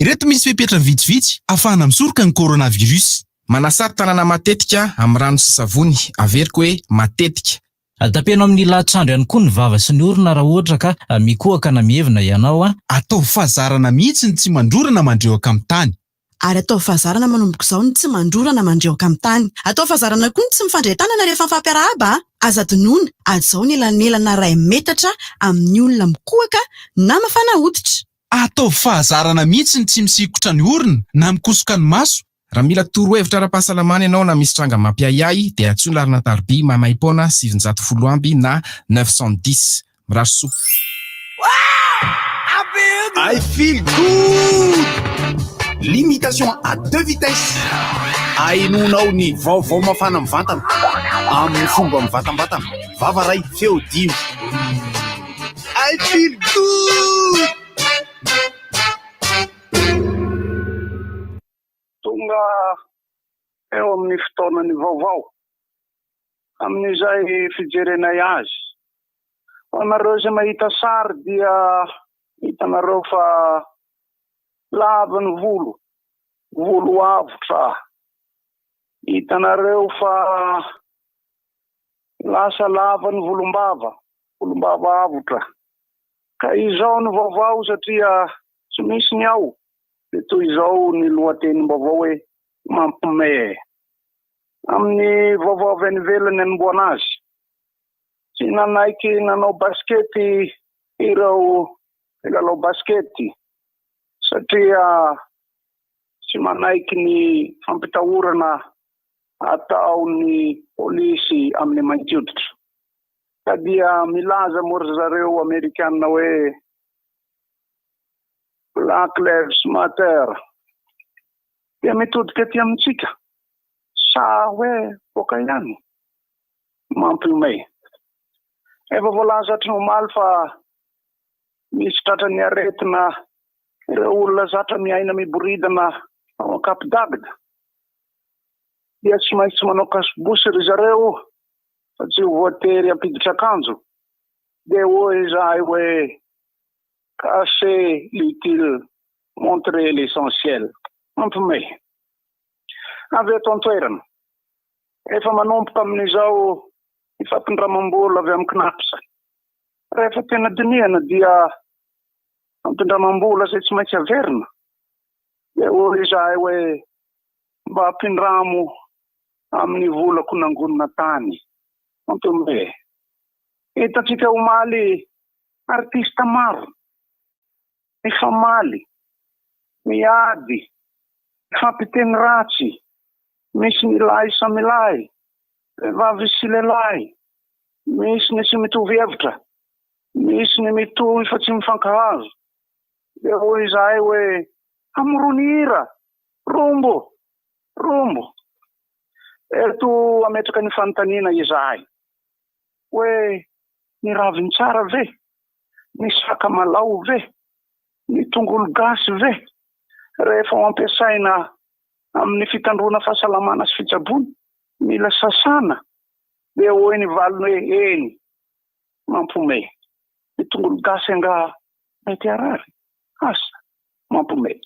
Ireto misy fepetra vitsivitsy ahafahana misoroka ny coronavirus. Manasary tanana matetika amin'ny rano sy savony, averiko hoe matetika. Tapenao amin'ny lahatr'andro ihany koa ny vava sy ny orona raha ohatra ka mikohaka na mievina ianao Atao fahazarana mihitsy ny tsy mandrorana mandreoka amin'ny tany. Ary atao fahazarana manomboka izao ny tsy mandrorana mandreoka amin'ny tany. Atao fahazarana koa ny tsy mifandray tanana rehefa mifampiarahaba. Aza donoina azao ny elanelana 2 metatra amin'ny olona mikohaka na mafana hoditra. Atao fahazarana mihitsy ny tsy misikotra ny orona na mikosoka ny maso. Raha mila torohevitra ara-pahasalamana ianao na misy tranga mampiayay dia antsoina larina tarby mamaipona 710 amby na 910. Mirary soa. I feel good. Limitation à 2 vitesses. Ainonao ny vaovao mafana mivantana amin'ny fomba mivatambatana. Vavaray feo 10. I feel good. Tonga eo amin'ny fotoanany vaovao amin'izay fijerenay azy. Anareo izay mahita sary dia hitanareo fa lava ny volo avotra. Hitanareo fa lasa lava ny volombava avotra. Ka izao ny vaovao satria tsy misy ny ao. Toy izao ny lohatenim-baovao hoe mampiomehy. Amin'ny vaovao avy any ivelany anomboana azy. Tsy nanaiky nanao baskety ireo lalao baskety satria tsy manaiky ny fampitahorana ataon'ny polisy amin'ny maintoditra. Ka dia milaza mory zareo Amerikanina hoe Black Lives Matter. Dia mitodika aty amintsika. Sa hoe boka ihany. Mampiomehy. Efa voalaza hatry omaly fa misy tratrany aretina ireo olona zatra miaina miboridana ao ankapidagida. Dia tsy maintsy manao kasibosy ry zareo fa tsy voatery ampiditra akanjo. Dia hoy izahay hoe cacher l'utile, montrer l'essentiel. Mampiomehy. Avy eto an-toerana. Efa manomboka amin'izao ifampindramam-bola avy amin'ny knapsa. Rehefa tena dinihana dia ampindramam-bola izay tsy maintsy averina. Dia hoy izahay hoe mba ampindramo amin'ny volako nangonina tany. Mampiomehy. Hitantsika omaly artista maro. Mifamaly, miady, mifampiteny ratsy, misy ny lahy samy lahy, vehivavy sy lehilahy, misy ny tsy mitovy hevitra, misy ny mitohy fa tsy mifankahazo. Dia hoy izahay hoe hamorony hira, rombo. Eto ametraka ny fanontaniana izahay hoe ny raviny tsara ve, ny sakamalao ve, ny tongolo gasy ve, rehefa ampiasaina amin'ny fitandrona fahasalamana sy fitsaboana, mila sasana. Dia hoy ny valiny hoe eny, mampiomehy. Ny tongolo gasy anga mety arary. Asa, mampiomehy.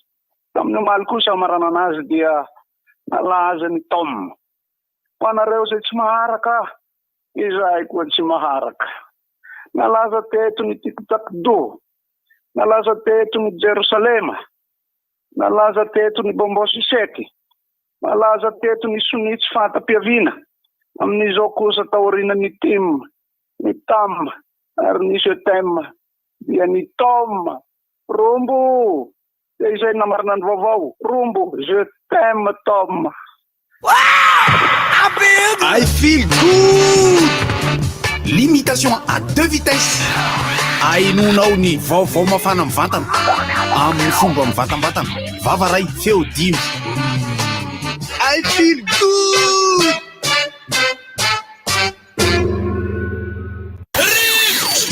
Tamin'ny omaly kosa amarana anazy dia nalaza ny Tom. Ho anareo izay tsy maharaka, izahay koa tsy maharaka. Nalaza teto ny Tiktakdo. Nalaza teto ny Jerusalema. Nalaza teto ny Bombosisety. Nalaza teto ny Sonitsy Fanta-piavina. Amin'izao kosa taorina ny Tim, ny Tam, ary ny Setem, dia ny Tom. Rombo. Dia izay namarina ny vaovao. Rombo, je t'aime Tom. I feel good. Limitation à 2 vitesses. Ainonao ny vaovao mafana mivantana amin'ny fomba mivatambatana. Vavaray feo 10. I feel good.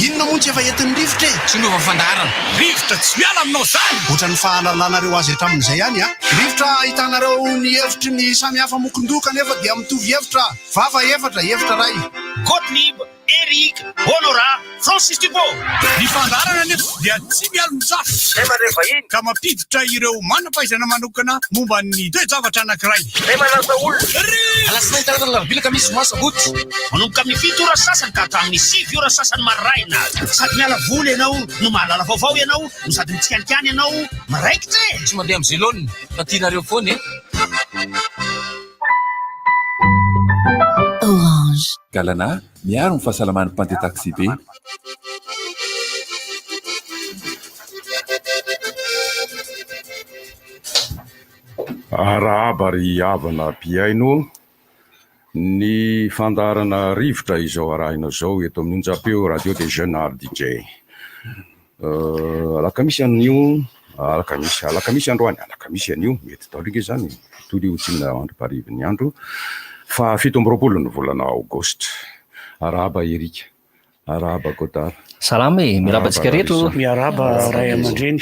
Inona moa tsy efa entin'ny rivotra e? Tsy nova fandarana. Rivotra tsy miala aminao zany. Ohatran'ny fahalalànareo azy hatramin'izay ihany a. Rivotra ahitanareo ny hevitry ny samy hafa mokondoka nefa dia mitovy hevitra. Vava efatra ray. Gottlieb, Eric, Honora, Francis Thibault. Ny fandarana nefa dia tsy mialo misafy ka mampiditra ireo manam-pahaizana manokana momba ny toe-javatra anankiray. Alasinainy tarana larobila misy mois août. Manomboka amin'ny 7 ora sasany ka hatramin'ny 7 ora sasany maraina. Sady miala voly ianao no mahalala vaovao ianao no sady mitsikanikany ianao maraikitra e. Tsy mandeha amin'ny zélone fa tianareo foana e. Orange. Galana, miaro ny fahasalaman'ny mpandeha taxi be. Arahaba ry havana piaino ny fandarana rivotra izao arahina zao eto amin'ny onjapeo radio des jeunes art DJ. Alakamisy anio, alakamisy androany, alakamisy anio mety taolika zany tolo tsinona andro parivy ny andro fa 17 ny volana aogostra. Arahaba Erika, arahaba Godard. Salama e, miraba tsika reto. Miaraba ray aman-dreny,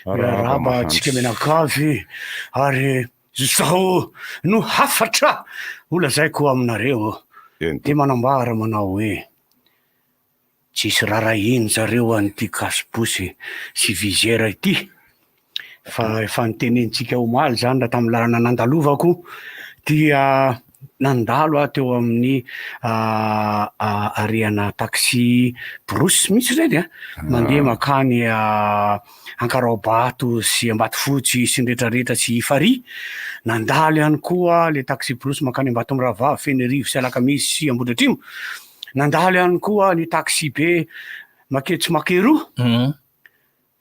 miaraba tsika menakavy ary zao no hafatra olazaiko aminareo dia manambara manao hoe tsisy rarahiny zareo an'ity kasibosy sy viziera ity fa efa nitenentsika omaly zany raha tamin'ny lalana nandalovako dia nandalo teo amin'ny ariana taxi brosy misy zany mandeha makany Ankaraobato sy Ambatofotsy sy nretraretra sy Fary. Nandalo ihany koa le taxi brosy makany Ambatomrava, Fenerivo sy Alakamisy sy Ambohidratrimo. Nandalo ihany koa ny taxi be Maketsy Makero.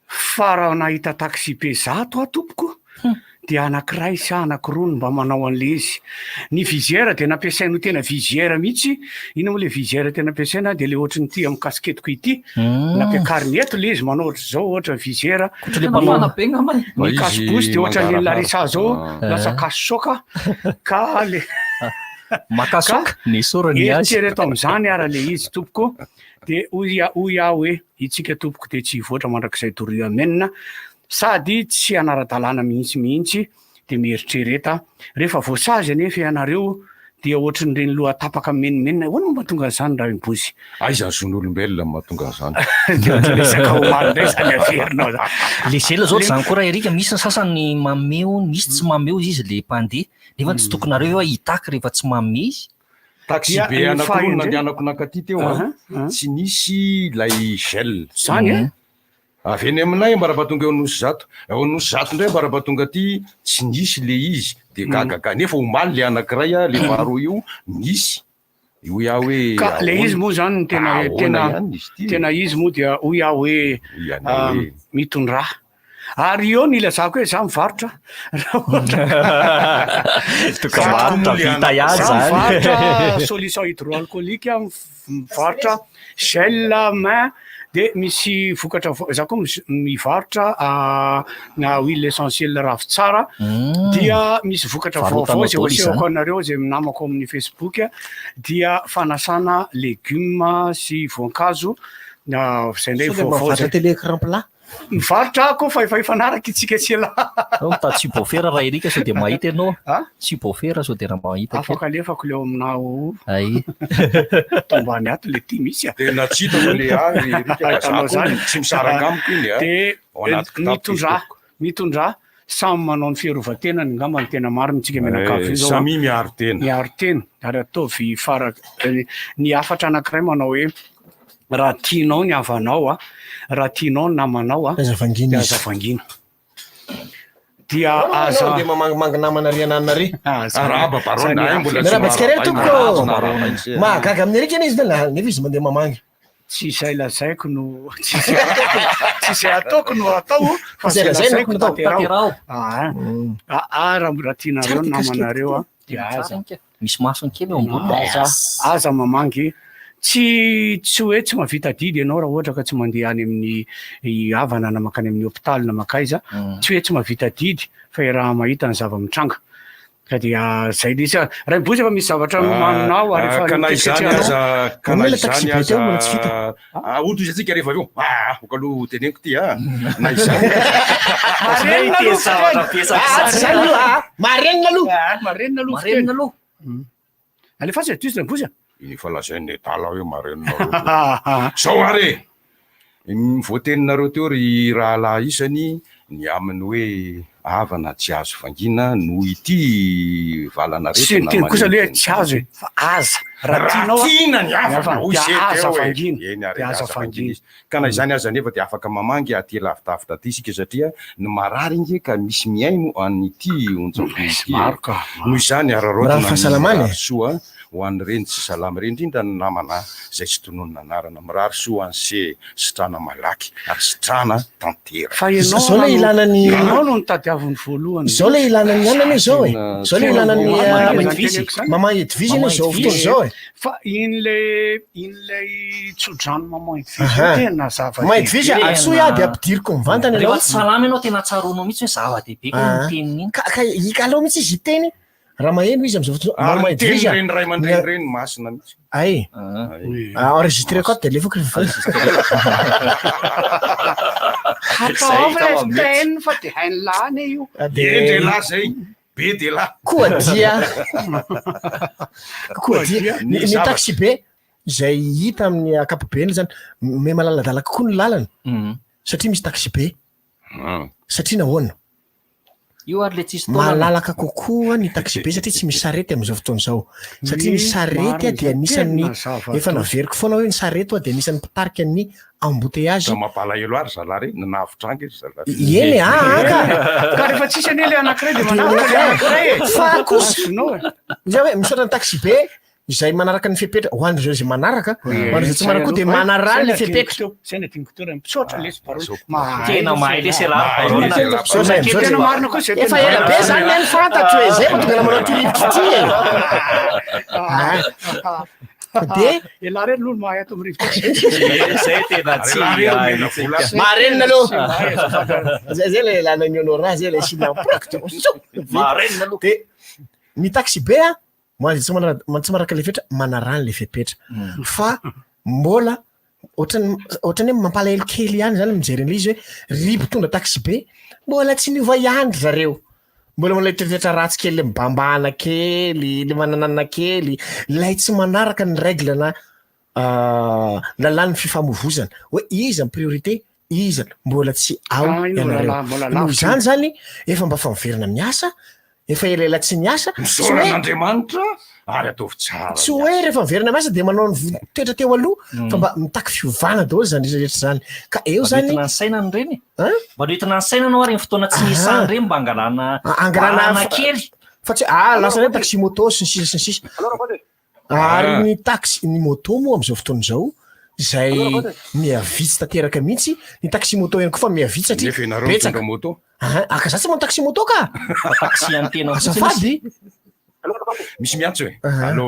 Fa raha nahita taxi be 100 atompoko dia anankiray sy anankiroa mba manao an'le izy. Ny viziera dia nampiasaino tena viziera mihitsy. Ino moa le viziera tena ampiasaina dia le ohatry ny ty amin'ny kasketiko ity. Nampiakariny eto le izy manao ohatry zao ohatra viziera. Ny kasibosy dia ohatra ny larisa zao lasa kasoka ka le makasoka ny sorany azy. Eritrereto amin'izany ara le izy tompoko dia hoy aho hoe itsika tompoko dia tsy voatra mandrakizay toria menina sady tsy anara-dalàna mihitsy dia mieritrereta rehefa voasazy anefa ianareo dia ohatry ny reny loha tapaka menimenina hoana mahatonga an'izany raha impozy aiza zon'olombelona mahatonga an'izany dia ohatry resaka omaly ndray zany averinao le zela zao zany koa raha Erika misy ny sasany mameo misy tsy mameo izy le mpandeha nefa tsy tokonareo eo hitaky rehefa tsy mameo izy. Taxi be anankiroa nandehanako nankaty teo tsy nisy lay gel zany avy eny aminay mbarapatonga eo nosy zato ndray mbarapatonga aty tsy nisy le izy dia gagaga nefa omaly le anankiray le faharoa io nisy hoy aho hoe ka le izy moa zany tena izy moa dia hoy aho hoe mitondra ary eo nilazako hoe za mivarotra mivarotra solution hydroalcoolique mivarotra gel main dia misy vokatra za koa mivarotra na huile essentielle ravitsara dia misy vokatra vaovao zay oasehako anareo zay namako amin'ny Facebook dia fanasana legioma sy voankazo zay ndray vaovao télé écran plat mivarotra ako fa efa ifanaraka itsika tsela mitady subwoofer raha Erika sao dia mahita ianao subwoofer sao dia raha mahita afaka alefako leo aminao ay tombany ato le ty misy tena tsy hitako le ahitanao zany tsy misaraka amiko iny dia mitondra samy manao ny fiarovan-tenany ngamba ny tena mariny tsika menakavy zao samy miaro tena ary ataovy ny afatra anankiray manao hoe raha tianao ny havanao raha tianao ny namanao azavangina dia aza dia mamangimanga namana ry ananary araba barona mbola miraba tsika rery tompoko mahagaga amin'ny Erika izy nefa izy mandeha mamangy tsy izay lazaiko no tsy izay ataoko no atao fa zay lazaiko no tanterao raha tianareo namanareo dia aza misy masony kely eo ambony aza mamangy tsy hoe tsy mahavita didy ianao raha ohatra ka tsy mandeha any amin'ny havana na makany amin'ny hôpitaly na makaiza tsy hoe tsy mahavita didy fa raha mahita ny zava-mitranga ka dia zay le izy raha imbozy efa misy zavatra maninao ary aoto izy atsika rehefa aveo oka aloha teneniko ty na izany marenina aloha alefa azy aty izy raha imbozy iny fa lazainy tala hoe marenonareo sao are voateninareo teo ry rahalahy isany ny aminy hoe avana tsy azo vangina no ity valana reteny kosa le tsy azo e fa aza ratina ny aza vangina ka na izany aza nefa de afaka mamangy aty lavitavitra ty isika satria no marary inge ka misy miaino an'ity onjaky noho izany ararotina soa ho an'ny reny tsy salamy reny indrindra ny namana zay tsy tononona anarana mirary soa any se sitrana malaky ary sitrana tantera fa zao le ilanany ianao no nitadiaviny voalohany zao le ilanany anany zao e zao le ilanany maman ediviziny zao fotoana zao e fa inlay tsodrano maman edivizy tena zava maman edivizy atsoa iaby ampidiriko mivantana rehefa tsy salamy ianao tena tsaronao mihitsy hoe zava-dehibe ka niteniny iny ka ikalao mihitsy izy iteny raha maheno izy am'zao ary teny reny ray aman-dreny reny masina mihitsy ay enregistré koa de lefako teny fa de hainy lany io de la zay be de la koa dia ny taxi be zay hita amin'ny akapobeny zany me malaladalaka koa ny lalana satria misy taxi be satria nahoana io ary le tsisy malalaka kokoa ny taxi be satria tsy misy sarety am'izao fotoana zao satria ny sarety de anisan'ny efa naveriko foana hoe ny sarety de anisan'ny mpitarika ny embouteillage mampalahelo ary zalary nanavitrangy eny ka rehefa tsisy an'ele anankiray de manavitra fa kosa zay hoe misaotra ny taxi be izay manaraka ny fepetra ho andreo zay manaraka hoandreo tsy manaraka koa de manarany le fepetra zay tinkotora misaotra lesy tena mahay lesy tena marina koa efa ela be zany ny fantatro hoe zay matonga namanao ty rivotry ty de ela reny lolo mahay ato am'rivotry zay tena tsy marenina aloha zay le lana mionora zay le sinaprakto marenina aloha de ny taxi be a tsy maraka le fetra manarany le fepetra fa mbola ohatrany hoe mampalahelo kely ihany zany mijery an'le izy hoe ribo tonga taxi be mbola tsy niova iandry zareo mbola manala tetetra ratsy kely le mibambana kely le mananana kely lay tsy manaraka ny règle na lalàny fifamovozana hoe iza ny priorité iza mbola tsy ao ianareo noho izany zany efa mba fa miverina miasa efa elaela tsy niasa soran'andriamanitra ary ataovy tsara tsy hoe rehefa miverina miasa de manao ny toetra teo aloha fa mba mitaky fiovana daholo zany rehetrarehetra zany ka eo zany ny sainany reny mba entina ny saina anao ary ny fotoana tsy nisany reny mba angalana kely fa tsy lasa reny taxi moto sy ny sisa ary ny taxi ny moto moa am'izao fotoana zao zay miavitsy tanteraka mihitsy ny taxi moto ihany koa fa miavitsy satria betsaka moto akazatsy manao taxi moto ka taxi any tena azafady misy miantso hoe allo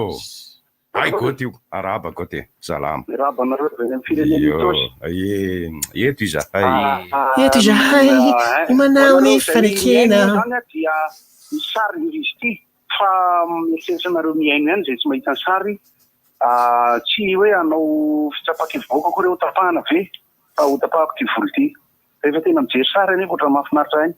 ay goty io araba goty salama eto izahay manao ny fanekena dia ny sary izy ty fa mieriseritsanareo miaino ihany zay tsy mahita ny sary tsy hoe anao fitsapaky voaka koa reo tapahana ve fa ho tapahako ty volo ty rehefa tena mijery sary nefa ohatrany mahafinaritra any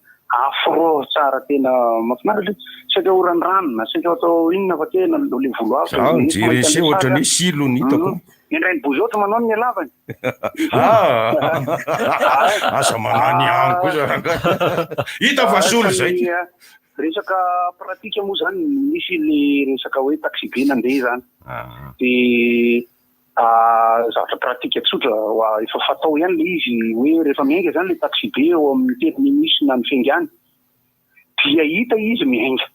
afro tsara tena mahafinaritra saka oranranona saka atao inona fa tena le volo avo mijery se ohatrany silo ny hitako indrainy bozy ohatra manao ny alavany asa manany any kosa hita fa solo zay resaka pratika moa zany misy le resaka hoe taxi be nandeha zany de zavatra pratika tsotra efa fatao ihany le izy hoe rehefa miainga zany le taxi be eo amin'ny teny misy na ny fengany dia hita izy miainga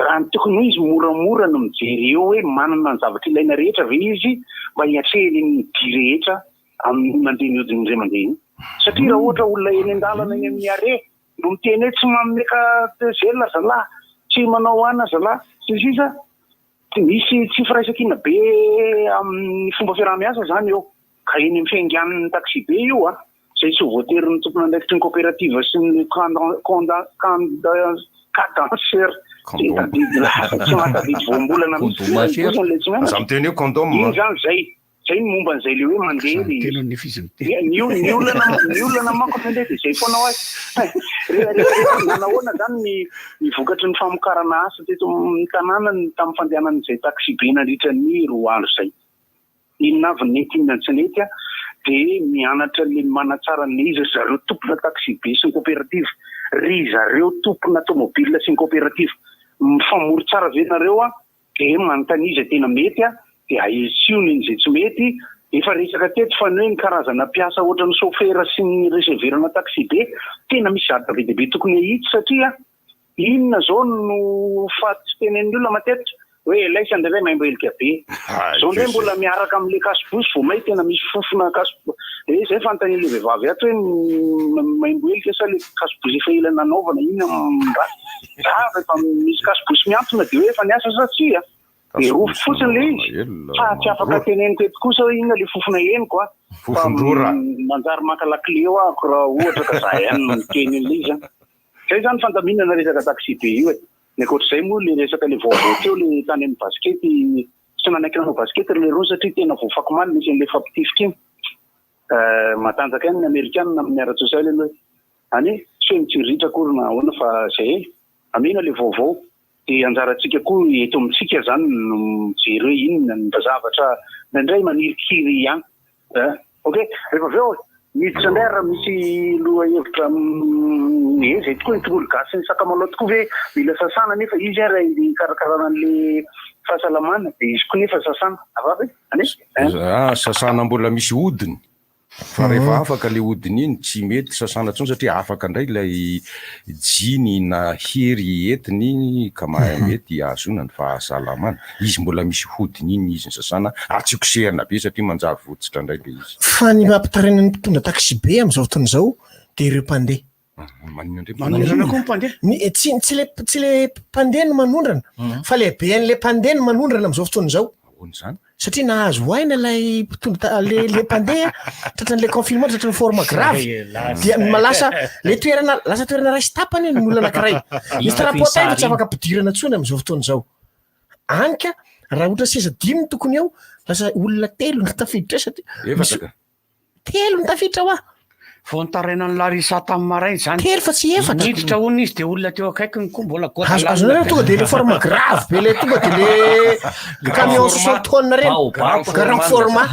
raha ny tokony hoe izy moramora no mijery eo hoe manana ny zavatra ilaina rehetra ve izy mba hiatrehany ny di rehetra amin'ny mandeha miodin'izay mandeha iny satria raha ohatra olona eny an-dalana eny amin'ny are no miteny hoe tsy mameka zelona zalahy tsy manao ana zalahy sisa misy tsy firaisan-kina be amin'ny fomba fiaraha-miasa zany eo ka eny amin'ny fiangan'ny taxi be io zay tsy voatery ny tompona andraikitry ny coopérative sy ny cadencer tsy matadidy voambolana asa miteny hoe condom iny zany zay zay ny momba an'izay le hoe mandeha ny olana manko mandeha dia zay foana ho azy nanahoana zany ny vokatry ny famokarana asa teto ny tanàna tamin'ny fandehanan'izay taxi be nandritra ny 2 andro zay inona avy nety inona tsy nety a dia mianatra le manatsara ny izy zareo tompona taxi be sy ny coopérative ry zareo tompona tomobile sy ny coopérative mifamory tsara ve nareo a dia manontaniza tena mety a dia aesiony izay tsy mety efa resaka teto fa ny hoe ny karazana mpiasa ohatra ny chauffeur sy ny reseverana taxi be tena misy zatra be dia be tokony hahitsy satria inona zao no faty tenen'ny olona matetika hoe laisa ndray maimbo helika be zao ndray mbola miaraka amin'le kasibosy vao may tena misy fofona kasibosy zay fanontanian'le vehivavy ato hoe maimbo helika sa le kasibosy efa ela nanaovana inona rehefa misy kasibosy miantona dia hoe efa niasa satria dia rofo fotsiny le izy fa tsy afaka teneny teto kosa hoe inona le fofona heniko a fofondrora manjary maka lakle eo ahako raha ohatra ka za ihany miteny an'le izy zay zany fandaminana resaka taxi be io e ny ankoatr'izay moa le resaka le vaovao teo le tany amin'ny baskety tsy manaikina amin'ny baskety le roa satria tena voafako maly misy an'le fampitifika iny matanjaka any ny amerikana amin'ny ara-tsosialy aloha any tsy hoe mitsiritra akory na ahoana fa zay amina le vaovao dia anjarantsika koa eto amintsika zany no mijery hoe inona ny zavatra nandray manirikiry ihany ok rehefa avy eo miditra indray raha misy loha hevitra zay tokoa ny tongolo gasy ny sakamalaho tokoa ve mila sasana nefa izy raha karakarana an'le fahasalamana dia izy koa nefa sasana avavy sasana mbola misy hodiny fa rehefa afaka le hodiny iny tsy mety sasana tsony satria afaka indray ilay jiny na hery entiny ka mety azona ny fahasalamana izy mbola misy hodiny iny izy ny sasana tsy kosehana be satria manjary votsitra indray le izy fa ny mampitaraina ny mpitondra taxi be amin'izao fotoana izao dia ireo mpandeha manondrana koa mpandeha tsy le mpandeha no manondrana fa lehibe an'le mpandeha no manondrana amin'izao fotoana izao zany satria nahazo aina lay mpitondra le mpandeha tratran'le confinement tratran'ny forme grave dia lasa toerana ray sy tapany ny olona anankiray misy tarapotain fa tsy afaka ampidirana tsony amin'izao fotoana izao anka raha ohatra seza 5 tokony eo lasa olona 3 no tafiditra satria 3 no tafiditra ho vao nitaraina ny larisa tamin'ny marainy zany 3 fa tsy 4 niditra hono izy dia olona teo akaikiny koa mbola azonareo tonga dia le forme grave be le tonga dia le camion 60 tonnes reny grand forme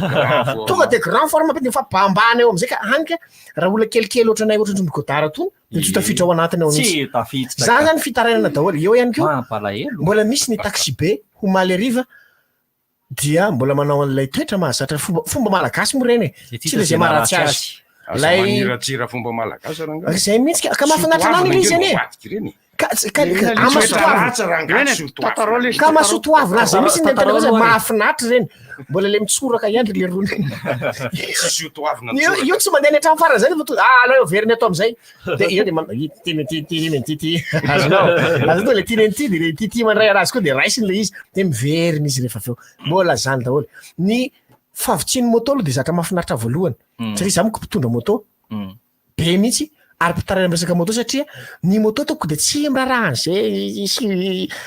tonga dia grand forme dia fa bambana eo amin'izay ka anka raha olona kelikely ohatranay ohatran'ny trombikodara tony dia tsy tafiditra ao anatiny ao mihitsy zany zany fitarainana daholo eo ihany koa mbola misy ny taxi be ho maly ariva dia mbola manao an'ilay toetra mahazatra fomba malagasy moa reny tsy le zay maharatsy azy maniratsira fomba malagasy raha zay mihitsy ka mahafinaritra anany izy eny ka mahasoto avy nazy misy ny tena hoe mahafinaritra reny mbola le mitsoraka ihany le rony io tsy mandeha ny hatramy farany zany fa alao eo veriny atao amin'izay dia azonao le tian'ty dia le ty mandray arazy koa dia raisiny le izy dia miveriny izy rehefa aveo mbola zany daholo ny favitsiny moto aloha dia zatra mahafinaritra voalohany satria za moko mpitondra moto be mihitsy ary mpitaraina am'resaka moto satria ny moto toko dia tsy mirarahany zay sy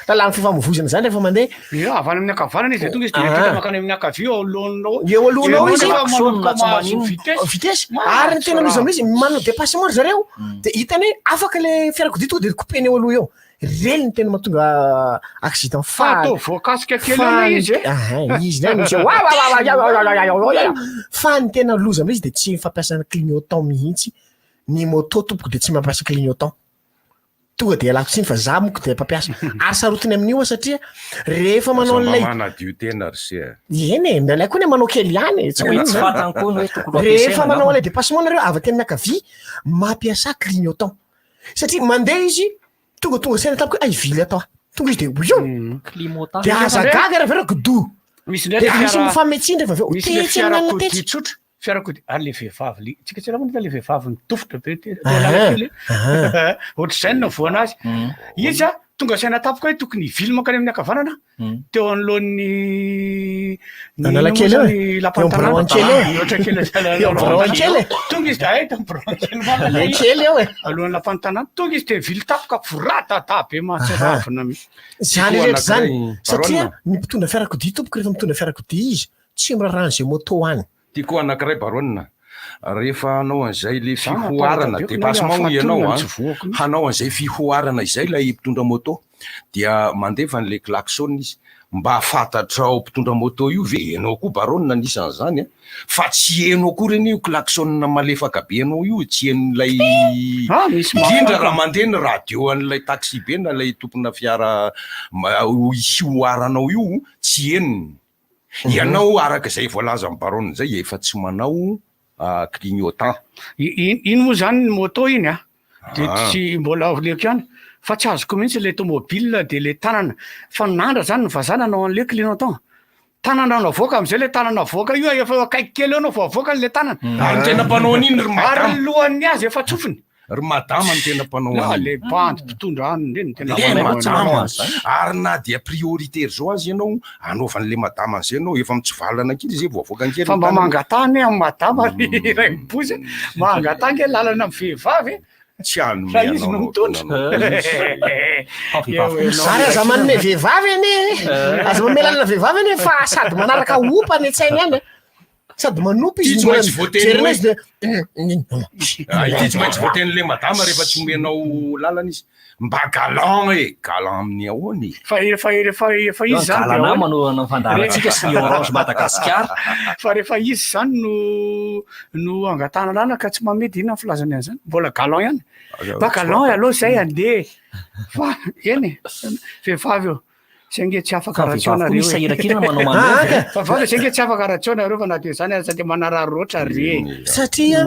lalàna fifamoivozana zany rehefa mandeha avy any amin'ny akavanana izy tonga izy dia makany amin'ny akavia eo alohanao izy vitesy ary ny tena loza amin'izy manao dépassement zareo dia hitany afaka le fiarakodia tonga dia kopeny eo aloha eo reny ny tena mahatonga accident atao voakasika kely izy izy misy fa ny tena loza amin'izy dia tsy fampiasana clignotant mihitsy ny moto tompoko dia tsy mampiasa clignotant tonga dia alako tsiny fa za moko dia mpampiasa ary sarotiny amin'io satria rehefa manao an'ilay tena ry eny nalay koa ny manao kely ihany tsy rehefa manao an'ilay dépassement nareo avy teny miankavia mampiasa clignotant satria mandeha izy tonga saina tapoko vily atao tonga izy dia dia azagaga rehefa reo godo misy misy mifametsiny rehefa aveo tetsy amin'anina tetsy tsotra fiarakodia ary le vehivavy tsika tsy raha monita le vehivavy nitofotra be ohatr'izay no voana azy izy tonga saina tapoko hoe tokony vily mankany amin'ny akavanana teo anoloan'ny tonga izy kely eo alohan'ny lapan'ny tanàna tonga izy dia vily tapoka voratata be mahatsiravina zany rehetra zany satria ny mpitondra fiarakodia tompoko rehefa mitondra fiarakodia izy tsy miraran'izay moto any ty koa anankiray baronina rehefa hanao an'izay le fihoarana dépassement ianao a hanao an'izay fihoarana izay lay mpitondra moto dia mandefa n'le klaxon izy mba fantatrao mpitondra moto io ve enao koa baronina nisan'izany a fa tsy enao koa reny io klaxonna malefaka be anao io tsy en'lay indrindra raha mandeha ny radio an'lay taxi be na lay tompona fiara hihoaranao io tsy eniny ianao araka izay voalaza amin'ny baronina zay efa tsy manao clignotant iny moa zany ny moto iny a de tsy mbola oleko ihany fa tsy azoko mihitsy le automobile de le tanana fa nandra zany ny vazana anao an'le clignotant tanana navoaka am'izay le tanana avoaka io efa akaiky kely eo anao vo avoaka n'le tanana ary tena mpanao an'iny ry madama ary lohan'ny azy efa tsofiny ry madama ny tena mpanao an'iny le bandy mpitondra aniny reny tena madama ary na dia prioritaire zao azy ianao anaovan'le madama an'izay anao efa mitsivalana kely zay vo avoaka ankely fa mba mangatany amin'ny madama ray mipozy mangatany ke lalana amin'ny vehivavy tsy anome izy no mitondra zary aza manome vehivavy eny aza mamelalana vehivavy eny fa sady manaraka opa ny an-tsainy any sady manopy izy tsy maintsy voateny'le madama rehefa tsy omenao lalana izy mba galan galan amin'ny ahoany fa izy zany Galana manao fandaharantsika sy ny orange Madagasikara fa rehefa izy zany no angatana lana ka tsy mamedy ina filazany an'izany mbola galan ihany fa galan aloha zay andeha fa eny vehivavy eo sainge tsy afaka ratsionareo sahirakina manao manao fa vavy sainge tsy afaka ratsionareo fa na de zany sady manarary roatra re satria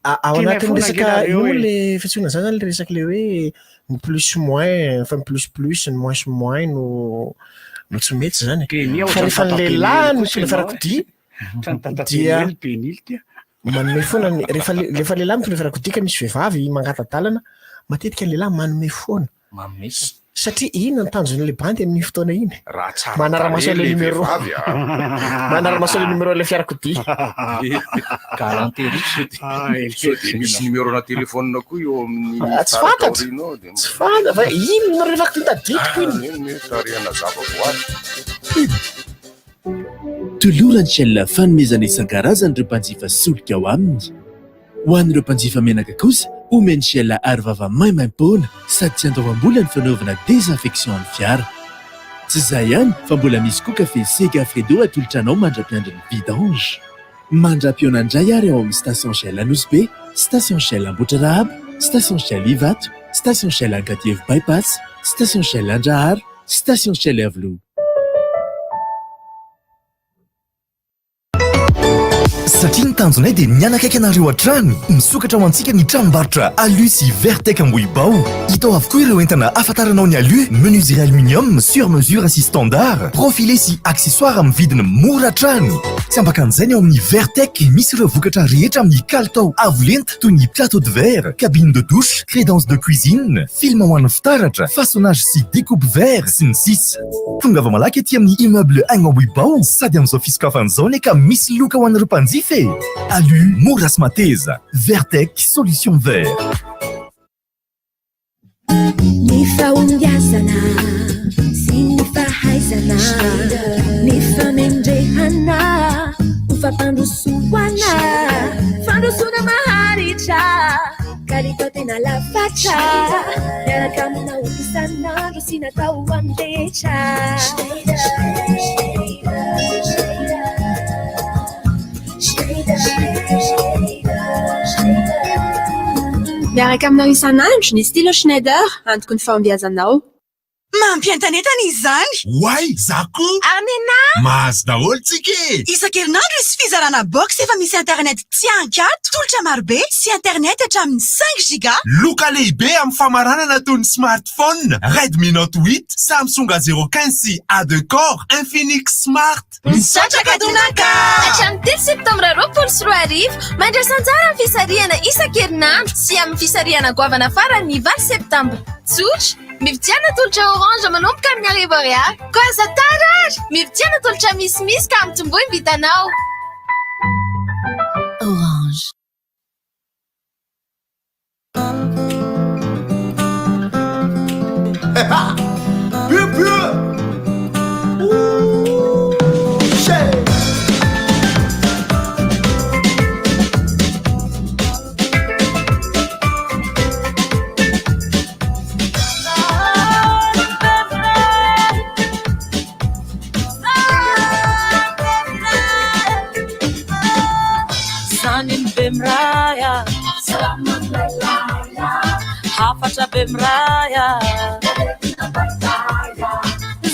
ao anatin'ny resaka io le fiantsoana zany zany le resaka le hoe ny plus moins fa ny plus ny moins no tsy mety zany fa rehefa ny lehilahy no mpitondra fiarakodia dia manome foana rehefa lehilahy mitondra fiarakodia ka misy vehivavy mangatadalana matetika ny lehilahy manome foana satria ino ny tanjon'le bandy amin'ny fotoana iny manaramaso le numéro manaramaso le numéro le fiarakodia galanterie de misy numéro na telefonina koa eo amin'ny tsy fantatry tsy fanta fa ino numéro le fiarakodia tadidiko iny tariana zava-boary tolorany shell fanomezana isan-karazany ireo mpanjifa solika ao aminy ho an'ireo mpanjifa menaka kosa omeny shell arovava maimaim-poana sady tsy andoavam-bola ny fanaovana désinfection amin'ny fiara tsy izay ihany fa mbola misy koa kafe sega fredo atolotranao mandra-piandriny vidange mandra-piona indray ary ao amin'ny station shell Anosbe, station shell Ambotra Rahabo, station shell Ivato, station shell Ankadieva bypass, station shell Andrahary, station shell Avlo. Satria ny tanjonay dia nianakaiky anareo hatrany misokatra ho antsika ny tranombarotra Alu sy Vertec Ambohibao. Hitao avokoa ireo entana afantaranao ny Alu, menuiserie aluminium sur mesure sy standard, profilé sy accessoire amin'ny vidiny mora hatrany. Tsy ambakan'izay ny ao amin'ny Vertec misy ireo vokatra rehetra amin'ny kalitao avo lenta toy ny plateau de verre, cabine de douche, crédence de cuisine, film ho an'ny fitaratra, façonnage sy découpe verre sy ny sisa. Tonga va malaky aty amin'ny immeuble agny Ambohibao sady amin'izao fisokafan'izao ny ka misy loka ho an'ireo mpanjifa. Alu, Moras Mateza, Vertec, Solution Vert. Nifa ungyasana, sinifa haisana, nifa mendrehana, ufa pandusuwana, pandusuna maharicha, karitote na lafacha, yara kamuna upisana, rusina tauandecha. Miaraka aminao isan'andro ny stylo Schneider antoko ny fahombiazanao. Mampientanetana izany. Wai, zako. Amena. Mahazo daholo tsika. Isan-kerinandro isy fizarana box efa misy internet tsy ankato, tolotra marobe sy internet hatramin'ny 5 giga. Loka lehibe amin'ny famaranana toy ny smartphone, Redmi Note 8, Samsung A015 sy A2 Core, Infinix Smart. Misaotra kadonaka. Hatramin'ny 3 septambra 2024 mandrasanjara amin'ny fisarihana isan-kerinandro sy amin'ny fisarihana goavana farany 20 septambra. Tsotra, mividiana tolotra orange manomboka amin'ny arivo ariary. Koa aza tarary, mividiana tolotra misimisy ka amin'ny tombohy vitanao. Orange. hafatra be miraya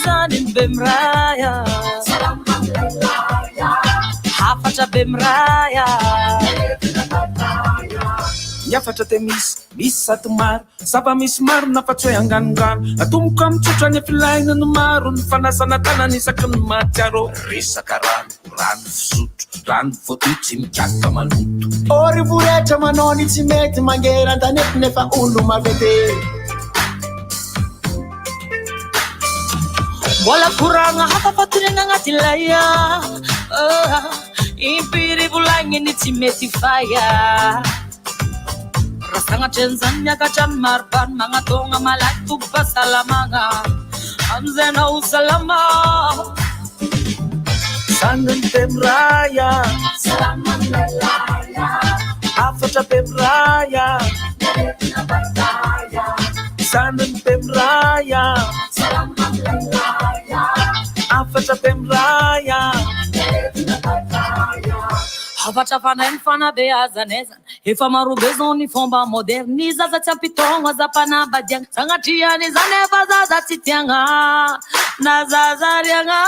zaniny be miraya hafatra be miraya Niafatra te misy sato maro sapa misy maro nafatsoe anganongano atomoko amitsotro any filaina no maro ny fanasana tanana isaky ny matsiaro resaka rano fisotro rano voatotsy mikaka maloto orivoretra manao ny tsy mety mangeran-danety nefa olo mavete mbola koragna hafa fatorena agnaty laya impiry volagniny tsy mety faya rasagnatra an'izany miakatra ny maribany magnatogna malaky tobo fahasalamagna amizanao salama saniny be miraya hafatra be miraya saniny be miraya hafatra be miraya hafatra fanahy ny fanabeazanezana efa marobe zao ny fomba moderne zaza tsy ampitogna zapanabadiagna sagnatriany zany efa zaza tsy tiagna na zaza riagna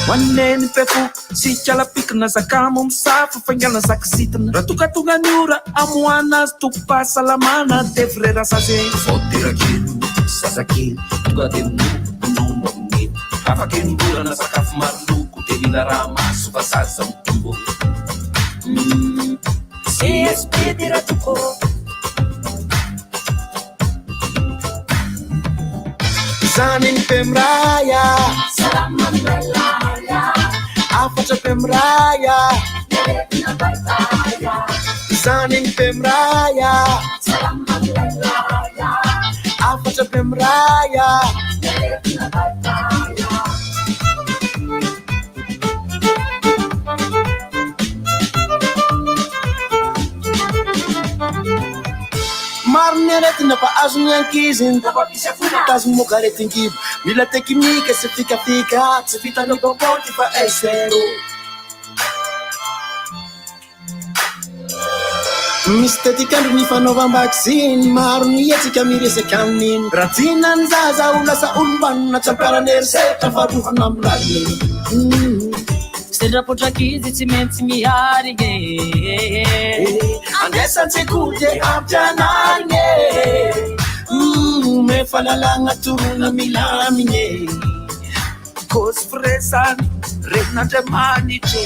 Wanene pefu si chala pikna sakamo msafu fangana sakisitna ratukatunga nyura amwana stupa salamana devrera sase fotira kilu sasaki tugademu nuno ni afakin bura na sakafu marluku tevila rama sufa sasa mtumbo CSP diratuko Zanin pemraya Salaman belaya Afatra pemraya Zanin pemraya Salaman belaya Afatra pemraya Marneretina pa azony ankiziny tazo mokaretingibo mila teknika sy fikafika tsy vitany bôbôty fa esero misy tetikandro ny fanaovam-bakisiny maro ny etsika miresaka amin'iny raha tinany zaza ho lasa olombanona tsy ampiaranerisehatra farovana amilany sendrapotrakizy tsy maintsy miharigny andesan-tsekoly ampianarigny me fahalalagna torona milamigny kosy firesany ren'Andriamanitry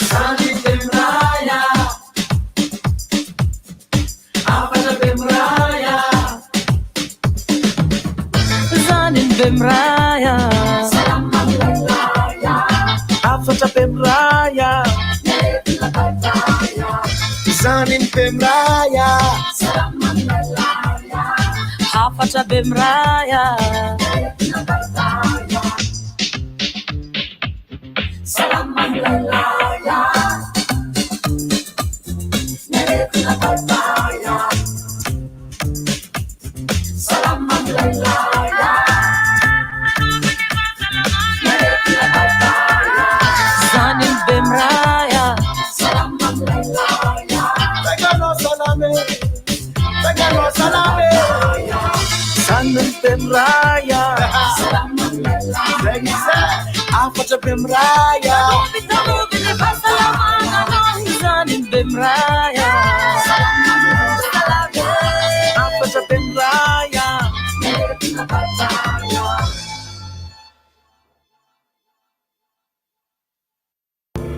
Zanin pemraya Afatra pemraya Zanin pemraya Afatra pemraya Zanin pemraya Afatra pemraya Salaman belaya Neretina bataya Salaman belaya Neretina bataya Zanin pemraya Salaman belaya Pegano salame Zanin pemraya Salaman belaya Afatra pemraya Zanin pemraya Afatra pemraya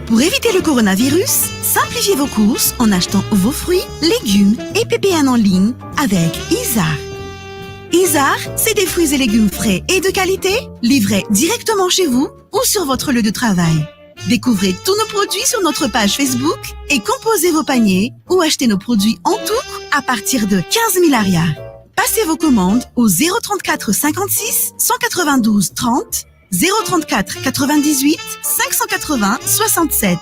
Pour éviter le coronavirus, simplifiez vos courses en achetant vos fruits, légumes et PPN en ligne avec Isar. Isar, c'est des fruits et légumes frais et de qualité, livrés directement chez vous ou sur votre lieu de travail. Découvrez tous nos produits sur notre page Facebook et composez vos paniers ou achetez nos produits en tout à partir de 15 000 arias. Passez vos commandes au 034 56 192 30 034 98 580 67.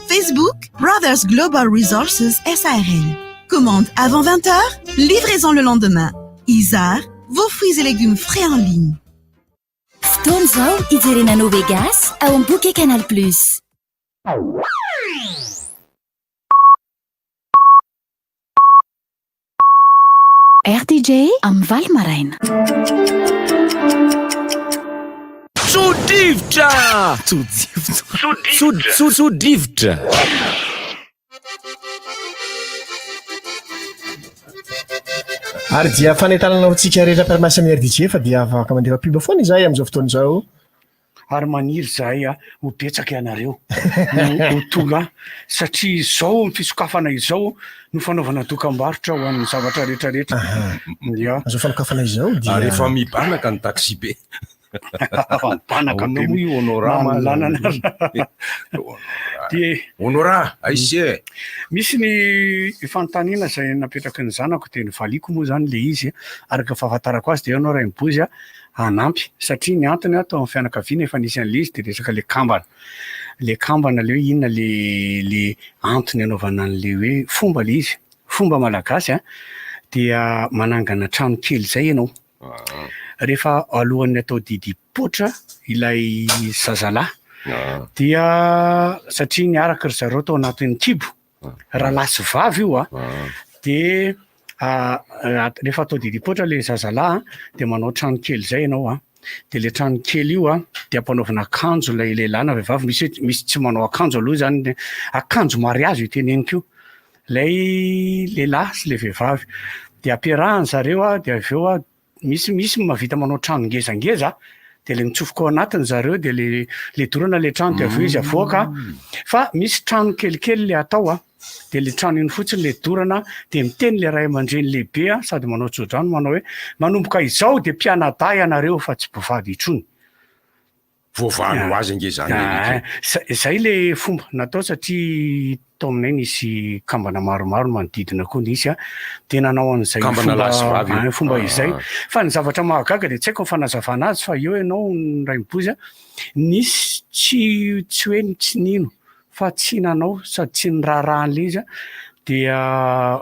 Facebook Brothers Global Resources SARL. Commande avant 20h, livraison le lendemain. Isar, vos fruits et légumes frais en ligne. Fotoana zao ijerenanao Vegas ao amin'ny boky Canal+. RTJ amin'ny Valy Maraina. Sodrivotra! Sodrivotra! Ary dia fanetananao antsika rehetra permasa amin'ny RDJ fa dia afaka mandefa piba foana izay amin'izao fotoana izao. Ary maniry zahay ho betsaka ianareo ho tonga satria izao ny fisokafana izao no fanaovana dokam-barotra ho an'ny zavatra rehetrarehetra. Azo fanokafana izao dia rehefa mibanaka ny taxi be. Mibanaka be moa io honorama honora aisie. Misy ny fanontaniana izay napetraka ny zanako dia ny valiko moa zany le izy araka fahafantarako azy dia ianao ray mibozy anampy satria ny antony atao amin'ny fianakaviana efa nisy an'le izy dia resaka le kambana. Le kambana le hoe inona le antony anaovana an'le hoe fomba le izy. Fomba malagasy dia manangana trano kely zay ianao. Rehefa alohan'ny atao didipotra ilay zazalahy dia satria niaraka ry zareo tao anatin'ny kibo raha lasy vavy io dia rehefa atao didipotra le zazalahy dia manao trano kely zay ianao dia le trano kely io dia ampanaovana akanjo ilay lehilahy na vehivavy misy tsy manao akanjo aloha zany akanjo mariazy io teneniko io lay lehilahy sy le vehivavy dia ampiarahany zareo dia avy eo misy mavita manao trano ngezangeza dia le mitsofoka ao anatiny zareo dia le dorana le trano dia avy eo izy avoaka fa misy trano kelikely le atao dia le trano iny fotsiny le dorana dia miteny le ray aman-dreny lehibe sady manao tsodrano manao hoe manomboka izao dia mpianada ianareo fa tsy mpivady intsony. Voavano azy ngezany. Zay le fomba natao satria tao aminay nisy kambana maromaro manodidina koa nisy dia nanao an'izay fomba izay fa ny zavatra mahagaga dia tsy haiko ny fanazavana azy fa eo ianao ny ray mibozy nisy tsy hoe tsy nino fa tsy nanao sady tsy nirarahan'le izy dia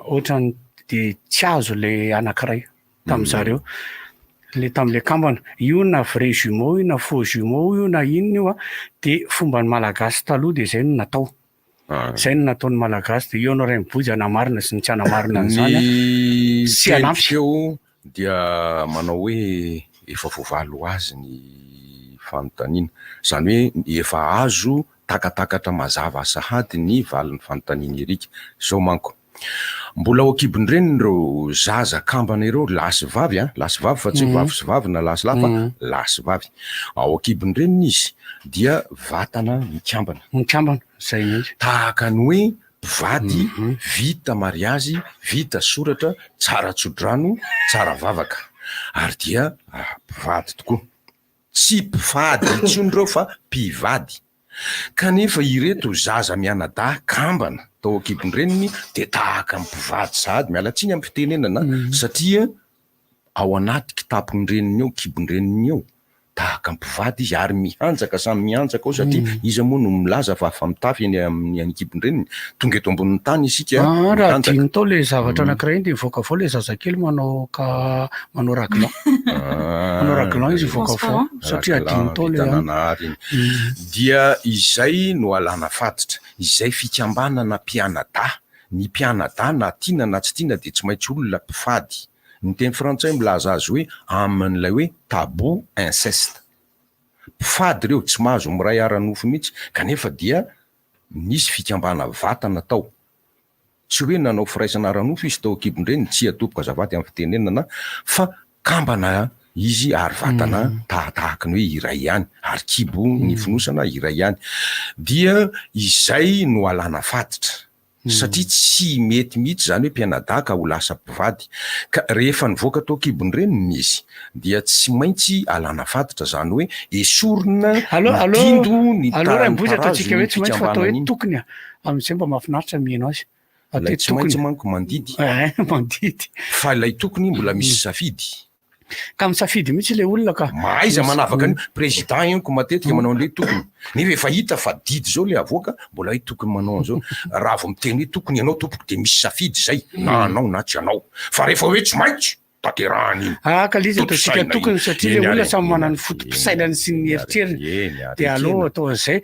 ohatrany dia tsy azo le anankiray tamin'izareo le tamin'le kambana io na vrai jumeau io na faux jumeau io na inona io dia fomba ny malagasy taloha dia izay no natao. Izay no nataon'ny malagasy dia io anao ray mibozy anamarina sy ny tsy anamarina an'izany sy anampy eo dia manao hoe efa voavalo azy ny fanontaniana izany hoe efa azo takatakatra mazava sahady ny valin'ny fanontaniana erika zao manko. Mbola ao akibony ireny reo zaza kambana ireo lasy vavy fa tsy vavy sy vavy na lasy lahy fa lasy vavy. Ao akibony ireny izy dia vatana mikambana zay mihitsy tahaka ny hoe mpivady vita mariazy vita soratra tsara tsodrano tsara vavaka ary dia mpivady tokoa tsy mpivady intsony reo fa mpivady. Kanefa ireto zaza mianada kambana tao akibony reniny dia tahaka mpivady sahady mialatsiny amin'ny fitenenana satria ao anaty kitapony reniny eo kibony reniny eo tahaka mpivady izy ary mihanjaka samy mihanjaka ao satria izy moa no milaza fa afa mitafy eny amin'ny kibony reniny tonga eto ambonin'ny tany isika raha diny tao le zavatra anankiray dia ivoaka avao le zazakely manao raglan manao raglan izy ivoaka avao satria adiny tao le tananariny dia izay no alana fatitra izay fikambanana mpianada ny mpianada na tiana na tsy tiana dia tsy maintsy olona mpivady. Ny teny frantsay milaza azy hoe amin'ilay hoe tabou inceste. Mpivady ireo tsy mahazo miray ara-nofo mihitsy kanefa dia nisy fikambana vatana tao. Tsy hoe nanao firaisana ara-nofo izy tao akibony ireny tsy atopoka azavady amin'ny fitenenana fa kambana izy ary vatana tahaka ny hoe iray ihany ary kibo ny finosana iray ihany dia izay no alana fatitra. Satria tsy mety mihitsy zany hoe mpianadaka ho lasa mpivady ka rehefa nivoaka tao kibony ireny izy dia tsy maintsy alana fatitra zany hoe esorina matindo ny tarim-bozy ataontsika hoe tsy maintsy fatao hoe tokony amin'izay mba mahafinaritra mihaino azy lay tsy maintsy manko mandidy fa ilay tokony mbola misy safidy ka misafidy mihitsy le olona ka maiza manavaka ny président ianko matetika manao an'le tokony nefa efa hita fa didy zao le avoaka mbola hoe tokony manao an'izao raha vao miteny hoe tokony ianao tompoko dia misy safidy zay na anao na tsy anao fa rehefa hoe tsy maintsy tanterahany iny ka lizy ataotsika tokony satria le olona samy manana ny fotom-pisailany sy ny eritreriny de aleo atao an'izay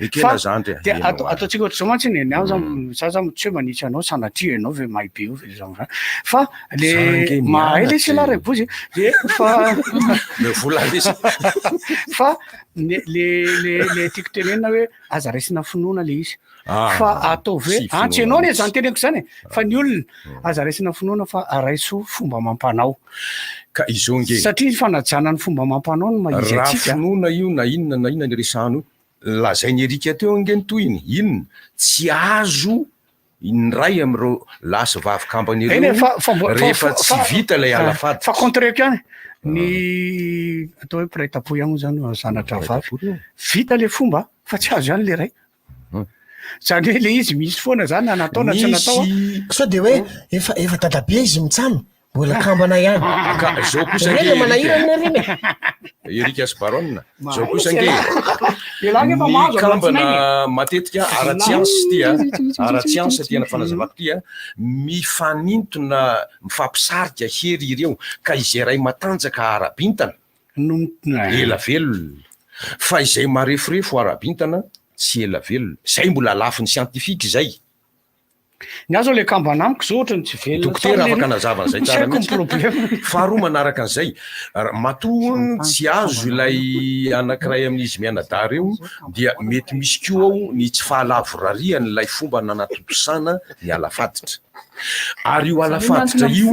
ataotsika ohatr'izao mantsy ny aho za tsy hoe manitsy anao sanatria ianao ve mahay be io ve zao zany fa le mahay le selary bozy de fa fa le tiako tenenina hoe aza raisina finoana le izy fa atao ve antsy ianao le zany teneniko zany fa ny olona aza raisina finoana fa araiso fomba mampanao ka izao nge satria fanajana ny fomba mampanao no maizy raha finoana io na inona ny resahano lazay ny erika teo nge ny toy iny inona tsy azo indray am'ireo lasy vavy-kambany ireo rehefa tsy vita lay alafady fa contreko ihany ny atao hoe prêt-à-pot ihany zany zanatra vavy vita le fomba fa tsy azo ihany le ray zany hoe le izy misy foana zany anataona tsy natao sao de hoe efa dadabe izy mitsamy mbola kambana ihany ka zao kosa nge manahirana reny erika sy baronina zao kosa nge ny kambana matetika ara-tsiansa tiana fanazavako tia mifanintona mifampisarika hery ireo ka izay ray matanjaka arabintana ela velona fa izay marefirefo arabintana tsy ela velona zay mbola lafin'ny siantifika zay ny azo le kambana amiko zao ohatrany tsy velona dokotera afaka nazavana zay tsara mihitsy faharoa manaraka an'izay matoa tsy azo ilay anankiray amin'izy mianadary eo dia mety misy koa ao ny tsy fahalavorariany ilay fomba nanatotosana ny alafaditra ary io alafaditra io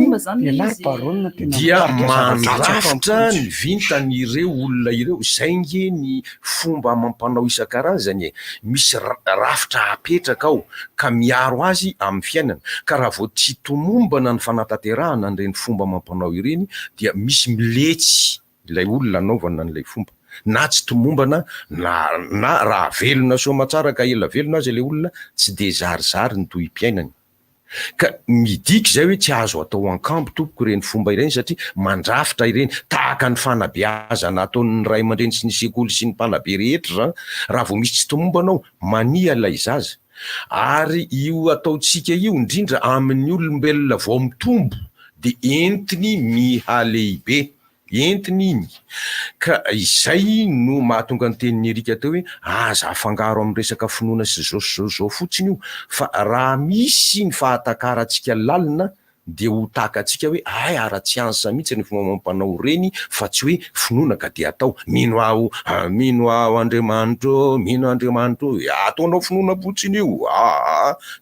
dia mandrafitra ny vintan'ireo olona ireo zay nge ny fomba mampanao isan-karazany misy rafitra apetraka ao ka miaro azy amin'ny fiainana ka raha vao tsy tomombana ny fanatanterahana an'ireny fomba mampanao ireny dia misy miletsy ilay olona anaovana n'ilay fomba na tsy tomombana na raha velona somatsara ka ela velona azy le olona tsy de zarizary ny tohim-piainany ka midiky zay hoe tsy azo atao ankampo tompoko ireny fomba ireny satria mandrafitra ireny tahaka ny fanabeazana ataon'ny ray aman-dreny sy ny sekoly sy ny mpanabe rehetra raha vao misy tsy tomombana ao mania lay zaza ary io ataotsika io indrindra amin'ny olombelona vao mitombo de entiny mihalehibe entiny iny ka izay no mahatonga ny tenin'ny erika teo hoe aza afangaro amin'ny resaka finoana sy zao fotsiny io fa raha misy ny fahatakaratsika lalina de ho takatsika hoe ay ara-tsiansa mihitsy ny fomba mampanao reny fa tsy hoe finoana ka de atao mino aho Andriamanitro ataonao finoana fotsiny io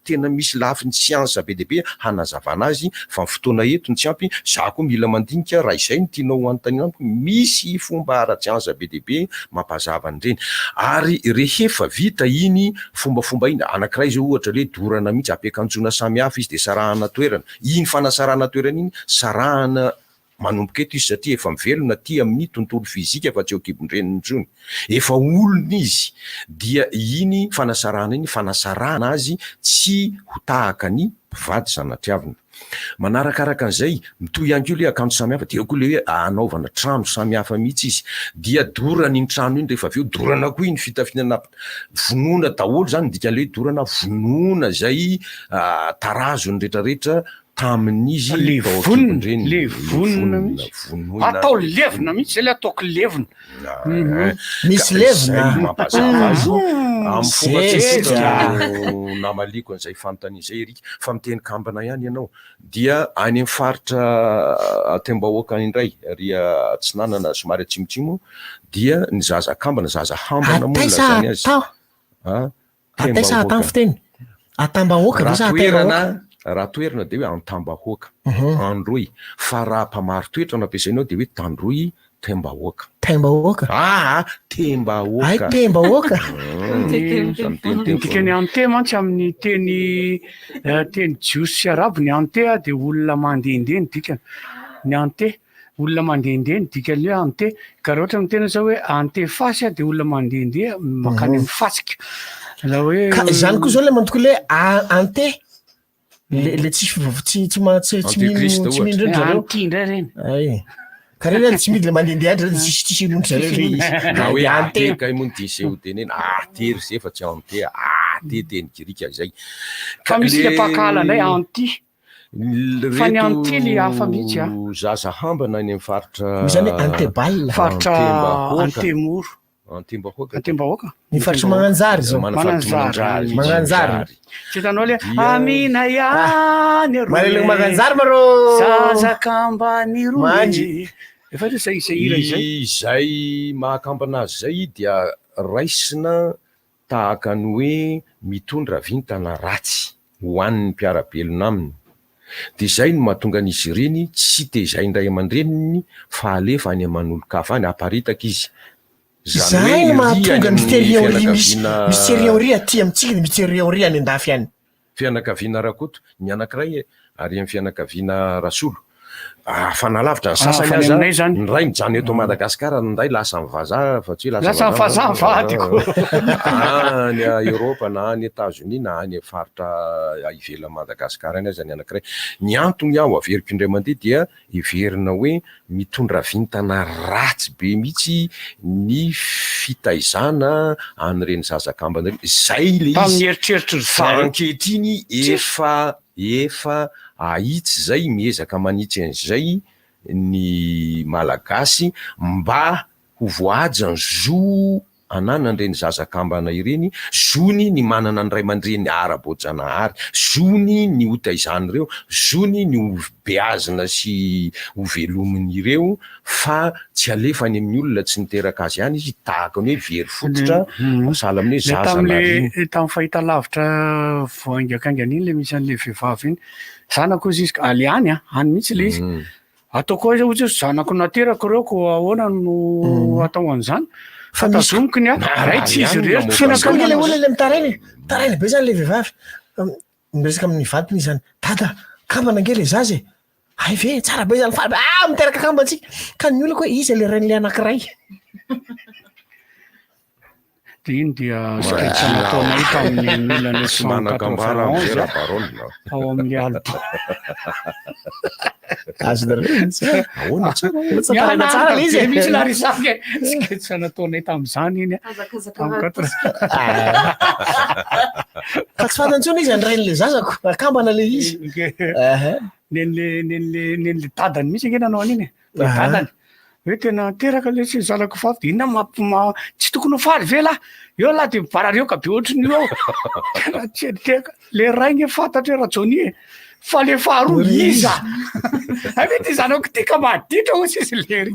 tena misy lafiny siansa be de be hanazavana azy fa ny fotoana eto ny tsy ampy za koa mila mandinika raha izay ny tianao antanampo misy fomba ara-tsiansa be de be mampazava an'ireny ary rehefa vita iny fombafomba iny anankiray zao ohatra le dorana mihitsy ampiakanjona samy hafa izy de sarahana toerana iny fanasarana toerana iny sarahana manomboka eto izy satria efa mivelona ty amin'ny tontolo fizika fa tsy eo kibondreniny intsony efa olona izy dia iny fanasarana iny fanasarana azy tsy ho tahaka ny mpivady sanatiavina manarakaraka an'izay mitoy ihany koa le akanjo samy hafa de eo koa le hoe anaovana trano samy hafa mihitsy izy dia dorana iny trano iny rehefa aveo dorana koa iny fitafianana vonoana daholo zany dika le dorana vonoana zay tarazony rehetrarehetra tamin'izy le vonona atao levina mihitsy zay le ataoko levina misy levina mampazava azy amin'ny fomba tsisy namaliko an'izay fanontany zay erika fa miteny kambana ihany ianao dia any amin'ny faritra Tembahoaka indray ry Atsinanana somary atsimotsimo dia ny zaza kambana zaza hambana moa lazany azy ataisa atany fiteny Atambahoaka raha toerana de hoe Antambahoaka Androy fa raha mpamaro toetra nampiasainao de hoe Tandroy Tembahoaka Tembahoaka Tembahoaka Tembahoaka dikany ante mantsy amin'ny teny jiosy sy arabo ny ante de olona mandehandeha ny dikany ny ante olona mandehandeha ny dikany hoe ante ka raha ohatra ny tena zao hoe ante fasy de olona mandehandeha makany amin'ny fasika raha hoe zany koa zao le mantoko le ante le tsy mindro antindray reny ka reny tsy midy le mandehandeha andra tsisy ilondro zareo le izy na hoe ante ka moa ny dise ho teneny atery zay fa tsy ante teny kirika zay fa misy le pakala ndray anty fa ny antily hafa mihitsy a zaza hambana any amin'ny faritra izany antebal faritra antemoro antembahoaka ny faritra mananjary zao mananjary tsy hitanao le amina ihany malelego mananjary marô zazakambany roy efa re zay hira izay mahakambana azy zay dia raisina tahaka ny hoe mitondra vintana ratsy ho an'ny mpiarabelona aminy dia zay no mahatonga an'izy ireny tsy tezay indray aman-dreniny fa alefa any aman'olo-kafa any aparitaka izy zay no mahatonga ny fitériaoria misy tériaoria aty amintsika misy tériaoria any andafy any fianakaviana rakoto ny anankiray ary amin'ny fianakaviana rasolo fanalavitra ny sasany aza ny ray mijany eto Madagasikara ny ray lasa mivazaha fa tsy lasa mivazaha vadiko any Europa na any États-Unis na any faritra ivela Madagasikara any aza ny anankiray ny antony aho averiko indray mandeha dia iverina hoe mitondra vintana ratsy be mihitsy ny fitaizana an'ireny zazakambana zay le izy fa ankehitriny efa ahitsy zay miezaka manitsy an'izay ny malagasy mba ho voajany zo ananan'ireny zazakambana ireny zony ny manana ny ray aman-dreny ara-boajanahary zony ny hotaizany ireo zony ny beazina sy ho velomin'ireo fa tsy alefa any amin'ny olona tsy niteraka azy ihany izy tahaka ny hoe very fototra sala amin'ny hoe zaza tamin'ny fahita lavitra voaingakaingany iny le misy an'le vehivavy iny zanako izy izy ale any any mihitsy le izy ataoko izy ohatsy zanako naterako reo ko ahoana no atao an'izany fa tazomiko ny ray tsy izy le olona le mitarainy be zany le vehivavy miresaka amin'ny vadiny izy zany dada kambana ange le zaza ay ve tsara be zany fa miteraka kamba antsika ka ny olona koa izy le ren'le anankiray dia iny dia sketsana taona io tamin'ny 1991 ao amin'ny alba misy larisaka sketsana taona io tamin'izany iny fa tsy fantantsona izy andrain'le zazako akambana le izy nen'le dadany misy ange nanao an'iny dadany hoe tena teraka le tsy zanako vavy dia inona tsy tokony ho faly ve lahy eo lahy dia mibarareo-ka be ohatriny eo tena tsediteka le ray nge fantatra hoe rajony fa le faharoa iza ave ty zanako tika maditra ohatsy izy lery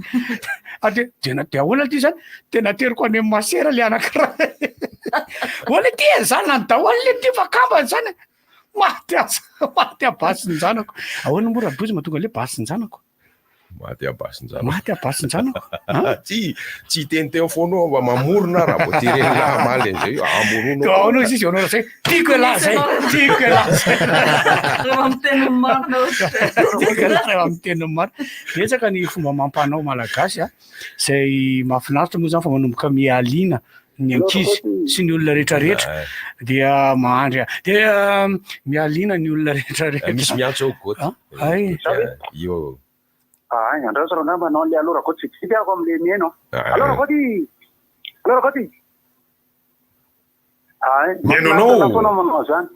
dia ahoana ty zany tena teriko any amin'ny masera le anankiray oale ty zany nany dahoany le ty fa kambany zany maty abasiny zanako ahoana mora bozy mahatonga le basiny zanako maty abasinjana maty abasinjana tsy teniteo foana mba mamorona raha bo tireny laha maly an'izay amorono aono izy izy zay tiako elahy zay tiako elahy zay rehefa miteny marina tiako elahy rehefa miteny marina betsaka ny fomba mampanao malagasy zay mahafinaritra moa zany fa manomboka mialiana ny ankizy sy ny olona rehetrarehetra dia mahandry dia mialiana ny olona rehetrarehetra misy miantso ao goty ay io ay andreo saro namba anao le alora goty fitsiky ako am'le mieno alora goty ay mienonao manao zany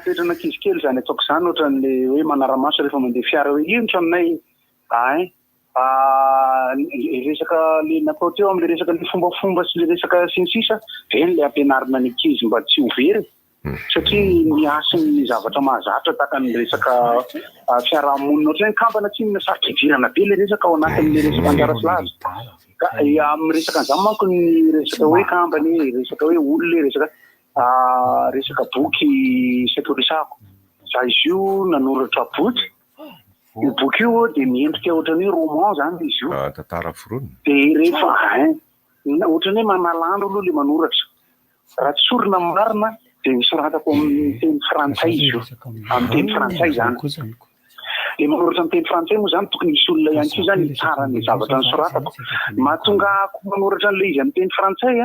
toetrana kizikely zany ataoko zany ohatran'le hoe manaramaso rehefa mandeha fiara hoe io ny tranonay ay resaka le natao teo am'le resaka le fombafomba sy le resaka sinisisa veny le ampianarina ny ankizy mba tsy ho very satria miasa ny zavatra mahazatra tahaka ny resaka fiarahamonina ohatrany kambana tsy sarotra idirana be le resaka ao anatin'le resaka anjara-silazy ka amin'ny resaka an'izany manko ny resaka hoe kambany resaka hoe olona resaka boky sekorisako za izy io nanoratra boky io boky io dia miendrika ohatrany hoe roman zany izy io tantara foronina dia rehefa ohatrany hoe manalandro aloha le manoratra raha tsy sorina marina dia misoratako amin'ny teny frantsay izy io amin'ny teny frantsay zany le manoratra amin'ny teny frantsay moa zany tokony misy olona ihany koa zany tsara ny zavatra ny soratako mahatonga ako manoratra an'ilay izy amin'ny teny frantsay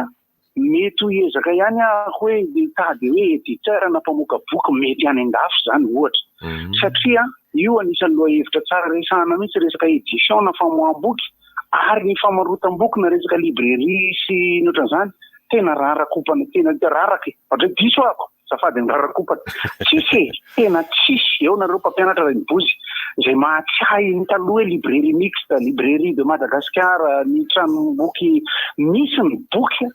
mety ho ezaka ihany ahako hoe tady hoe éditeur na mpamoaka boky mety any andafy zany ohatra satria io anisan'ny loha-hevitra tsara resahana mihitsy resaka édition na famoaham-boky ary ny famarotam-boky na resaka librairie sy ny ohatran'izany tena rarakopana tena raraka ohatra diso ako safady ndrarakopa tsisy tena tsisy eo nareo mpampianatra ray nibozy zay mahatsiahy ny taloha hoe librairie mixte librairie de Madagascar ny tranomboky misy ny boky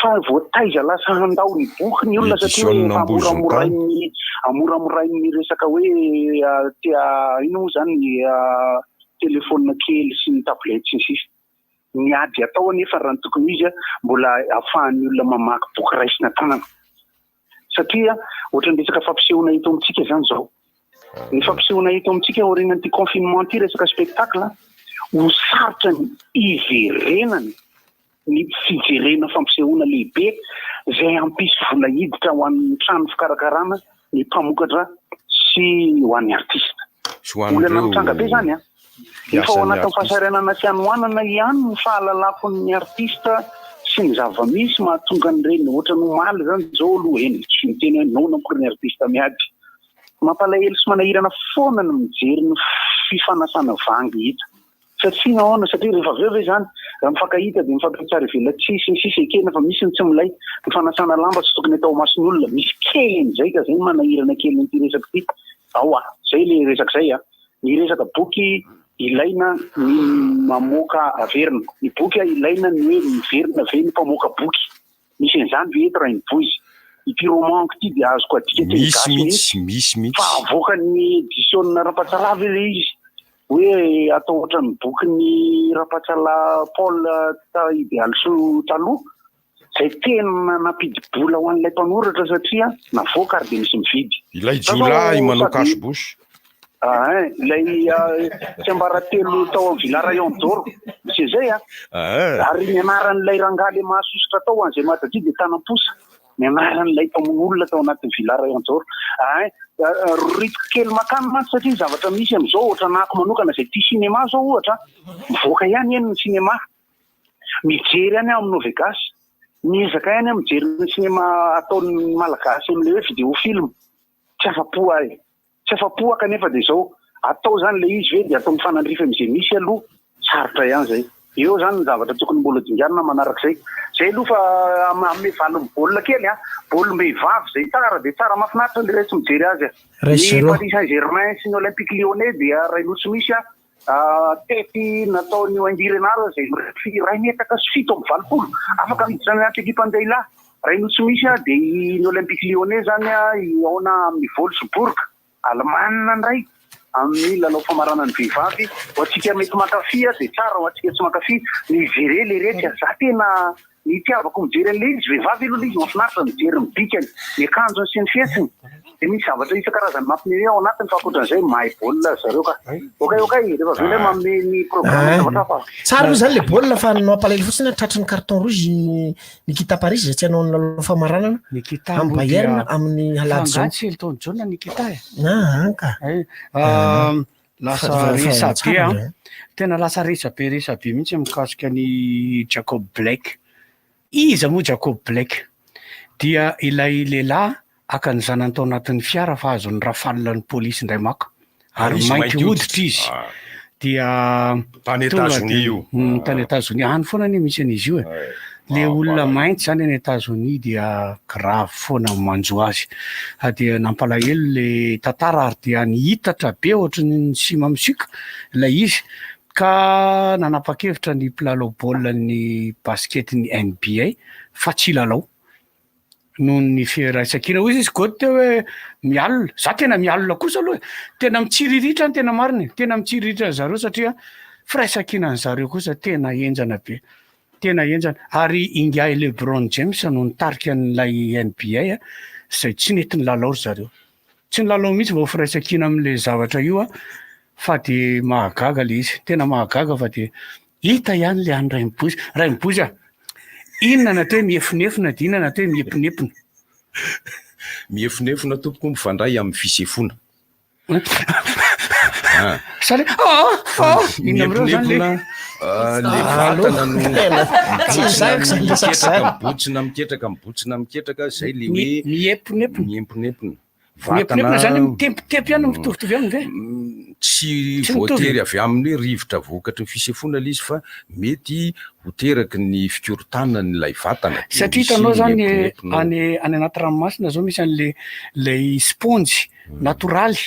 fa voataiza lasa handao ny boky ny olona satria hoe amoramorainy resaka hoe tia ino moa zany ny telefôna kely sy ny tablety sy ny sisa ny ady atao anefa raha ny tokony izy mbola ahafahan'ny olona mamaky boky raisina tanana satria ohatran'ny resaka fampisehoana hita amintsika zany zao ny fampisehoana hita amintsika aorianan'ity confinement ity resaka spectacle ho sarotra ny iverenany ny fijerena fampisehoana lehibe zay ampisy vola hiditra ho an'ny trano fikarakarana ny mpamokatra sy ho an'ny artista olana mitranga be zany a efa ao anatin'ny fahasarenana sy anoanana ihany ny fahalalako ny artista sy ny zava-misy mahatonga an'ireny ohatra ny omaly zany zao aloha eny tsy miteny hoe nona akory ny artista miady mampalahelo sy manahirana foana ny mijery ny fifanasana vangy hita satria nahoana satria rehefa aveo zany raha mifankahita dia mifampitsara velatsisy ny sisa ekena fa misy ny tsy milay ny fanasana lamba tsy tokony atao masony olona misy kely zay ka zay manahirana kely nyity resaka ity ao zay le resaka zay ny resaka boky ilaina ny mamoaka averina ny boky ilaina ny hoe miverina ve ny mpamoaka boky misy an'izany veto raha nivoizy ity romanko ity dia azoko adika misy fa avoaka ny édition Rapatsalav izy hoe atao ohatran'ny boky ny Rapatsala Paul Idealso taloha zay tena nampidi-bola ho an'ilay mpanoratra satria navoaka ary dia misy mividy ilay Jolay manao kasibosy ilay tsy ambaratelo tao amin'ny Villa Rayon d'Or misy zay ary nianaran'ilay rangaly mahasositra tao an'izay mataty dia tanam-posa nianaran'ilay mpamon'olona tao anatin'ny Villa Rayon d'Or ritiko kely makany mantsy satria zavatra misy amin'izao ohatra nako manokana zay tia sinema zao ohatra mivoaka ihany eny ny sinema mijery ihany amin'ny Novegas miezaka ihany mijery ny sinema ataon'ny malagasy amin'ilay hoe vidéo film tsy afa-po kanefa dia zao atao zany le izy ve dia atao mifanandrifa amin'izay misy aloha sarotra ihany zay eo zany ny zavatra tokony mbola dinganina manarak'izay zay aloha fa ame valon'ny baolina kely baolom-behivavy zay tsara dia tsara mahafinaritra le tsy mijery azy ny Paris Saint-Germain sy ny Olympique Lyonnais dia railotsy misy tety nataony Wendy Renard zay ray metaka sy 7 afaka miditra anaty ekipa andehilahy railotsy misy dia ny Olympique Lyonnais zany aona amin'ny Wolfsburg Alemana ndray amin'ny lalao famarana ny vehivavy ho antsika mety makafy dia tsara ho antsika tsy makafy ny jere le rehetra za tena ny tiavako mijery an'le izy vehivavy aloha izy mahafinaritra mijery mibikany ny akanjony sy ny fietsiny dia misy zavatra isan-karazany mampinere ao anatiny fa akoatran'izay mahay baolina zareo ka okay rehefa vele manome ny programme zavatra fa tsara moa zany le baolina fa mampalahelo fotsiny tratry ny carton rouge Nikita Paris zay tsy hanao ny lalao famaranana amin'ny Bayern amin'ny halady zao tsy Elton John Nikita anka lasa resabe tena lasa resabe mihitsy mikasika ny Jacob Blake iza moa Jacob Blake dia ilay lehilahy aka ny zanany tao anatin'ny fiara fa azon'ny rafalina ny polisy indray maka ary mainty hoditra izy dia tany États-Unis io tany États-Unis any foana ny misy an'izy io le olona mainty zany any États-Unis dia grave foana manjo azy dia nampalahelo le tantara ary dia nihitatra be ohatrany ny sima misika ilay izy ka nanapa-kevitra ny mpilalao baolina ny basket ny NBA fa tsy lalao noho ny firaisan-kina hoy izy goty teo hoe mialina za tena mialina kosa aloha tena mitsiriritra ny tena marina tena mitsiriritra ny zareo satria firaisan-kina ny zareo kosa tena enjana be tena enjana ary ingay LeBron James no nitarika n'ilay NBA zay tsy nety ny lalao zareo tsy ny lalao mihitsy vao firaisan-kina amin'le zavatra io fa dia mahagaga le izy tena mahagaga fa dia hita ihany le any ray mibozy inona na teo miefinefina dia inona na teo miepinepina miefinefina tompoko mifandray amin'ny fisefona sale miefinefina le vatana no miketraka mibotsina zay le hoe miepinepina miempinepina miepinepina zany mitempitempy ihany mitovitovy aminy ve tsy voatery avy amin'ny hoe rivotra vokatry ny fisefona le izy fa mety ho teraky ny fikorontanana n'ilay vatana. Satria hitanao zany any anaty ranomasina zao misy an'lay spongy natoraly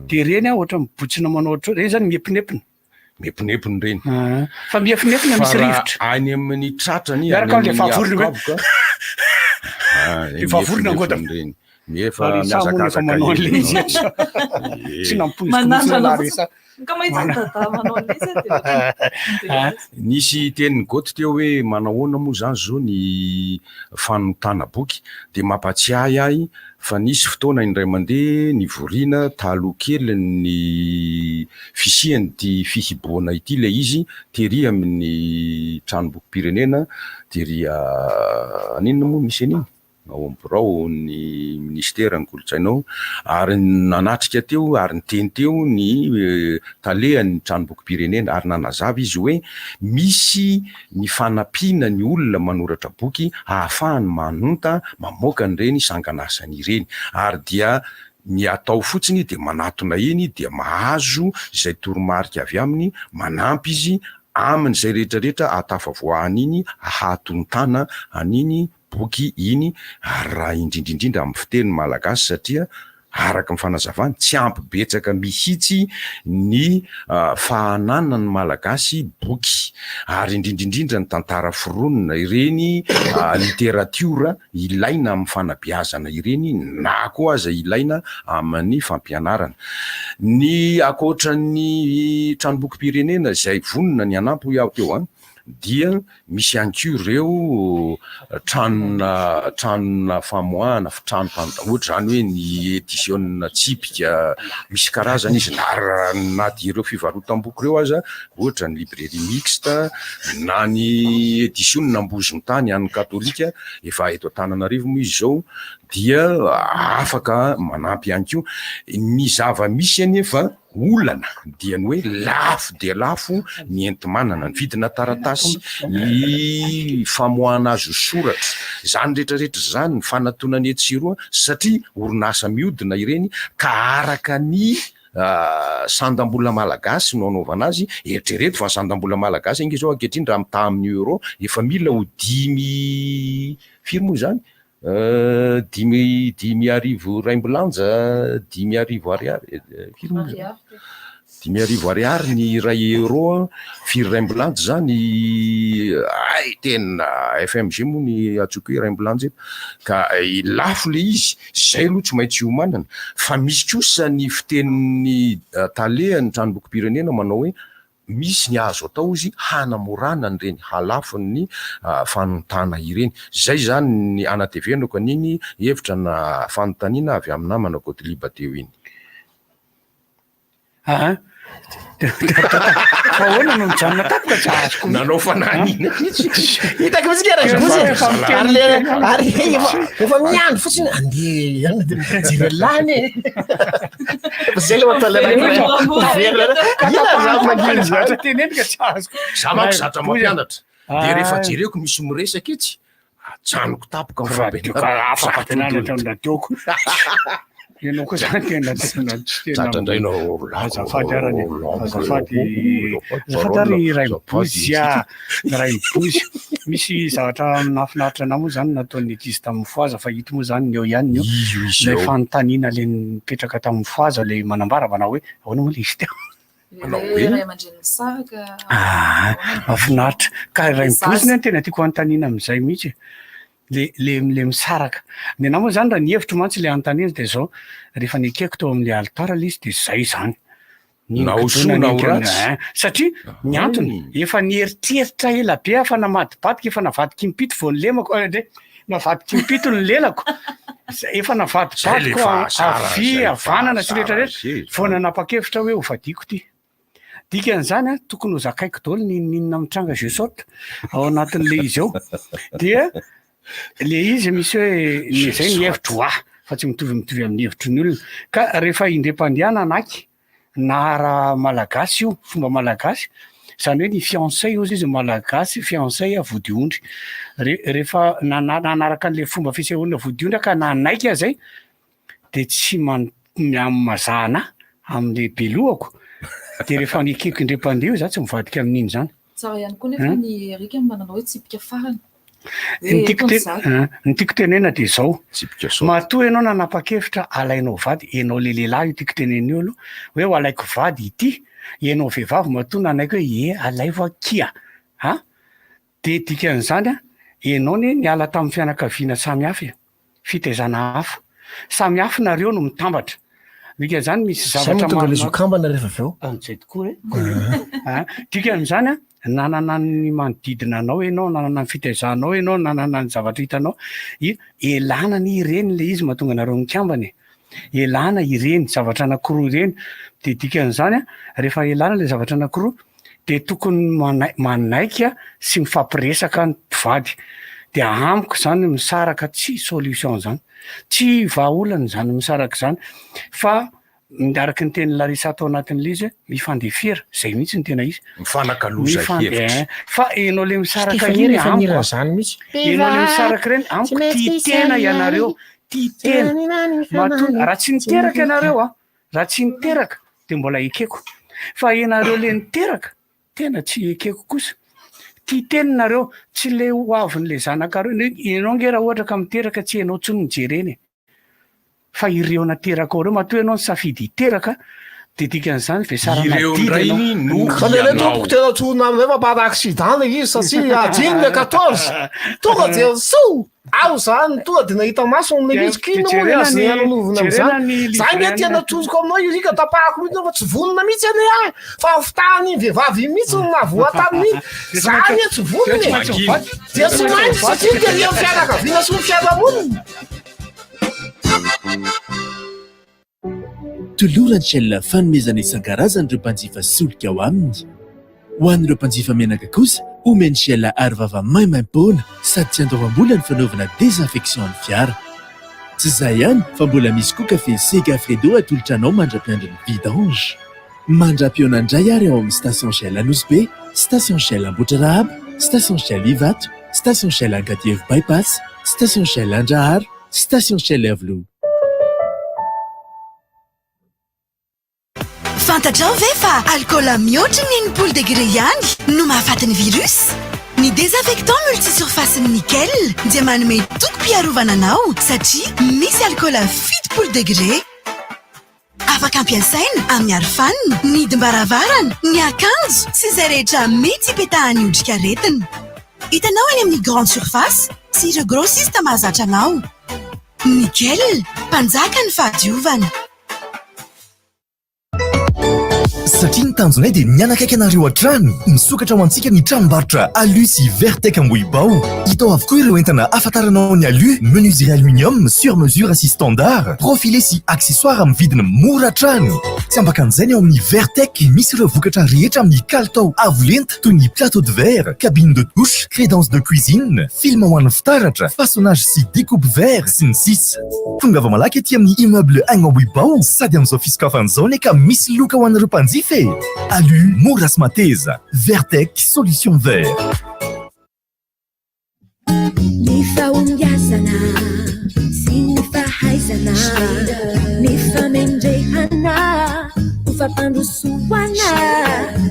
de reny ohatra mibotsina manao ohatra reny zany miepinepina reny fa miepinepina misy rivotra any amin'ny tratrany miaraka am'le fahavorona fahavorona angoda reny nefa miazakazaka manao an'le izy tsy nampoiziko nisy tenin'ny goty teo hoe manahoana moa zany zao ny fanotana boky de mampatsiahy ahy fa nisy fotoana indray mandeha ny vorina taloha kely ny fisiany ty fihiboana ity le izy tery amin'ny tranomboky pirenena tery aninona moa misy aniny ao ambirao ny ministera ny kolotsainao ary nanatrika teo ary niteny teo ny talehan'ny tranomboky pirenena ary nanazava izy hoe misy ny fanampiana ny olona manoratra boky ahafahany manonta mamoaka an'ireny sanganasany ireny ary dia ny atao fotsiny de manatona iny dia mahazo izay toromarika avy aminy manampy izy amin'izay rehetrarehetra atafavoahany iny ahatontana aniny boky iny ary raha indrindrindrindra amin'ny fiteny malagasy satria araka ny fanazavany tsy ampy betsaka mihitsy ny fahanana ny malagasy boky ary indrindrindrindra ny tantara foronina ireny literatiora ilaina amin'ny fanabeazana ireny na koa aza ilaina amin'ny fampianarana ny akoatra ny tranomboky pirenena izay vonona ny anampy iaho teo any dia misy anko ireo tranona famoahana trano ohatra zany hoe ny édition tsipika misy karazana izy na dia ireo fivarotam-boky reo aza ohatra ny librairie mixte na ny édition nambozony tany an'ny katolika efa eto Antananarivo moa izy zao dia afaka manampy anko ny zava-misy anefa olana dia ny hoe lafo de lafo ny enti-manana ny vidina taratasy ny famoahana azy soratra zany rehetrarehetra zany ny fanatonany etsiroa satria orinasa miodina ireny ka araka ny sandam-bola malagasy no anaovana azy eritrereto fa sandam-bola malagasy inge zao ankehitriny raha mita amin'ny euro efa mila ho 10,000 firmo zany 10,000 raimbolanja 10,000 ariary firmo 10,000 ariary ny ray euro firy raimbolanja zany ay tena FMG moa ny atsoky hoe raimbolanja eto ka lafo le izy zay aloha tsy maintsy homanana fa misy kosa ny fitenin'ny talehan'ny tranomboky pirenena manao hoe misy ny azo atao izy hanamorana ny reny halafony fanontana ireny zay zany ny anatevenako aniny hevitra na fanontaniana avy amin'ny namana Godiliba teo iny fa hoana no mijanona tapaka tsy azoko nanao fanahiniana hitako mitsika ary efa miandro fotsiny andeha jirelany zay le tenenika tsy azoko zamako zatra mampianatra de rehefa jereko misy miresaka itsy atsanoko tapaka afapatenanatra teoko ianao koa zany tena azafady arany azafady raimbozy raimbozy misy zavatra nafinaritra anao moa zany nataon'ny ekizy tamin'ny foaza fa hita moa zany ny eo ihany le fanontaniana le nipetraka tamin'ny foaza le manambara manao hoe ahoana moa le izy teo mafinaritra ka raimbozy ny tena tiako anontaniana am'izay mihitsy le misaraka ny anao moa zany raha ny hevitro mantsy le anontaniana de zao rehefa nikeko tao amin'le altara le izy de zay zany satria ny antony efa nieritreritra ela be afa namadibadika efa navadika impito vo ny lemako navadika impito ny lelako efa navadibadiko avy avanana sy rehetrarehetra vo nanapa-kevitra hoe hovadiko ty dikan'izany tokony ho zakaiko daholo ninona mitranga jesote ao anatin'le izy ao dia le izy misy hoe zay ny hevitro fa tsy mitovy amin'ny hevitro ny olona ka rehefa indrem-pandiana anaky nahara malagasy io fomba malagasy zany hoe ny fiancé ozy izy malagasy fiancé vodiondry rehefa nanaraka an'le fomba fisehoana vodiondry ka nanaiky zay dia tsy mazahana amin'le belohako dia rehefa nikeko indrem-pandeha za tsy mivadika amin'iny zany. Tsara ihany koa nefa ny Erika manana hoe tsipika farany. Ny tiako tenena dia zao matoa ianao nanapa-kevitra alainao vady ianao le lehilahy io tiako tenena io aloha hoe ho alaiko vady ity ianao vehivavy matoa nanaiko hoe alaivo akia dia dikan'izany ianao niala tamin'ny fianakaviana samihafa fitaizana hafa samihafa nareo no mitambatra dikan'izany misy zavatra marokambana rehefa avy eo an'izay tokoa dikan'izany nanana ny manodidina anao ianao nanana ny fitaizanao ianao nanana ny zavatra hitanao elana ny ireny le izy mahatonga anareo mikambana elana ireny zavatra anankiroa ireny dia dikan'izany rehefa elana le zavatra anankiroa dia tokony manaika sy mifampiresaka ny mpivady dia amiko zany misaraka tsy solution zany tsy vahaolana zany misaraka zany fa miaraka ny teny Larisa atao anatin'le izy mifandefera zay mihitsy ny tena izy mifanakaloza hevitra fa enao le misaraka iny amiko enao le misaraka ireny amiko tia tena ianareo tia tena matona raha tsy niteraka ianareo raha tsy niteraka dia mbola ekeko fa ianareo le niteraka tena tsy ekeko kosa tia tena nareo tsy le ho avin'le zanakareo ianao nge raha ohatra ka miteraka tsy ianao tsy mijereny fa ireo nateraka ao reo matoa ianao ny safidy hiteraka dia dikan'izany vesaranadidinao tena tsona amin'izay mampara accident le izy satria adiny le 14 tonga dia so ao zany tonga dia nahita maso le izy kino azny anonovina am'izany zay nge tiana trozoko aminao irika tapahako mihitsy fa tsy vonona mihitsy ane fa fitahany vehivavy mihitsy navoataniny zany tsy vonony dia tsy maintsy satria dia ria fianakaviana sy ny fiarahamonina tolorany shell fanomezana isan-karazany ireo mpanjifa solika ao aminy ho an'ireo mpanjifa menaka kosa omeny shell arivava maimaim-poana sady tsy andoavam-bola ny fanaovana désinfection ny fiara tsy izay ihany fa mbola misy koa kafe sega fredo atolotra anao mandra-piandriny vidange mandra-piona indray ary ao amin'ny station shell anosy station shell ambotrarahaba station shell ivatra station shell ankatievo bypass station shell andrahara station shell avlo fantatrao ve fa alcool mihoatra ny enimpolo degré ihany no mahafaty ny virus ny désinfectant multisurface nickel dia manome tokom-piarovana anao satria misy alcool 70 degré afaka ampiasaina amin'ny arofanina ny hidim-baravarana ny akanjo sy izay rehetra mety hipetahany hodrikaretina hitanao any amin'ny grande surface sy ireo grossiste mahazatra anao nickel mpanjaka ny fahadiovana satria ny tanjonay dia mianakaiky anareo an-trano misokatra ho antsika ny tranombarotra alu sy vertec ambohibao hitao avokoa ireo entana afantaranao ny alu menuiserie aluminium sur mesure sy standard profilé sy accessoire amin'ny vidiny mora trano tsy ambakan'izay ny ao amin'ny vertec misy ireo vokatra rehetra amin'ny kalitao avolenta toy ny plateau de verre cabine de douche crédence de cuisine film ho an'ny fitaratra façonnage sy découpe verre sy ny sisa tonga va malaky ety amin'ny immeuble agny ambohibao sady amin'izao fisokafan'izao ny ka misy loka ho an'ireo mpanjifa alu mora sy mateza vertec solution vert ny fahombiazana sy ny fahaizana ny famendrehana ho fampandrosoana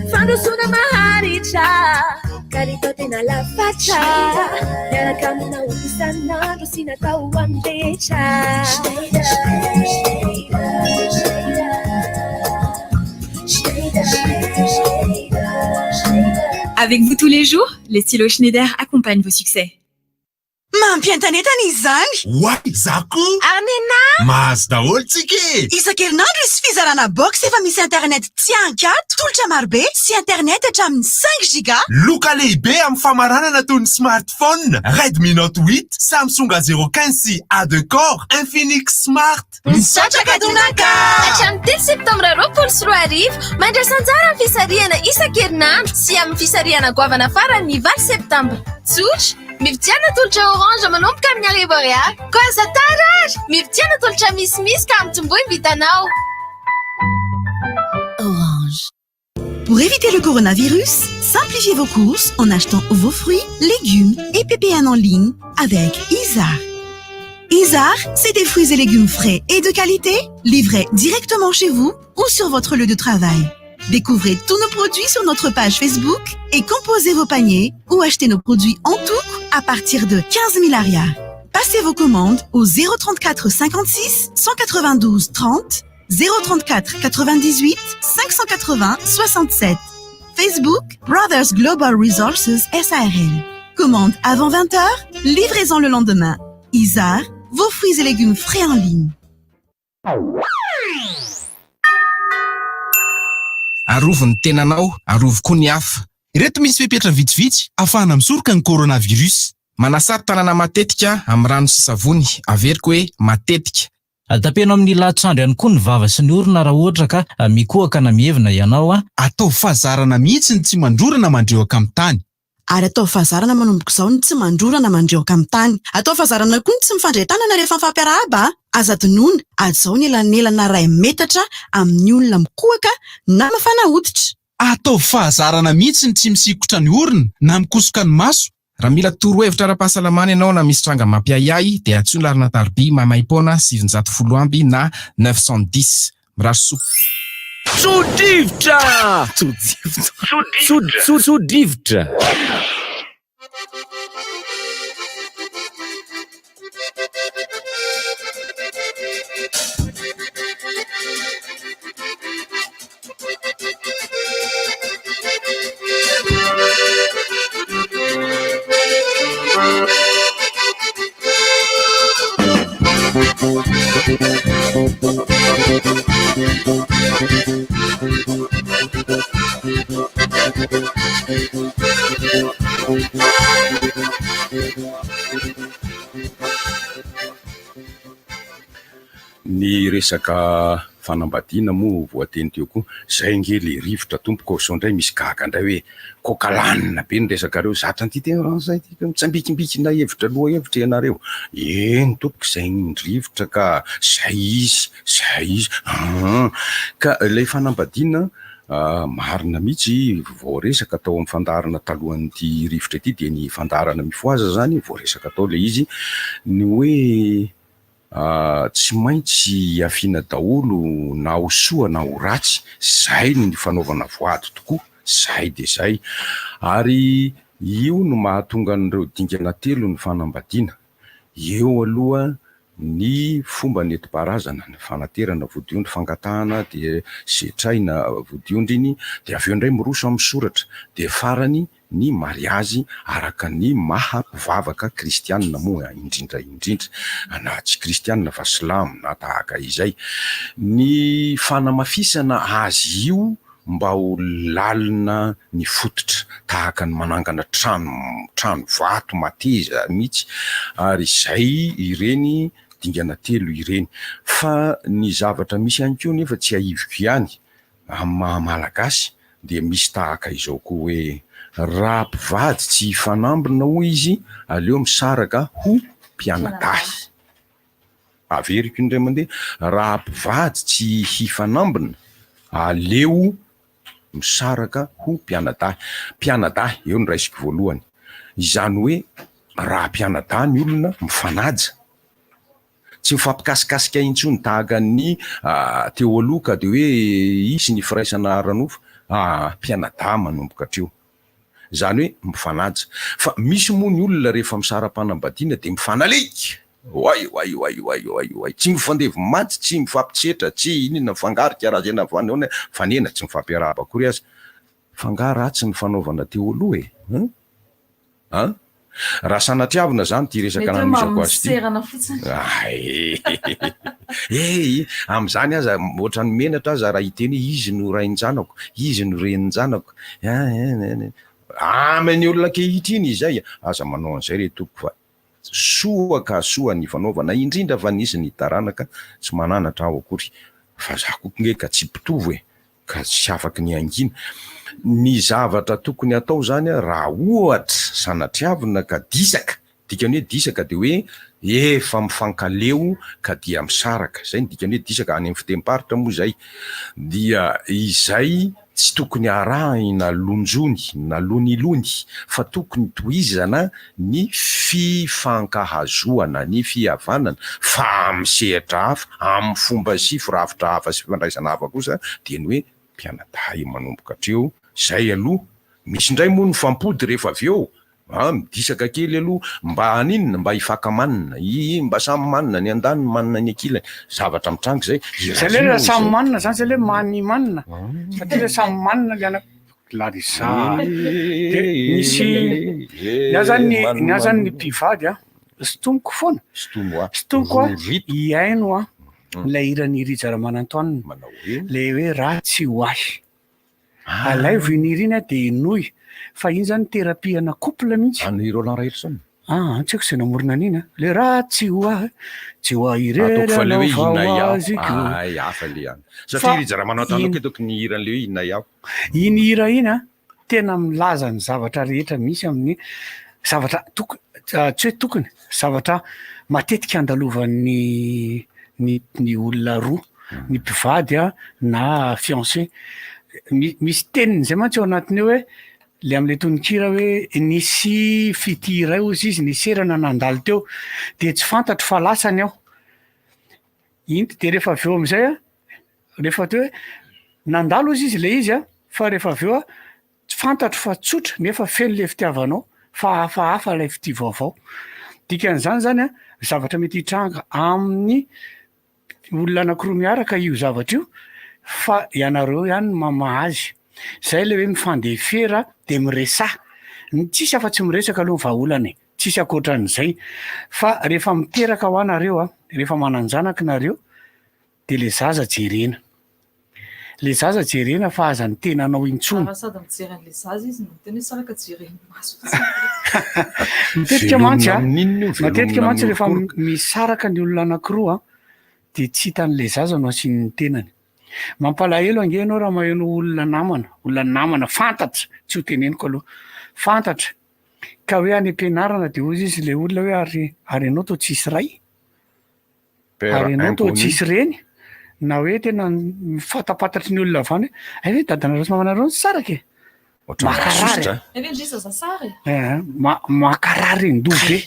fandrosona maharitra kalitao tena lafatra miaraka aminao isanandro sy natao andetra Avec vous tous les jours, les stylos Schneider accompagnent vos succès. mampientanetana izy zany Wai, zako Armena mahazo daholo tsika isan-kerinandro izy fizarana box efa misy internet tsy ankato tolotra marobe sy internet hatramin'ny 5 giga loka lehibe amin'ny famaranana toy ny smartphone Redmi Note 8 Samsung A015 sy A2 Core Infinix Smart misatraka donaka hatramin'ny 3 septambra 24 mandrasanjara amin'ny fisarihana isan-kerinandro sy amin'ny fisarihana goavana farany 20 septambra tsotra mividiana tolotra orange manomboka amin'ny arivo ariary koza tarary mividiana tolotra misimisy ka mitomboy vitanao Orange. Pour éviter le coronavirus, simplifiez vos courses en achetant vos fruits, légumes et PPN en ligne avec Isa. Isar, c'est des fruits et légumes frais et de qualité, livrés directement chez vous ou sur votre lieu de travail. Découvrez tous nos produits sur notre page Facebook et composez vos paniers ou achetez nos produits en tout à partir de 15 000 arias. Passez vos commandes au 034 56 192 30, 034 98 580 67. Facebook Brothers Global Resources SARL. Commande avant 20h, livraison le lendemain. Isar, vos fruits et légumes frais en ligne. Arovo ny tenanao, arovo koa ny hafa. Ireto misy fepetra vitsivitsy ahafahana misoroka ny coronavirus. Manasary tanana matetika amin'ny rano sy savony, averiko hoe matetika. Tapeno amin'ny lahatr'andro ihany koa ny vava sy ny orona raha ohatra ka mikohaka na mievina ianao atao fahazarana mihitsy ny tsy mandrorana mandreoka amin'ny tany. Ary atao fahazarana manomboka izao ny tsy mandrorana mandreoka amin'ny tany. Atao fahazarana koa ny tsy mifandray tanana rehefa mifampiarahaba. Aza donoina azao ny elanelana ray metatra amin'ny olona mikohaka na mafana hoditra. Atao fahazarana mihitsy ny tsy misikotra ny orona na mikosoka ny maso. Raha mila torohevitra ara-pahasalamana ianao na misy tranga mampiayay dia atsoina larina tarby mamaipona 710 amby na 910 miraso Tsodrivotra! Tsodrivotra! Ny resaka fanambadiana moa voateny teo koa zay nge le rivotra tompoko sao ndray misy gaga ndray hoe kokalanina be ny resakareo zatra anty tena ran'izay mitsambikimbikina hevitra loha hevitra ianareo eny tompoko zay ny rivotra ka zay izy ka ilay fanambadiana marina mihitsy voaresaka tao amin'ny fandarana talohan'ity rivotra ity dia ny fandarana mifoaza zany voaresaka tao le izy ny hoe tsy maintsy afiana daholo na ho soa na ho ratsy zay ny fanaovana voady tokoa zay de zay ary io no mahatonga an'ireo dingana telo ny fanambadiana eo aloha ny fomba nentim-paharazana ny fanaterana vodiondry fangatahana de setraina vodiondry iny de aveo indray miroso amin'ny soratra de farany ny mariazy araka ny mahampivavaka kristianina moa indrindra na tsy kristianina fa silamo na tahaka izay ny fanamafisana azy io mba ho lalina ny fototra tahaka ny manangana trano vato mateza mihitsy ary zay ireny dingana telo ireny fa ny zavatra misy ihany koa nefa tsy aiviko ihany amin'ny maha-malagasy dia misy tahaka izao koa hoe raha mpivady tsy hifanambina hoy izy aleo misaraka ho mpianadahy averiko indray mandeha raha mpivady tsy hifanambina aleo misaraka ho mpianadahy eo ny raisiko voalohany izany hoe raha mpianadahy ny olona mifanaja tsy mifampikasikasika intsony tahaka ny teo aloha ka de hoe isy ny firaisana aranofo mpianadahy manomboka hatreo zany hoe mifanaja fa misy moa ny olona rehefa misara-panambadiana de mifanalika way tsy mifandevy maty tsy mifampitsetra tsy inona fangarika raha zena vaneona fanena tsy mifampiarahaba akory azy fangara ratsy ny fanaovana teo aloha raha sanatriavina zany ty resaka namisako azy ty am'izany aza ohatra ny menatra aza raha hiteny izy no rain-janako izy no renin-janako amin'ny olona kehitra iny izay aza manao an'izay re toko fa soa ka soa ny fanaovana indrindra fa nisy ny taranaka tsy mananatra aho akory fa za kokonge ka tsy mpitovy ka tsy afaky ny angina ny zavatra tokony atao zany raha ohatra sanatriavina ka disaka dikany hoe disaka de hoe efa mifankaleo ka dia misaraka zay ny dikany hoe disaka any amin'ny fitemparitra moa zay dia izay tsy tokony arahina lonjony na lonilony fa tokony tohizana ny fifankahazoana ny fihavanana fa amin'ny sehatra hafa amin'ny fomba sy firafitra hafa sy fandraisana hafa kosa dia ny hoe mpianadahy manomboka hatreo zay aloha misy indray moa ny fampody rehefa avy eo midisaka kely aloha mba haninona mba hifakamanina mba samy manina ny andaniny manina ny akilany zavatra mitrango zay le samy manina zany zay le many manina satria samy manina le ana larisa de misy nya zany ny mpivady sitomoko foana sitomoko iaino ilay hirany rijara manantoanina le hoe raha tsy ho ahy alay voiniry iny de inoy fa iny zany terapiana couple mihitsy any Roland Rairson tsy haiko zay namorona an'iny le raha tsy ho ahy tsy ho ahirery hafa le any satria rijara manantoanina ke tokony hiran'le hoe inay aho iny hira iny tena milaza ny zavatra rehetra misy amin'ny zavatra tsy hoe tokony zavatra matetika andalovan'ny ny olona roa ny mpivady na fiancé misy teniny zay mantsy ao anatiny hoe le am'le tonikira hoe nisy fitiray ozy izy niserana nandalo teo de tsy fantatro fa lasany aho iny de rehefa avy eo am'izay rehefa teo hoe nandalo ozy izy le izy fa rehefa avy eo tsy fantatro fa tsotra nefa feno le fitiavanao fa hafa lay fiti vaovao dikan'izany zany zavatra mety hitranga amin'ny olona anankiroa miaraka io zavatra io fa ianareo ihany mama azy zay le hoe mifandefera de miresa tsisy afa-tsy miresaka aloha vahaolana tsisy akoatran'izay fa rehefa miteraka ho anareo rehefa mananjanaka nareo de le zaza jerena fa aza ny tenanao intsony matetika mantsy rehefa misaraka ny olona anankiroa de tsy hitan'le zaza no asinyny tenany mampalahelo angenao raha maheno olona namana fantatra tsy ho teneniko aloha fantatra ka hoe any am-pianarana de ozy izy le olona hoe ary anao to tsisy ray ary anao to tsisy reny na hoe tena mifatapatatra ny olona avany hoe dadanareo sy mamanareo ny sarake makarary ndobe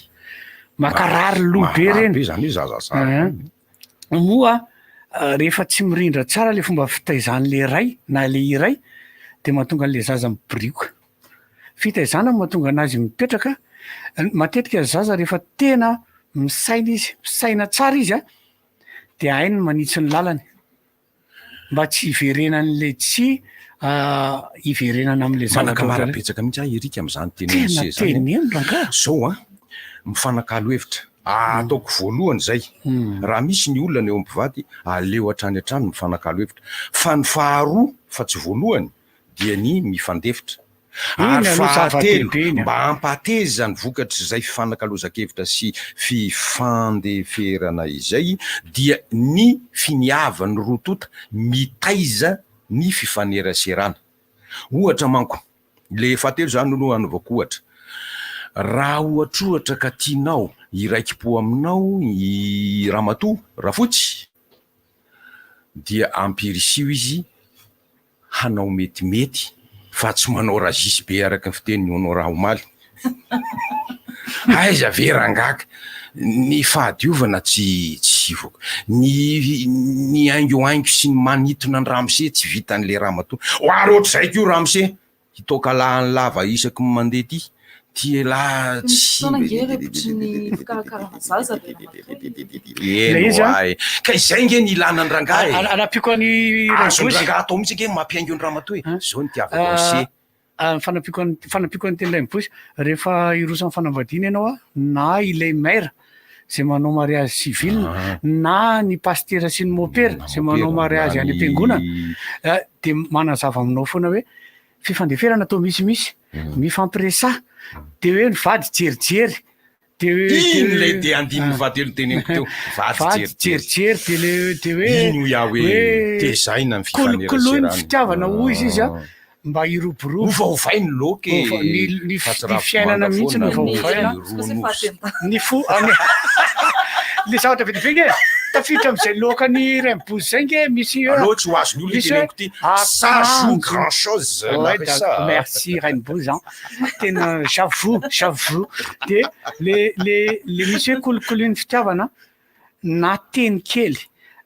makarary lobe reny moa rehefa tsy mirindra tsara le fomba fitaizan'le ray na le iray de mahatonga an'le zaza mibrioka fitaizana mahatonga anazy mipetraka matetika zaza rehefa tena misaina tsara izy de hainy manitsy ny lalany mba tsy hiverenan'le tsy hiverenana am'le manakamarabetsaka mihitsy erika am'zany tenezao mifanakalo hevitra ataoko voalohany zay raha misy ny olona ny eo ampivady aleo hatrany hatrany mifanakalo hevitra fa ny faharoa fa tsy voalohany dia ny mifandefitra ary fahatelo mba ampateza ny vokatry zay fifanakalozakevitra sy fifandeferana izay dia ny finiavany rotota mitaiza ny fifaneraserana ohatra manko le fahatelo zany no anovako ohatra raha ohatrohatra ka tianao iraiki-po aminao i ramatoa rafotsy dia ampirisio izy hanao metimety fa tsy manao razisy be araka ny fiteniny anao raha omaly aiza verangaka ny fahadiovana tsy voka ny aingoaingo sy ny manitona ny ramose tsy vitan'le ramatoa hoary ohatry zay ko ramose hitoka lahany lava isaky mandeha ty la tsy ka izay nge ny ilana ny rangahy anapiko any rangahy atao mihitsy nge mampiaingo ny ramatoa zao ny tiavako fanapiko any tenilay miposy rehefa irosan'ny fanambadiana ianao na ilay maire zay manao mariage civil na ny pastera sy ny mopera zay manao mariage any am-piangonana de manazava aminao foana hoe fifandeferana atao misimisy mifampiresa de hoe mivady jerijery le de andininy vadelo teneniko teo vady jerijery de hoe ino ia hoe tezaina ny fifaneraserana ny fitiavana hoy izy mba iroborobo ovaovainy loky ny fiainana mihitsy ny ovaovaina ny fo le zavatra vetiveny tafiditra am'izay lokany ray mibozy zay nge misy allo tsy ho azony olona teneniko ty ça joue grand chose merci Rainbow tena j'avoue de le misy hoe kolokoloiny fitiavana na teny kely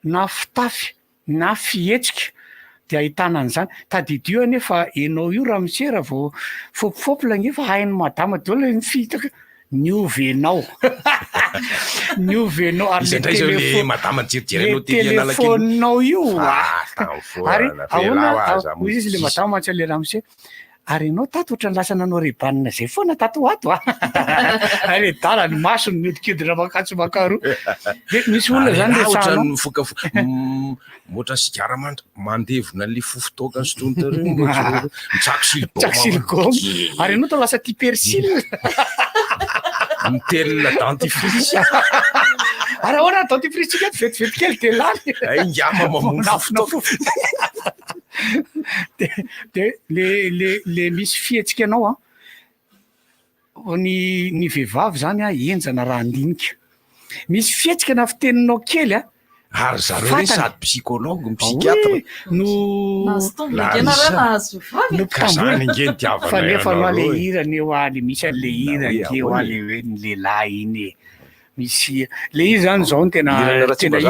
na fitafy na fihetsika de ahitana an'izany tadidio anefa enao io raha misera vao fopifopy la ngefa hainy madama dolo ny fitaka niovenao niovenao ary le telefôninao io ary ahoana hoy izy le madama mantsy le raha misy ary anao tato ohatrany lasa nanao rebanina zay foana tato ato ary dala ny masony miodikody raha makatso makaro de misy olona zany ohatrany motra sigara mandevona le fofotoka ny sotonta reo mitsako ary anao to lasa ty persile mitelina dentifrice ary ahoana dentifrice tsika vetivety kely de lany ingama mamonafona fofo de le misy fihetsika anao ny vehivavy zany enjana raha andinika misy fihetsika na fiteninao kely ary zareo re sady psychologue psychiatre nopitambony fa nefa aloha le hirany eo le misy an'le hirany eo le hoe ny lehilahy iny misy le izy zany zao tena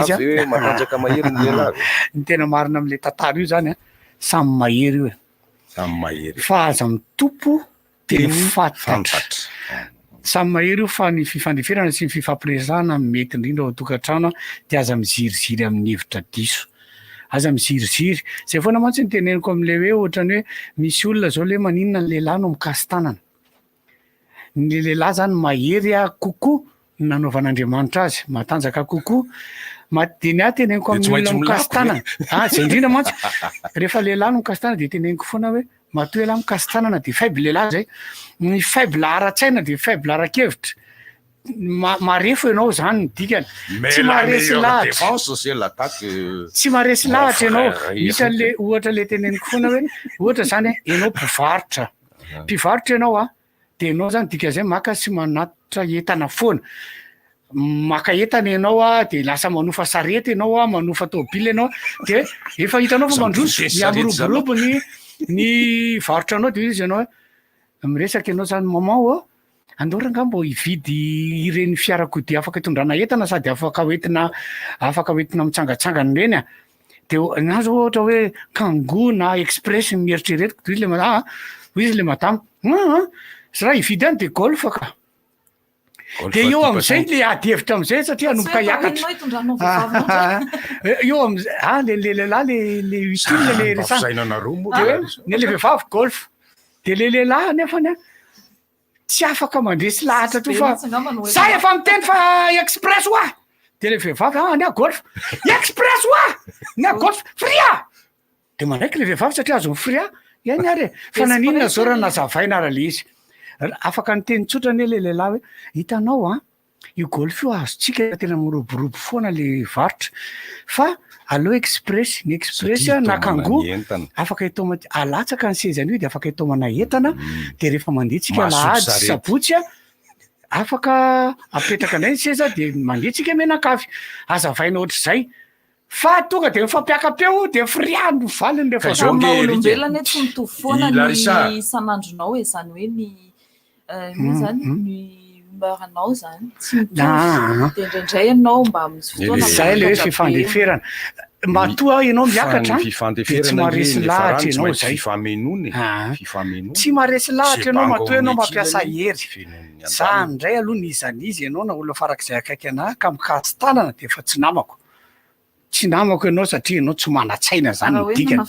izy matanjaka mahery ny lehilahy ny tena marina am'le tantara io zany samy mahery io samy mahery fa aza mitompo de fantatra samy mahery io fa ny fifandeferana sy ny fifampiresahana mety indrindra ao tokantrano de aza miziriziry amin'ny hevitra diso aza miziriziry zay foana mantsy ny teneniko am'le hoe ohatrany hoe misy olona zao le maninona ny lehilahy no mikasy tanana ny lehilahy zany mahery kokoa nanaovan'Andriamanitra azy matanjaka kokoa de ny teneniko amin'ny olona mikasy tanana zay indrindra mantsy rehefa lehilahy no mikasy tanana de teneniko foana hoe matoa lehilahy mikasy tanana de faible lehilahy zay ny faible ara-tsaina de faible ara-kevitra marefo ianao zany ny dikany tsy maresy lahatra ianao misy an'le ohatra le teneniko foana hoe ohatra zany ianao mpivarotra ianao de ianao zany dika zay maka sy manatitra entana foana maka entana ianao de lasa manofa sarety ianao manofa tôbily ianao de efa hitanao fa mandroso miamoroborobo ny varotranao de izy ianao miresaka ianao zany maman andao rangamba hividy ireny fiarakodia afaka hitondrana entana sady afaka hoentina mitsangatsangana reny de nazo ohatra hoe kango na express mieritreretiky de izy le madama sy raha hividy any de golf ka de eo am'izay le ady hevitra am'izay satria anomboka hiakatra eo am'zay le lehilahy le utile le resana ny le vehivavy golf de le lehilahy nefany tsy afaka mandresy lahatra to fa zay efa miteny fa express oa de le vehivavy ny golf express oa ny golf fria de mandraiky le vehivavy satria azony fria ihany ary fa naninona zao raha nazavaina raha le izy afaka nyteny tsotra ny le lehilahy hoe hitanao io golf io azotsika tena miroborobo foana le varotra fa allo express ny express na kango afaka hitao alatsaka ny sezany io de afaka hitao mana entana de rehefa mandehitsika lahady sabotsy afaka apetraka indray ny seza de mandehitsika menakavy azavaina ohatr'izay fa tonga de mifampiakapeo de friano valiny rehefa maolombelona tsy mitovy foana ny sanandronao zany hoe ny zany ny humeuranao zany tsy mitovy de indraindray ianao mba misy fotoana zay le hoe fifandeferana matoa ianao miakatra de tsy maresy lahatra ianao zay tsy maresy lahatra ianao matoa ianao mampiasa hery za ndray aloha ny izanizy ianao na olona farak'izay akaiky ana ka mikasy tanana de efa tsy namako ianao satria ianao tsy manatsaina zany dikany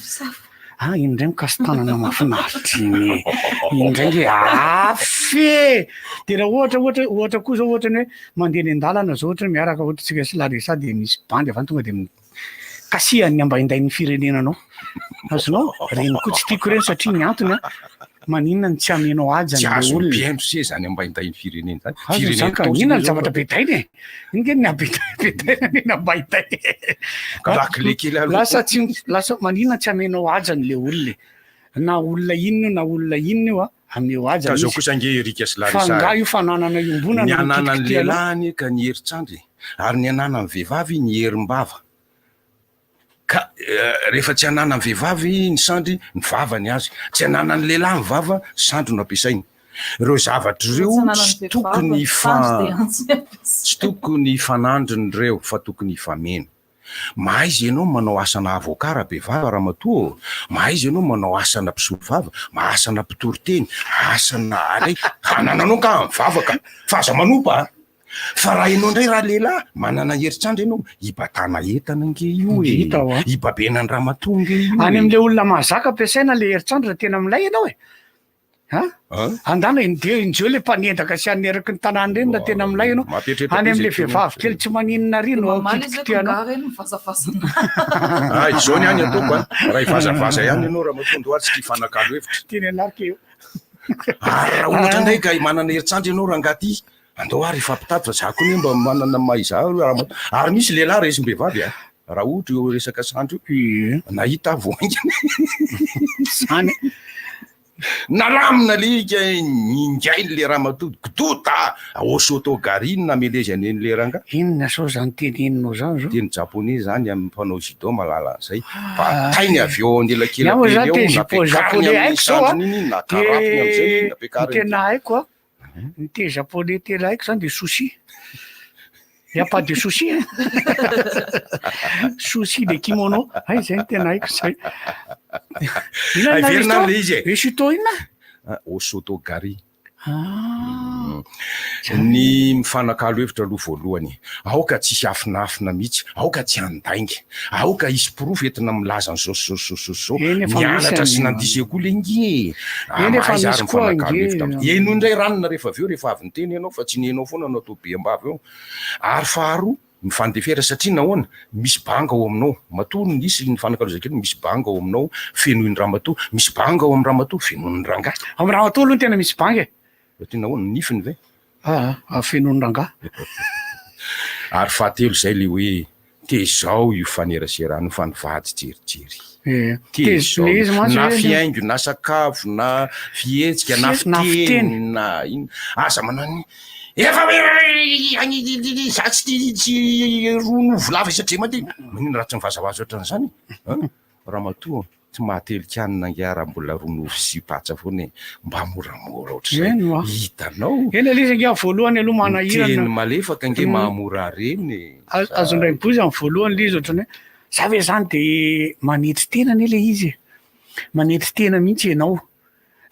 indray mikasy tanana mahafinaritra iny indray nge afe de raha ohatra koa zao ohatra ny hoe mandeha ny an-dalana zao ohatra miaraka ohatra tsika sy laresa de misy bandy avany tonga de kasihan'ny ambaindain'ny firenenanao azonao reny koa tsy tiako reny satria ny antony maninona ny tsy amenao ajany le olona zany ambaindain'ny firenena inona ny zavatra bedainy inge ny abedaina ny ambaindainy lasa maninona tsy amenao ajany le olona na olona inona na olona inona io a amin'eo aja ka zao kosa ange erika sy fa nga io fananana iombonana ny ananany lelahany ka ny heritrandry ary ny ananany vehivavy ny herim-bava ka rehefa tsy ananany vehivavy ny sandry ny vavany azy tsy ananany lehilahy ny vava sandry no ampiasainy ireo zavatra ireo tsy tokony fanandriny reo fa tokony ifameno mahay izy ianao manao asana avokara be vava raha matoa mahay izy ianao manao asana mpisolo vava asana mpitoroteny asana ary hanananao ka mivavaka fa aza manompa fa raha ianao indray raha lehilahy manana heritrandra ianao hibatana entana nge io hibabenany raha matoa nge io any am'le olona mahazaka ampiasaina le heritrandra tena milay ianao andana indeo le mpanendaka sy aneraky ny tanàny reny na tena milay ianao any am'le vehivavy kely tsy maninona rino izao ny any ataoko raha ivazavaza ihany ianao raha matondo ary tsy tia fanakalo hevitra teny anarika eo ary raha ohatra indray ka manana heritrandra ianao raha ngaty andao ary ifampitady fa zako ny mba manana maiza ary misy lehilahy resym-behivavy raha ohatra eo resaka sandro nahita voaingy zany nalamina lika ningainy le raha matody kidota osotogarine namelezy aneny le ranga inona sao zany teneninao zany zao teny japonais zany amin'ny mpanao judo malala an'izay batainy avy eo anelakela tena haiko ny te japonais tena haiko zany de sushi y a pas de sushi sushi de kimono ay zay tena haiko zay Verinale izy Esito inona? Osotogari. Ny mifanakalo hevitra aloha voalohany aoka tsy hafinafina mihitsy aoka tsy andaingy aoka isy pirofo entina milaza ny zao mianatra sy nandise koa le nge amahizary mifanakalo hevitra eno indray ranona rehefa avy eo rehefa avy ny teny ianao fa tsy nenao foana anao to be ambavy eo ary faharoa mifandefera satria nahoana misy banga ao aminao matoa nisy ny fanakalozakely misy banga ao aminao fenoiny raha matoa misy banga ao amin'ny raha matoa fenoiny ranga amin'ny raha matoa aloha tena misy banga tena nahoana nifiny ve fenoiny ranga ary fahatelo zay le hoe tezao io faneraseraha fa nivady jerijery na fiaingo na sakafo na fietsika na fiteny na ino aza manany efa za tsy rono volava satria mateny manino raha tsy mivazavaza ohatran'izany raha matoa tsy mahatelikanina ngiara mbola rono sy patsa foana mba moramora ohatr'izay hitanao ena le izy ngia voalohany aloha manahirana teny malefaka nge mahamora reny azo ndraimpozy amin'ny voalohany le izy ohatrany hoe za ve zany de manetry tena ane le izy manetry tena mihitsy ianao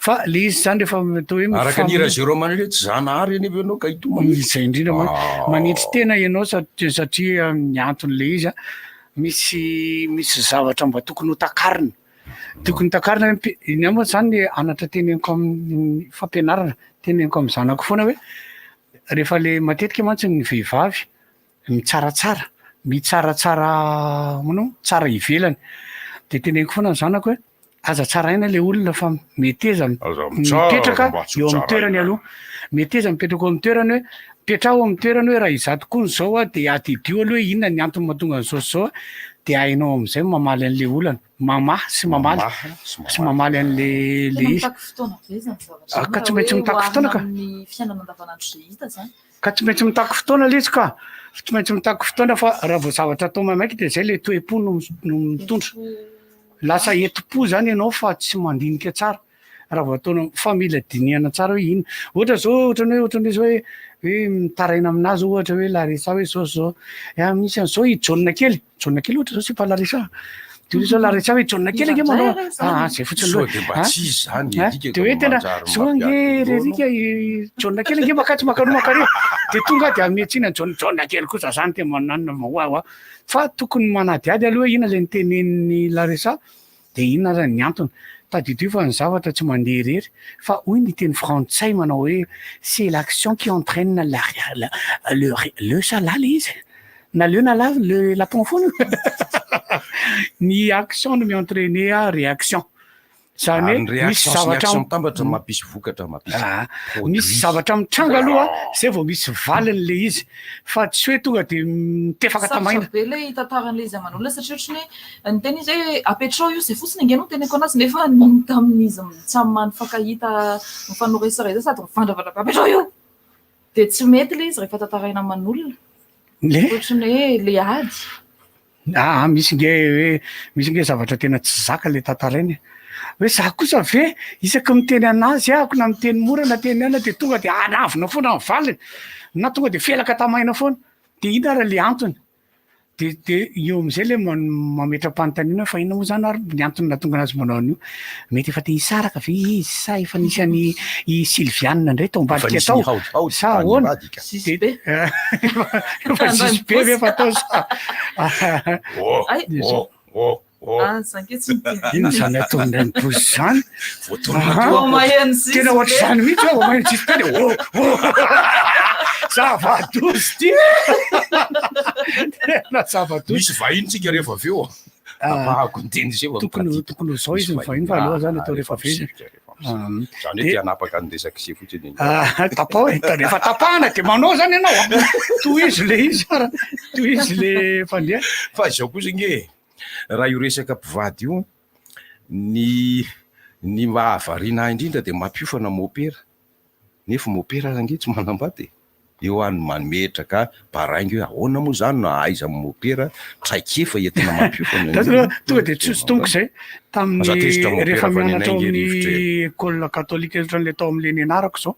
fa le izy zany rehefa atao hoe araka nira zero manle tsy zanahary eny anao ka izay indrindra manetry tena ianao satria ny anton'le izy misy zavatra mba tokony ho takarina tokony takarina iny moa zany anatra teneniko amin'ny fampianarana teneniko amin'ny zanako foana hoe rehefa le matetika mantsy ny vehivavy mitsaratsara manao tsara ivelany de teneniko foana ny zanako hoe aza tsaraina le olona fa meteza mipetraka eo amin'ny toerany aloha meteza mipetraka eo amin'ny toerany hoe petraho amin'ny toerany hoe raha iza tokoa zao de atidio aloha hoe inona ny antony mahatonga ny zao de hainao am'izay mamaly an'le olana mamahy sy mamaly an'le izy ka tsy maintsy mitako fotoana ka tsy maintsy mitako fotoana le izy ka tsy maintsy mitako fotoana fa raha vao zavatra atao mamaiky de zay le toe-po no mitondra lasa etopo zany ianao fa tsy mandinika tsara raha vao ataonao fa mila dinihana tsara hoe ino ohatra zao ohatran'ny zao hoe mitaraina aminazy ohatra hoe larisa hoe zao misy an'izao ijaona kely ohatra zao sy pa larisa de zao larisa hoe ijaona kely nge manao zay fotsiny de hoe tena zao nge rerika ijaona kely nge makatsy makaroa de tonga de ametsina ijaona kely kosa zany te mananina mahoaho fa tokony manadiady aloha ina le nitenen'ny larisa de inona zany ny antony tadidio fa ny zavatra tsy mandeha rery fa hoy ny teny frantsay manao hoe c'est l'action qui entraîne le ça là le izy na leo na la pont foana ny action no mi-entraîner réaction zany hoe misy zavatra mitambatra mampisy vokatra misy zavatra mitranga aloha zay vao misy valiny le izy fa tsy hoe tonga de mitefaka tamaina be le tantaran'le izy aman'olona satria ohatrany ny teny izy hoe apetrao io zay fotsiny angeno teneko anazy nefa tamin'izy tsy am'many fakahita mifanoresareza sady mivandravandra apetrao io de tsy mety le izy rehefa tantaraina aman'olona ohatrany hoe le ady misy nge zavatra tena tsy zaka le tantarainy hoe za kosa ve isaky miteny anazy ahako na miteny mora na teny ana de tonga de anavina foana ny valiny na tonga de felaka tamaina foana de ina raha le antony de eo am'izay le mametra-panontaniana fa ina moa zany ary ny antony natonga anazy manao an'io mety efa te hisaraka ve izy sa efa nisy any i Sylviane ndray tao ambadika tao sa ahoana efa sisbe ve efa tao sa ina zany ataon'ireny posy zany tena ohatra zany mihitsy hoe maheno tsisy teny zava-dozy ty tena zava-dozy misy vahiny tsika rehefa aveo apahako ny teny zay tokony zao izy mivahiny fa aloha zany atao rehefa aveo zany hoe ty anapaka ny resaka se fotsiny tapao rehefa tapahana de manao zany ianao toy izy le izy toy izy le fandeha fa zao kosa nge raha io resaka mpivady io ny mahavariana indrindra de mampiofana mopera nefa mopera zange tsy manambady eo any mametraka baraingy hoe ahoana moa zany na aiza amin'ny mopera traikefa entina mampiofana tonga de tsosy tomboka zay tamin'ny rehefa mianatra amin'ny école catholique ohatran'le tao am'le nianarako zao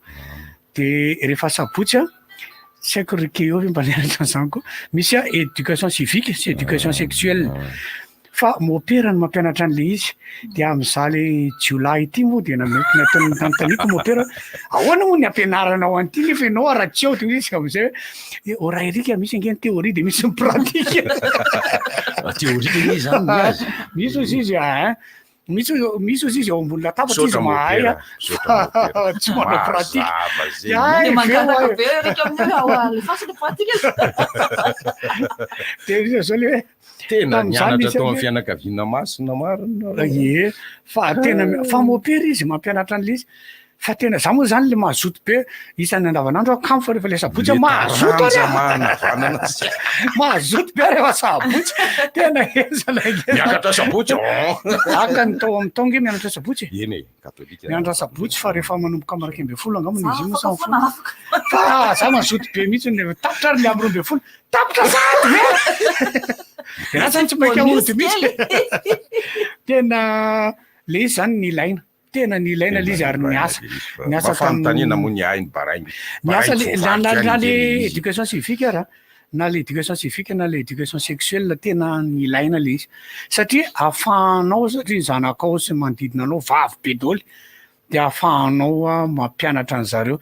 de rehefa sabotsy tsy haiko rikeo mba nianatra zany koa misy éducation civique sy éducation sexuelle fa mopera ny mampianatra an'le izy de am'za le jiolay ity moa de nanotaniko mopera ahoana moa ny ampianarana ao an'ity nefa ianao aratsy ao de izy am'izay hoe ora erika misy angeny théorie de misy pratique théorie zany misy ozy izy misy ozy izy ao ambony latabatra izy mahay tsy manao pratique de izy zao le hoe tena nianatra tao amin'ny fianakaviana masina marina fa tena fa mopera izy mampianatra an'le izy fa tena za moa zany le mazoto be isan'ny andavanandro akamo fa rehefa le sabotsy mazoto be rehefa sabotsy tena ezana miakatra sabotsy aka ny tao amin'ny taonge mianatra sabotsy eny katolika mianatra sabotsy fa rehefa manomboka amaraky ambe folo angamana izy moa samy folo fa za mazoto be mihitsy le tapitra ary le amby rombe folo tapitra sady ve raha zany tsy mainka ody mihitsy tena le izy zany ny ilaina tena ny ilaina le izy ary niasa fanontaniana moa ny ainy baraingy niasa na le éducation civique ara na le éducation civique na le éducation sexuelle tena ny ilaina le izy satria ahafahanao satria ny zanakao sy manodidina anao vavy be dôly de ahafahanao mampianatra an'zareo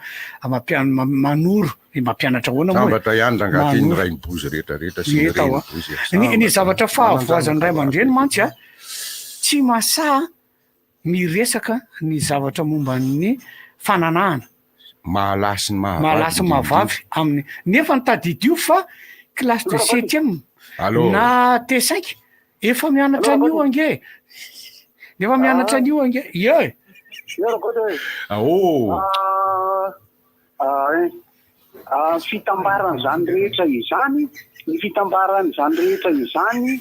manoro mampianatra ahoana moatambatra ihany rangateny ray mibozy rehetrarehetra sy ny zavatra fahavoazany ray aman-dreny mantsy tsy masaha miresaka ny zavatra momba ny fananahana mahalasy mahavavy amin'ny nefa nitadidio fa classe de 7e na T5 efa mianatra an'io ange nefa mianatra an'io ange fitambarany zany rehetra izany ny fitambarany zany rehetra izany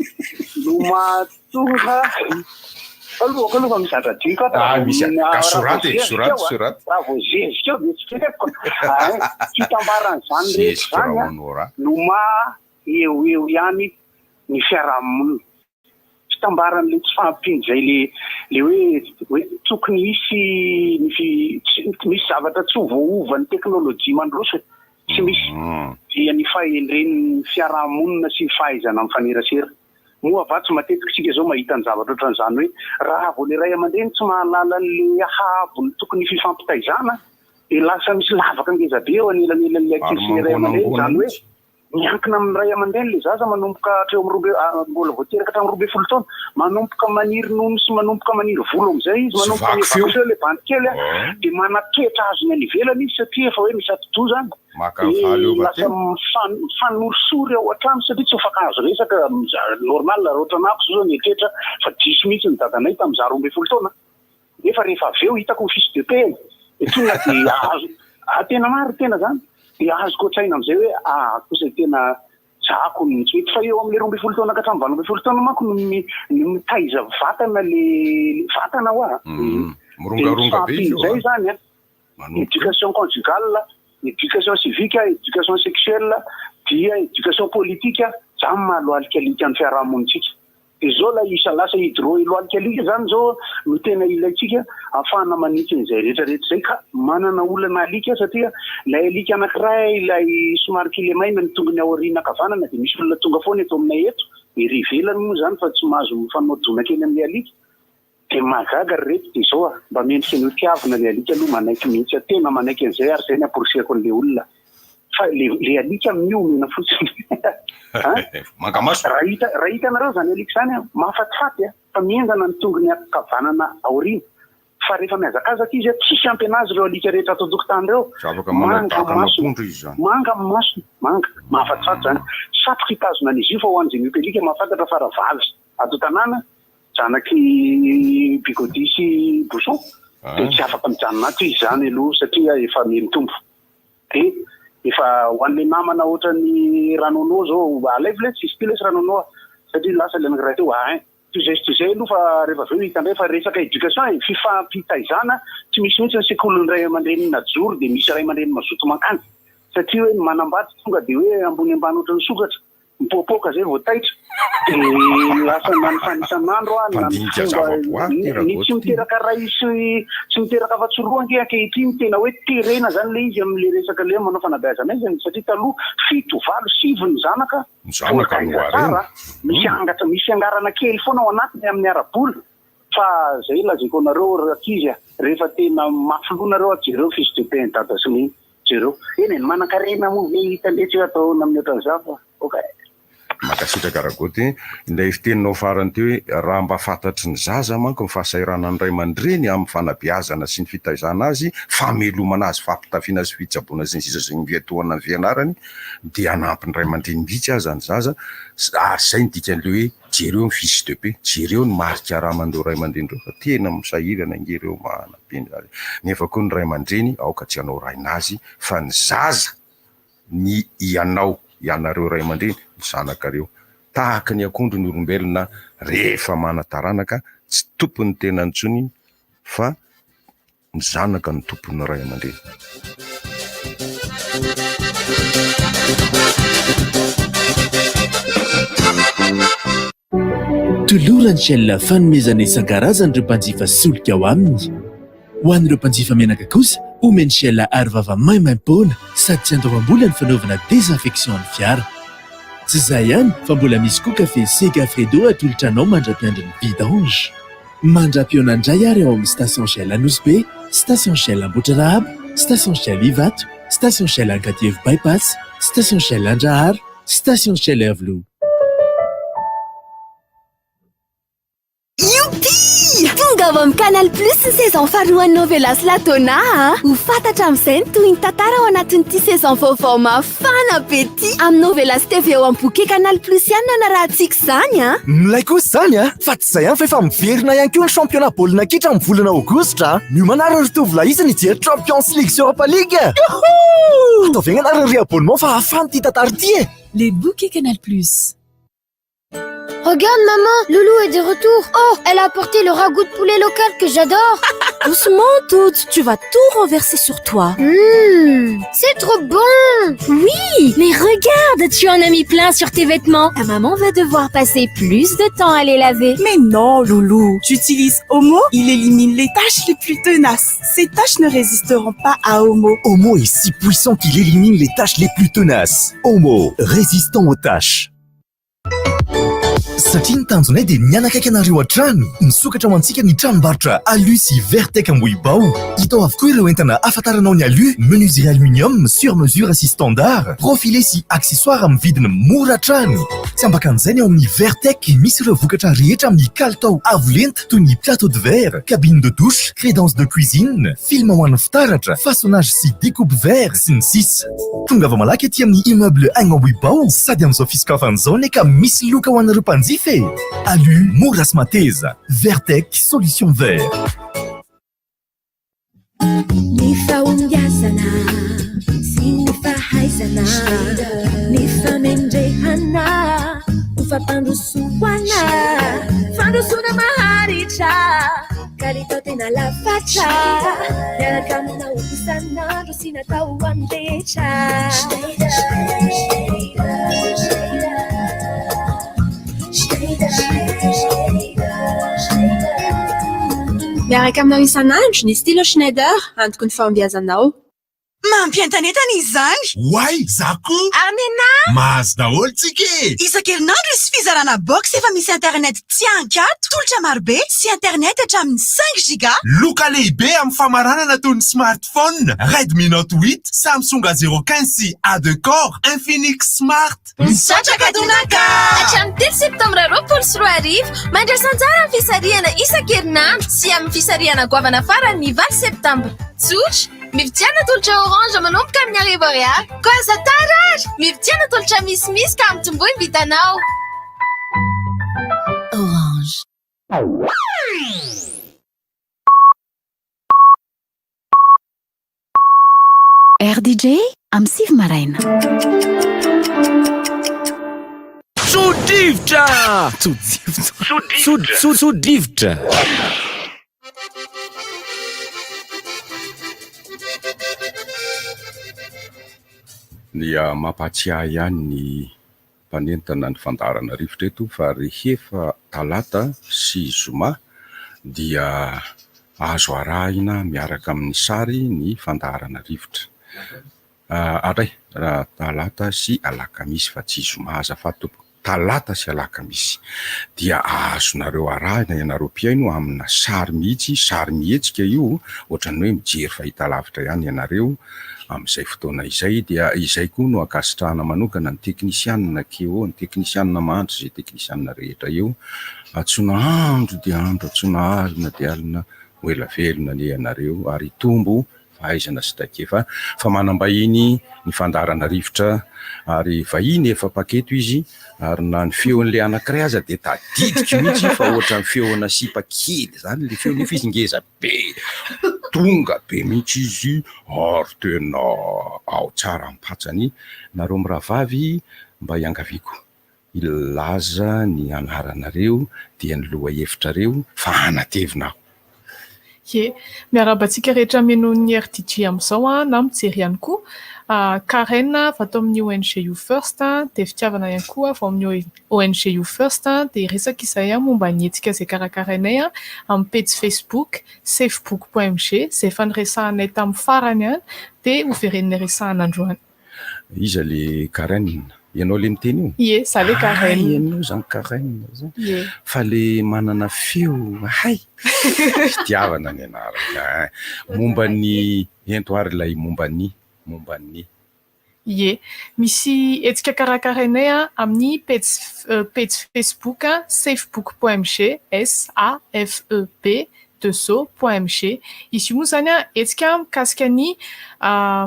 no mahatonga aloha mizatra dika voazezika metsikeeko fitambarany zany rehetra zany no eo ihany ny fiarahamonina fitambaran'le tsy fahampian'izay le hoe tokony misy zavatra tsy ho voaovan'ny teknôlôjia mandroso tsy misy dia ny fahendren'ny fiarahamonina sy fahaizana mifanerasera moa avatsy matetika sika zao mahita ny zavatra ohatran'izany hoe raha vao le ray aman-dreny tsy mahalala n'le ahabony tokony fifampitaizana de lasa misy lavaka ngezabe eo anelanelan'le akilsy ray aman-dreny zany hoe miankina amin'ny ray aman-dreny le zaza manomboka hatreo amin'ny mbola voateraka hatramin'ny 12 taona manomboka maniry nono sy manomboka maniry volo am'izay izy manomboka mivakseo le bandikely de manatoetra azony any ivelany izy satria efa hoe misy atodoa zany lasa mifanorosory ao an-trano satria tsy hofankazo resaka normal raha ohatra anako zao nietretra fa diso mihitsy ny dadanay tamin'ny 12 taona nefa rehefa avy eo hitako fils de paix etonga de azo tena maro tena zany de azoko otsaina am'izay hoe kosa tena zako tsy mety fa eo amin'ny 12 taona ka hatramin'ny 12 taona manko no mitaiza vatana le vatana ho morongaronga be zay zany éducation conjugale, éducation civique, éducation sexuelle, dia éducation politique zany mahaloalikalika ny fiarahamonitsika de zao la isa lasa hidro iloalikalika zany zao no tena ilaitsika afahana manitsy n'izay rehetrarehetra zay ka manana olana alika satria lay alika anankiray ilay somary kilemaina ny tongony aoriana kavanana de misy olona tonga foana eto aminay eto ery ivelany moa zany fa tsy mahazo mifanodona kely amin'ny alika de magaga reto de zao mba mendrika ny tiavina le alika aloha manaiky mihitsy tena manaiky an'izay ary zay ny aporisihako an'le olona fa le alika miomena fotsiny mangamaso raha hitanareo zany alika zany mahafatifaty fa miendana ny tongony kavanana aoriana fa rehefa miazakazaka izy tsisy ampy anazy reo alika rehetra ato tokotany reo manga maso manga mahafatifaty zany satroka hitazona an'izy io fa ho an'izay miompy alika mahafantatra fa raha vavy ato tanàna zanaky bigodisy boson de tsy afaka mijanona ato izy zany aloha satria efa mitombo de efa ho an'le namana ohatrany ranonao zao alevle tsisy ty lesy ranonao satria lasa le anankiray teo tozay aloha fa rehefa aveo hitandray fa resaka éducation fifampitaizana tsy misy mihitsy ny sekoly ray aman-dreny najoro de misy ray aman-dreny mazoto mankany satria hoe manambaty tonga de hoe ambony ambany ohatrany sokatra mipoapoka zay vao taitra de lasa nanisan'isan'andro ny tsy miteraka ray tsy miteraka afatsoroa nke ankehitriny tena hoe terena zany le izy am'le resaka le manao fanabeazana izy satria taloha 7-8 ny zanaka tsara misy angarana kely foana ao anatiny amin'ny arabola fa zay laziko anareo rakizy rehefa tena mafilonareo ajereo fils de paix dada sy ny jereo eny manan-karena moa ve hitandetsy atao amin'ny ohatran'izao fa makasitraka ragoty indray fiteninao farany teo hoe raha mba fantatry ny zaza manko mifahasairana ny ray aman-dreny amin'ny fanabeazana sy ny fitaizana azy famelomana azy fampitafiana sy fitsaboana sy ny sisa sy ny viatohana ny fianarany dia anampy ny ray aman-dreny mihitsy aza ny zaza ary zay ny dikan'le hoe jereo ny fils de paix jereo ny marika raha mandeo ray aman-dreny reo fa tena misahirana ngereo manapeny azy nefa koa ny ray aman-dreny aoka tsy hanao rainazy fa ny zaza ny ianao ianareo ray aman-dreny zanakareo tahaka ny akondro ny olombelona rehefa manataranaka tsy tompony tena ntsony fa ny zanaka ny tompony ray aman-dreny tolorany shell fanomezana isan-karazany ireo mpanjifa solika ao aminy ho an'ireo mpanjifa menaka kosa omeny shell ary vava maimaim-poana sady tsy andoavam-bola ny fanaovana désinfection ny fiara tsy izay ihany fa mbola misy koa kafe sega fredo atolotranao mandra-piandry ny vidange mandra-pionandray ary ao amin'ny station shell anosy station shell ambotrarahaba station shell ivato station shell ankatievo bypass station shell andrahary station shell avlo tonga avy amin'ny Canal Plus saison faharoan'ny novelas latona ho fantatra amin'izay ny toy ny tantara ao anatin'ity saison vaovao mafana be ity amin'ny novelas TV ao am-boke Canal Plus ihany no anarahantsika izany milay kosa izany fa tsy izay ihany fa efa miverina ihany koa ny championnat baolina kitra amin'ny volana aogositra miomanara ny tovolahy izy ny jery Champions League sy Europa League atao ve anarany réabonnement fa afany ity tantara ity Les bouquets Canal Plus. Regarde maman, Loulou est de retour. Oh, elle a apporté le ragoût de poulet local que j'adore. Doucement, Toute, tu vas tout renverser sur toi. C'est trop bon. Oui, mais regarde, tu en as mis plein sur tes vêtements. Ta maman va devoir passer plus de temps à les laver. Mais non, Loulou, j'utilise Omo, il élimine les taches les plus tenaces. Ces taches ne résisteront pas à Omo. Omo est si puissant qu'il élimine les taches les plus tenaces. Omo, résistant aux taches. Satria ny tanjonay dia nianakaiky anareo hatrany misokatra ho antsika ny tranombarotra alu sy vertek ambohibao hita ao avokoa ireo entana afantaranao ny alu menuiserie aluminium sur mesure sy standard profilé sy accessoire amin'ny vidiny mora hatrany tsy ambakan'izay ny ao amin'ny vertek misy ireo vokatra rehetra amin'ny kalitao avolenta toy ny plateau de verre cabine de douche crédence de cuisine film ho an'ny fitaratra façonnage sy découpe verre sy ny sisa tonga va malaky ety amin'ny immeuble Angambohibao sady amin'izao fisokafan'izao neka misy loka ho anareo mpanjifa Alu, Moras Mateza, Vertec, Solution Vert. ny fahombiazana sy ny fahaizana ny famendrehana ho fampandrosoana fandrosona maharitra kalitao tena lafatra miaraka aminao isan'andro sy natao andretra miaraka aminao isan'andro ny stylo Schneider antoko ny fahombiazanao mampientanetana izany Wai, zaku amena mahazo daholo tsika isan-kerinandro izy fizarana box efa misy internet tsy ankato tolotra marobe sy internet hatramin'ny 5 giga loka lehibe amin'ny famaranana toy ny smartphone Redmi Note 8 Samsung A015 sy A2 Core Infinix Smart misatraka donaka hatramin'ny 10 septambra 24 mandraisan-tsara amin'ny fisarihana isan-kerinandro sy amin'ny fisarihana goavana farany 20 septambra tsotra mividiana tolotra orange manomboka amin'ny arivo ariary koa aza taratra mividiana tolotra misimisy ka amin'ny tomboiny vitanao orange RDJ amin'ny 6 maraina Tsodivitra Tsodivitra dia mampatsiahy ihany ny mpanentana ny fandarana rivotra eto fa rehefa talata sy zoma dia azo arahina miaraka amin'ny sary ny fandarana rivotra aray raha talata sy alakamisy fa tsy zoma azafady tompo talata sy alakamisy dia azonareo arahina ianareo mpiaino amina sary mihitsy sary mihetsika io ohatrany hoe mijery fahita lavitra ihany ianareo amin'izay fotoana izay dia izay koa no akasitrahana manokana ny teknisianina keo ny teknisianina mahandro izay teknisianina rehetra eo atsona andro dia andro atsona alina dia alina ho ela velona ny ianareo ary tombo fahaizana sy takefa fa manambahiny ny fandarana rivotra ary vahiny efa paketo izy ary na ny feon'le anankiray aza dia tadidiko mihitsy fa ohatra ny feona sipa kely zany le feonefa izy ngeza be tonga be mihitsy izy ary tena ao tsara mipatsany nareo miravavy mba hiangaviko ilaza ny anaranareo dia ny loha hevitrareo fa anatevina Ye, miarabantsika rehetra meno ny RTG amin'izao na mijery ihany koa Karen vato amin'ny ONG You First dia fitiavana ihany koa vao amin'ny ONG You First dia resaka izay momba ny hetsika izay karakarainay amin'ny page Facebook safebook.mg izay efa niresahanay tamin'ny farany dia hoveren'ny resahana androany iza le Karen ianao le miteny io? Ie, za le Karen. Ianao zany Karen zany. Fa le manana feo hay. Fitiavana ny anarana. Momba ny entoary ilay momba ny. Ie, misy hetsika karakarainay amin'ny page Facebook safebook.mg SAFEB2SO.mg izy io moa zany hetsika mikasika ny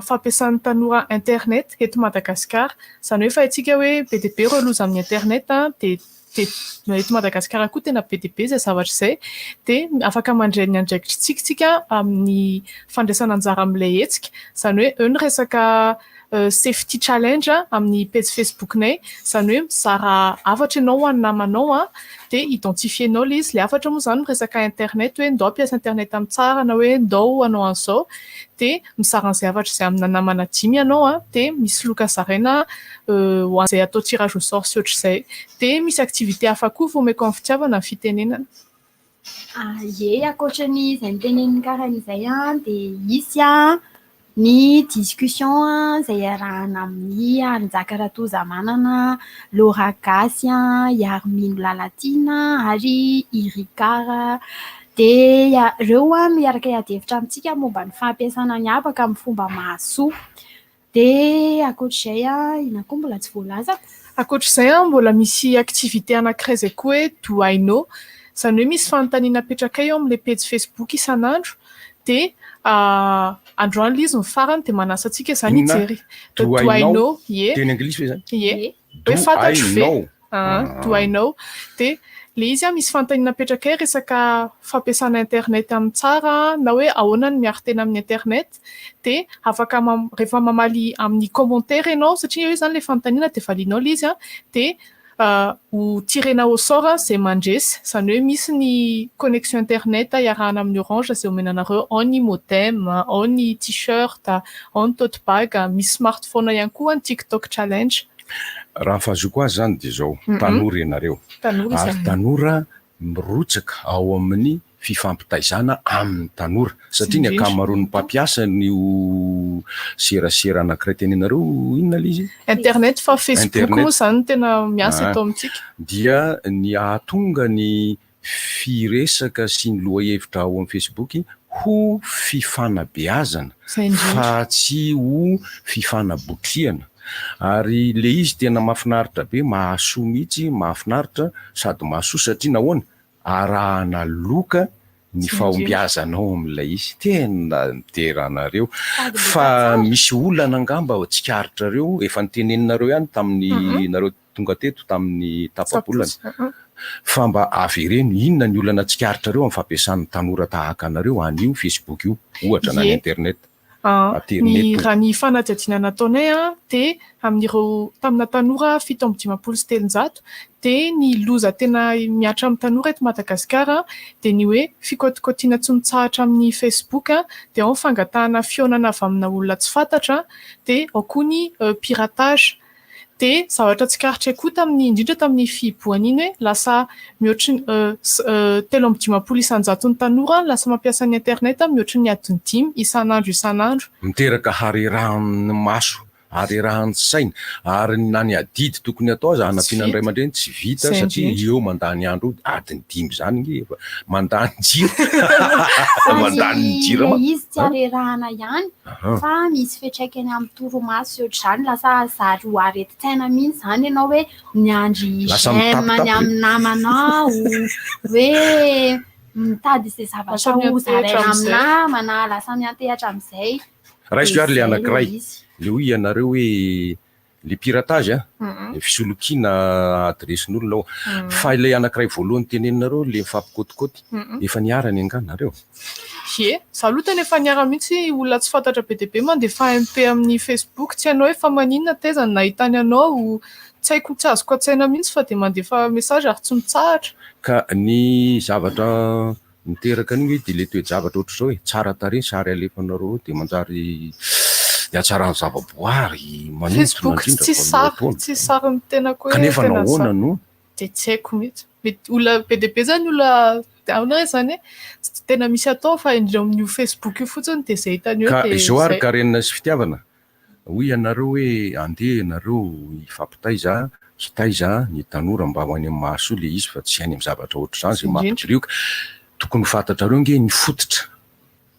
fampiasan'ny tanora internet eto Madagasikara zany hoe fa etsika hoe BDB reloza amin'ny internet dia eto Madagasikara koa tena BDB izay zavatra izay dia afaka mandray ny andraikitra tsika amin'ny fandraisana anjara amin'ilay hetsika zany hoe eo ny resaka safety challenge amin'ny page Facebooknay zany hoe mizara afatra ianao ho an'ny namanao dia identifienao le izy le afatra moa zany resaka internet hoe ndao piasa internet amin'ny tsara na hoe ndao anao an'izao dia mizara an'izay afatra izay amina namana 5 ianao dia misy loka zaraina ho an'izay atao tirage au sort sy ohatr'izay dia misy activité hafa koa vomeko amin'ny fitiavana ny fitenenana Ie, akoatran'ny izay miteneniny karaha izay dia isy ny discussion izay arahana amin'ny alinjaka ratoza manana Laura Gasy Yarmino Lalatina ary Irikara dia ireo miaraka hiady-hevitra amintsika momba ny fampiasana ny habaka amin'ny fomba mahasoa dia akoatr'izay ina koa mbola tsy voalazako akoatr'izay mbola misy activité anankiray izay koa hoe do I know zany hoe misy fanontaniana apetraka eo amin'ilay page Facebook isan'andro dia androany ilay izy ny farany dia manasa antsika izany hijery do I know teny anglisy hoe zany ie hoe fantatro ve do I know dia le izy misy fanontaniana petraka e resaka fampiasana internet amin'ny tsara na hoe ahoana ny miaro tena amin'ny internet dia afaka rehefa mamaly amin'ny commentaire ianao satria io zany le fanontaniana dia valinao le izy dia ho tirena au sort zay mandresy zany hoe misy ny connexion internet iarahana amin'ny orange zay omenanareo ao ny modem ao ny t-shirt ao ny tote bag misy smartphone ihany koa ny TikTok challenge. Raha fahazoko azy zany dia zao tanora ianareo ary tanora mirotsaka ao amin'ny fifampitaizana amin'ny tanora satria ny akamaroan'ny mpampiasa nio serasera anankiray tenenareo inona le izy internet fa Facebook moa zany tena miasa atao amintsika dia ny ahatonga ny firesaka sy ny lohahevitra ao amin'ny Facebook ho fifanabeazana fa tsy ho fifanabotriana. Ary le izy tena mahafinaritra be, mahasoa mihitsy, mahafinaritra sady mahasoa satria nahoana arahana loka ny fahombiazanao amin'ilay izy tena miteranareo fa misy olana angamba tsikaritra efa nitenenareo ihany tamin'ny nareo tonga teto tamin'ny tapabolana fa mba avereno inona ny olana tsikaritra amin'ny fampiasan'ny tanora tahaka anareo anio Facebook io ohatra na internet. Raha ny fanadihadiana nataonay dia amin'ireo tamina tanora 750 dia ny loza tena miatra amin'ny tanora eto Madagasikara dia ny hoe fikotikotiana tsy mitsahatra amin'ny Facebook dia ao ny fangatahana fionana avy amina olona tsy fantatra dia ao koa ny piratage dia zavatra tsikaritra koa indrindra tamin'ny fiboahana iny hoe lasa mihoatry 350 isan-jato ny tanora lasa mampiasa ny internet mihoatry ny adiny 5 isan'andro miteraka harerahan'ny maso harerahan'ny saina ary na ny adidy tokony atao aza hanampiana ny ray aman-dreny tsy vita satria eo mandany andro adiny 5 zany nge mandany jiro mandany jiro izy tsy harerahana ihany fa misy fetraikany amin'ny toromaso ohatr'izany lasa zary ho areti-tsaina mihitsy zany ianao hoe miandry gemany amin'ny namanao hoe mitady izay zavatra ho zaraina amin'ny namana lasa miantehatra amin'izay. Raisiko ary le anankiray le hoy ianareo hoe le piratage fisolokiana adresin'olona fa ilay anankiray voalohany teneninareo le mifampikotikoty efa niarany anganareo zaloha tena efa niara mihitsy olona tsy fantatra be dia be mandefa MP amin'ny Facebook tsy hainao hoe fa maninona tezany nahitany anao tsy haiko tsy azoko an-tsaina mihitsy fa dia mandefa message ary tsy mitsahatra ka ny zavatra miteraka an'io dia le toe-javatra ohatr'izao hoe tsara tarehy sary alefanareo dia manjary tsara ny zavaboary Facebook tsy sary ny tena koa kanefa nahoana no dia tsy haiko mihitsy mety olona be dia be zany olona aona zany tena misy atao fa indreo amin'io Facebook io fotsiny dia izay hitany eo ka izao ary karenina sy fitiavana hoy ianareo hoe andeha ianareo hifampitaiza hitaiza ny tanora mba ho any amin'ny mahasoa le izy fa tsy any amin'ny zavatra ohatr'izany izay mampidrioka tokony fantatrareo nge ny fototra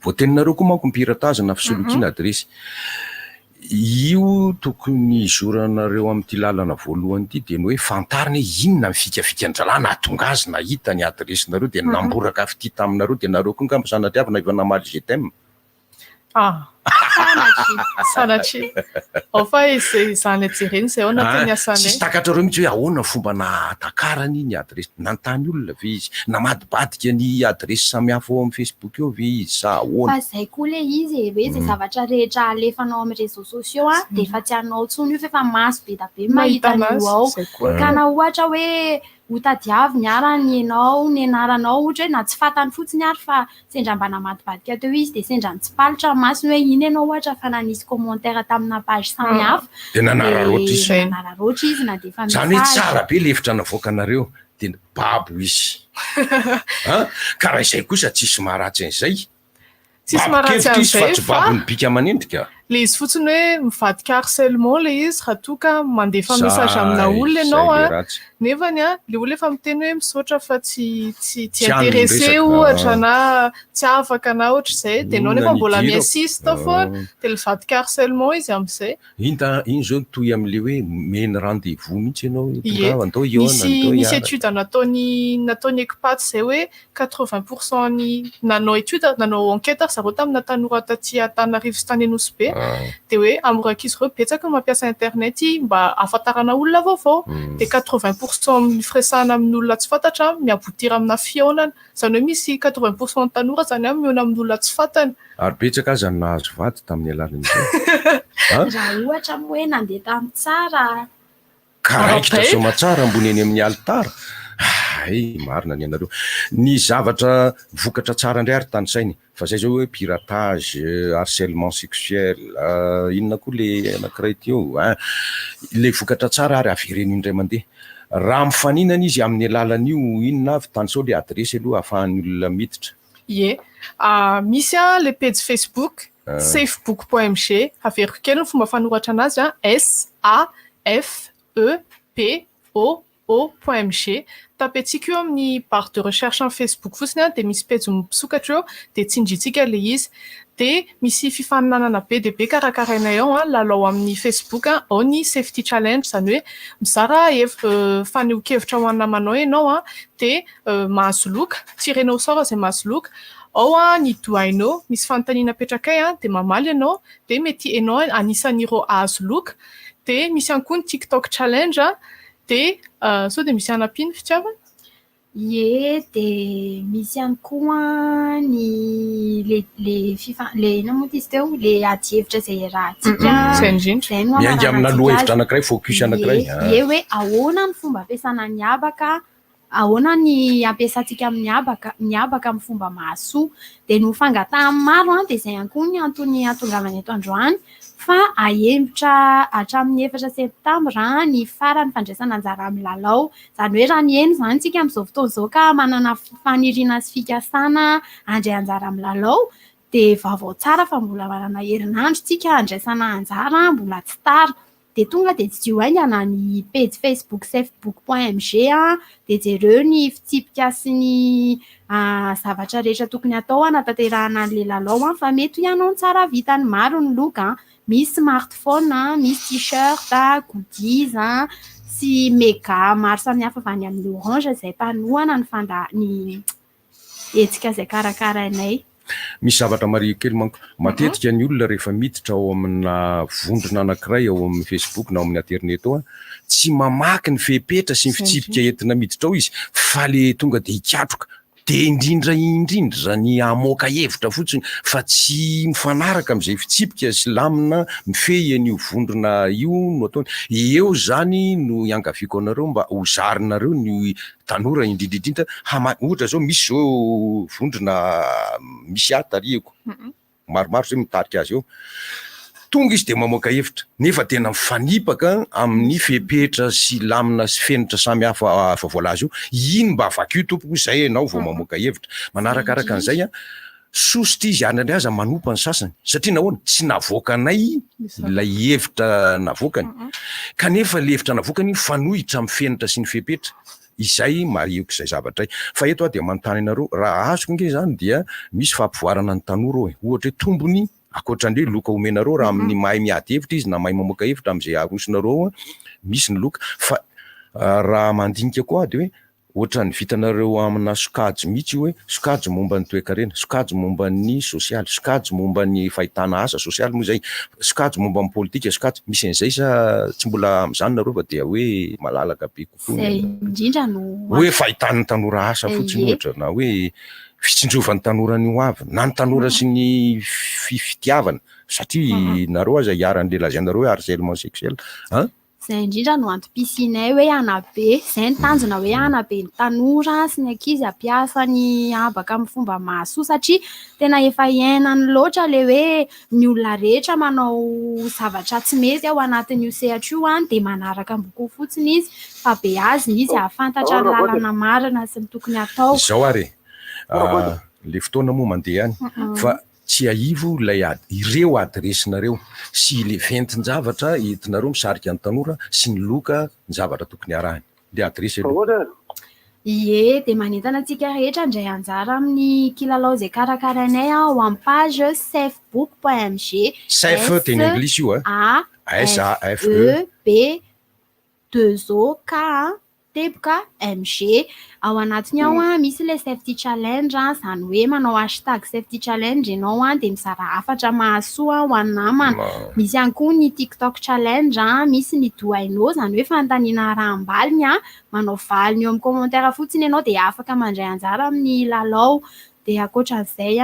voateninareo koa manko mipiratazy na fisolokiana adresy io tokony izoranareo amin'ity lalana voalohany ity dia ny hoe fantarina inona mifikafikan-dralana atonga azy na hita ny adresinareo dia namboraka afity taminareo dia nareo koa ngamba sanadriavana efa namaly GTM sanatry ao fa izany ajereny izay ao nateny asanay tsisy takatrareo mihitsy hoe ahoana fomba nahatakarany ny adresy nantany olona ve izy namadibadika ny adresy samihafa ao amin'ny Facebook eo ve izy sa ahoana fa izay koa le izy hoe izay zavatra rehetra alefanao amin'ny réseaux sociaux dia efa tsy hanao tsony io fa efa maso be da be mahitany ao ka na ohatra hoe ho tadiavy ny arany ianao ny anaranao ohatra hoe na tsy fantany fotsiny ary fa sendra mba namadibadika teo izy dia sendra ny tsy palitra masiny hoe iny ianao ohatra fa nanisy commentaire tamina page samihafa dia nanararoatra izy na dia efa zany hoe tsara be le hevitra navoakanareo dia babo izy ka raha izay kosa tsisy maharatsy an'izay tsisy maharatsy an'izay fa babony bika amanendrika le izy fotsiny hoe mivadika harcèlement le izy raha toa ka mandefa message amina olona ianao nefany le olona efa miteny hoe misaotra fa tsy intéressé ohatra na tsy afaka na ohatr'izay dia ianao nefa mbola miassiste foana dia mivadika harcèlement izy amin'izay iny zao toy amin'le hoe meny rendez-vous mihitsy ianao misy étude nataony ekipaty izay hoe 80% ny nanao étude nanao enquête zareo tamina tanora taty Antananarivo sy tany Anosy be dia hoe amoran-kizy ireo betsaka mampiasa internet mba ahafantarana olona vaovao dia 80% amin'ny firesahana amin'olona tsy fantatra miabotira amina fiaonana zany hoe misy 80% tanora zany miona amin'olona tsy fantany ary betsaka aza ny nahazo vady tamin'ny alalan'izay raha ohatra hoe nandeha tamin'ny tsara ka raikitra somatsara ambony eny amin'ny alitara marina ny anareo ny zavatra vokatra tsara indray ary tany sainy fa zay zao hoe piratage harcèlement sexuel inona koa le anankiray teo le vokatra tsara ary avereny indray mandeha raha mifaninana izy amin'ny alalan'io inona avy tany sao le adresy aloha ahafahan'ny olona miditra misy le page Facebook safebook.mg averiko kely ny fomba fanoratra anazy SAFEPOO.mg tapetsika eo amin'ny barre de recherche en Facebook fotsiny dia misy page misokatra eo dia tsindratsika le izy dia misy fifaninanana be dia be karakarainay ao lalao amin'ny Facebook ao ny safety challenge zany hoe mizara faneho-kevitra ho an'ny namanao ianao dia mahazo loka tirenao sara izay mahazo loka ao ny do I know misy fanontaniana petrakay dia mamaly ianao dia mety ianao anisan'ireo ahazo loka dia misy ihany koa ny TikTok challenge dia sao dia misy anapiny fitiavana dia misy ihany koa ny le ina moa izy teo le adi-hevitra izay rahantsika miainga amina loha hevitra anankiray focus anankiray hoe ahoana ny fomba ampiasana ny habaka ahoana ny ampiasantsika amin'ny habaka amin'ny fomba mahasoa dia no fangatahany maro dia izay ihany koa ny antony atongavana eto androany fa ahembotra hatramin'ny 4 septambra ny farany fandraisana anjara amin'ny lalao zany hoe raha ny eno zany tsika amin'izao fotoana izao ka manana faniriana sy fikasana handray anjara amin'ny lalao dia vaovao tsara fa mbola manana herinandro tsika handraisana anjara mbola tsy tara dia tonga dia tsy dioaingana ny page Facebook safebook.mg dia jereo ny fitsipika sy ny zavatra rehetra tokony atao hanatanterahana an'ilay lalao fa mety ianao ny tsara vitany maro ny loka misy smartphone misy t-shirt goodies sy méga maro samihafa avy any amin'ny orange izay mpanohana ny hetsika izay karakarainay misy zavatra maria kely manko matetika ny olona rehefa miditra ao amina vondrona anankiray ao amin'ny Facebook na ao amin'ny internet ao tsy mamaky ny fepetra sy ny fitsipika entina miditra ao izy fa le tonga dia hikatroka dia indrindra ny amoaka hevitra fotsiny fa tsy mifanaraka amin'izay fitsipika sy lamina mifehy an'io vondrona io no ataony eo zany no iangaviako anareo mba hozarinareo ny tanora indrindrindrindra ohatra zao misy zao vondrona misy atariako maromaro zay mitarika azy eo tonga izy dia mamoaka hevitra nefa tena mifanipaka amin'ny fepetra sy lamina sy fenitra samy hafa voalazy io iny mba avakio tompoko izay ianao vao mamoaka hevitra manarakaraka an'izay sositra izy ary aza manompa ny sasany satria nahoana tsy navoakanay ilay hevitra navoakany kanefa le hevitra navoakany fanohitra amin'ny fenitra sy ny fepetra izay marioko izay zavatra fa eto dia manontany ianareo raha azoko nge zany dia misy fampivoarana ny tanora ohatra hoe tombony akoatran'ireo loka omenareo raha amin'ny mahay miady hevitra izy na mahay mamoaka hevitra amin'izay arosonareo misy ny loka fa raha mandinika koa dia hoe ohatra ny vitanareo amina sokajy mihitsy hoe sokajy momba ny toe-karena sokajy momba ny sosialy sokajy momba ny fahitana asa sosialy moa izay sokajy momba ny politika sokajy misy an'izay sa tsy mbola amin'izany nareo fa dia hoe malalaka be kokoa hoe fahitan'ny tanora asa fotsiny ohatra na hoe fitsinjovan'ny tanora ny ho avy na ny tanora sy ny fitiavana satria nareo aza hiaran'le lazainareo hoe harcèlement sexuel izay indrindra no antom-pisinay hoe anabe izay ny tanjona hoe anabe ny tanora sy ny ankizy ampiasa ny habaka amin'ny fomba mahasoa satria tena efa iainany loatra le hoe ny olona rehetra manao zavatra tsy mety ao anatin'io sehatra io dia manaraka amboko fotsiny izy fa be azy izy ahafantatra ny lalana marina sy ny tokony atao izao ary le fotoana moa mandeha any fa tsy aivo ilay ireo adresinareo sy le ventin-javatra entinareo misarika ny tanora sy ny loka ny zavatra tokony arahany le adresy dia manentana antsika rehetra indray anjara amin'ny kilalao izay karakarainay ao amin'ny page safebook.mg safe teny anglisy io SAFEB2OK teboka MG. Ao anatiny ao misy le safety challenge zany hoe manao hashtag safety challenge ianao dia mizara 4 mahasoa ho an'ny namana. Misy ihany koa ny TikTok challenge misy ny do I know zany hoe fanontaniana raha ambaliny manao valiny eo amin'ny commentaire fotsiny ianao dia afaka mandray anjara amin'ny lalao. Dia ankoatran'izay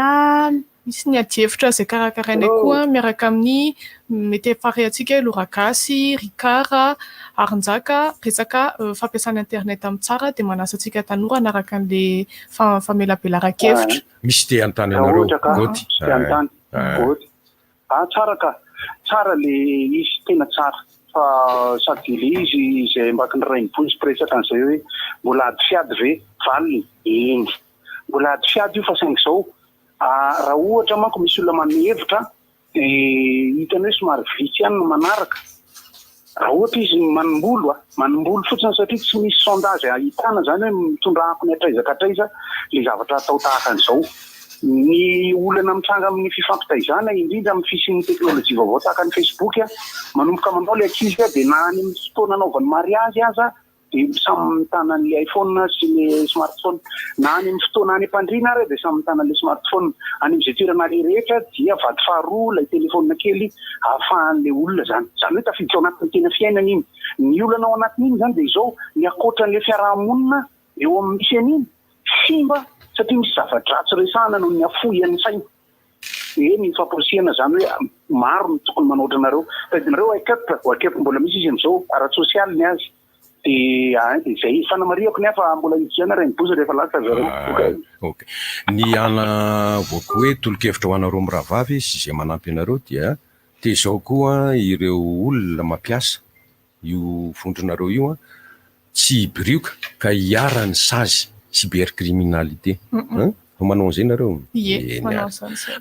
misy ny adievitra izay karakarainay koa miaraka amin'ny mety pare antsika Lora Gasy, Ricard, Arinjaka, resaka fampiasana internet amin'ny tsara dia manasa antsika tanora anaraka an'le famelabelara-kevitra. Misy te antany anareo goty. Goty. Tsara ka. Tsara le izy tena tsara. Fa sady le izy izay mbaka ny raim-pozy presaka an'izay hoe mbola ady fiady ve valiny. Eny. Mbola ady fiady io fa saingy izao. Raha ohatra manko misy olona manome hevitra dia hitany hoe somary vitsy ihany no manaraka. Raha ohatra izy manim-bolo fotsiny satria tsy misy sondage ahitana zany hoe mitondra ampiny hatraiza le zavatra atao tahaka an'izao. Ny olana mitranga amin'ny fifampitaizana indrindra amin'ny fisian'ny teknôlôjia vaovao tahaka ny Facebook manomboka manao le ankizy dia na any amin'ny fotoana anaovan'ny mariazy aza dia samy mitana an'le iPhone sy le smartphone. Na any amin'ny fotoana any am-pandriana ary dia samy mitana an'le smartphone. Any amin'izay toerana rehetra dia vady faharoa ilay telefaonina kely ahafahan'le olona zany. Zany hoe tafiditra ao anatin'ny tena fiainana iny. Ny olana ao anatin'iny zany dia izao ny akoatran'le fiarahamonina eo amin'ny misy an'iny simba satria misy zavatra tsy resahana noho ny afoian'ny saina. Ny famporisiana zany hoe maro ny tokony manoatra anareo. Tadinareo akepo mbola misy izy amin'izao ara-tsosialy ny azy. Dia izay fanamariako nefa mbola hijana raim-pozy rehefa lasa zareo. Okay. Ny ana voako hoe tolo-kevitra ho anareo miravavy sy izay manampy anareo dia izao koa ireo olona mampiasa io fondronareo io tsy hibrioka ka hiarany sazy cybercriminalité. Manao an'izay nareo?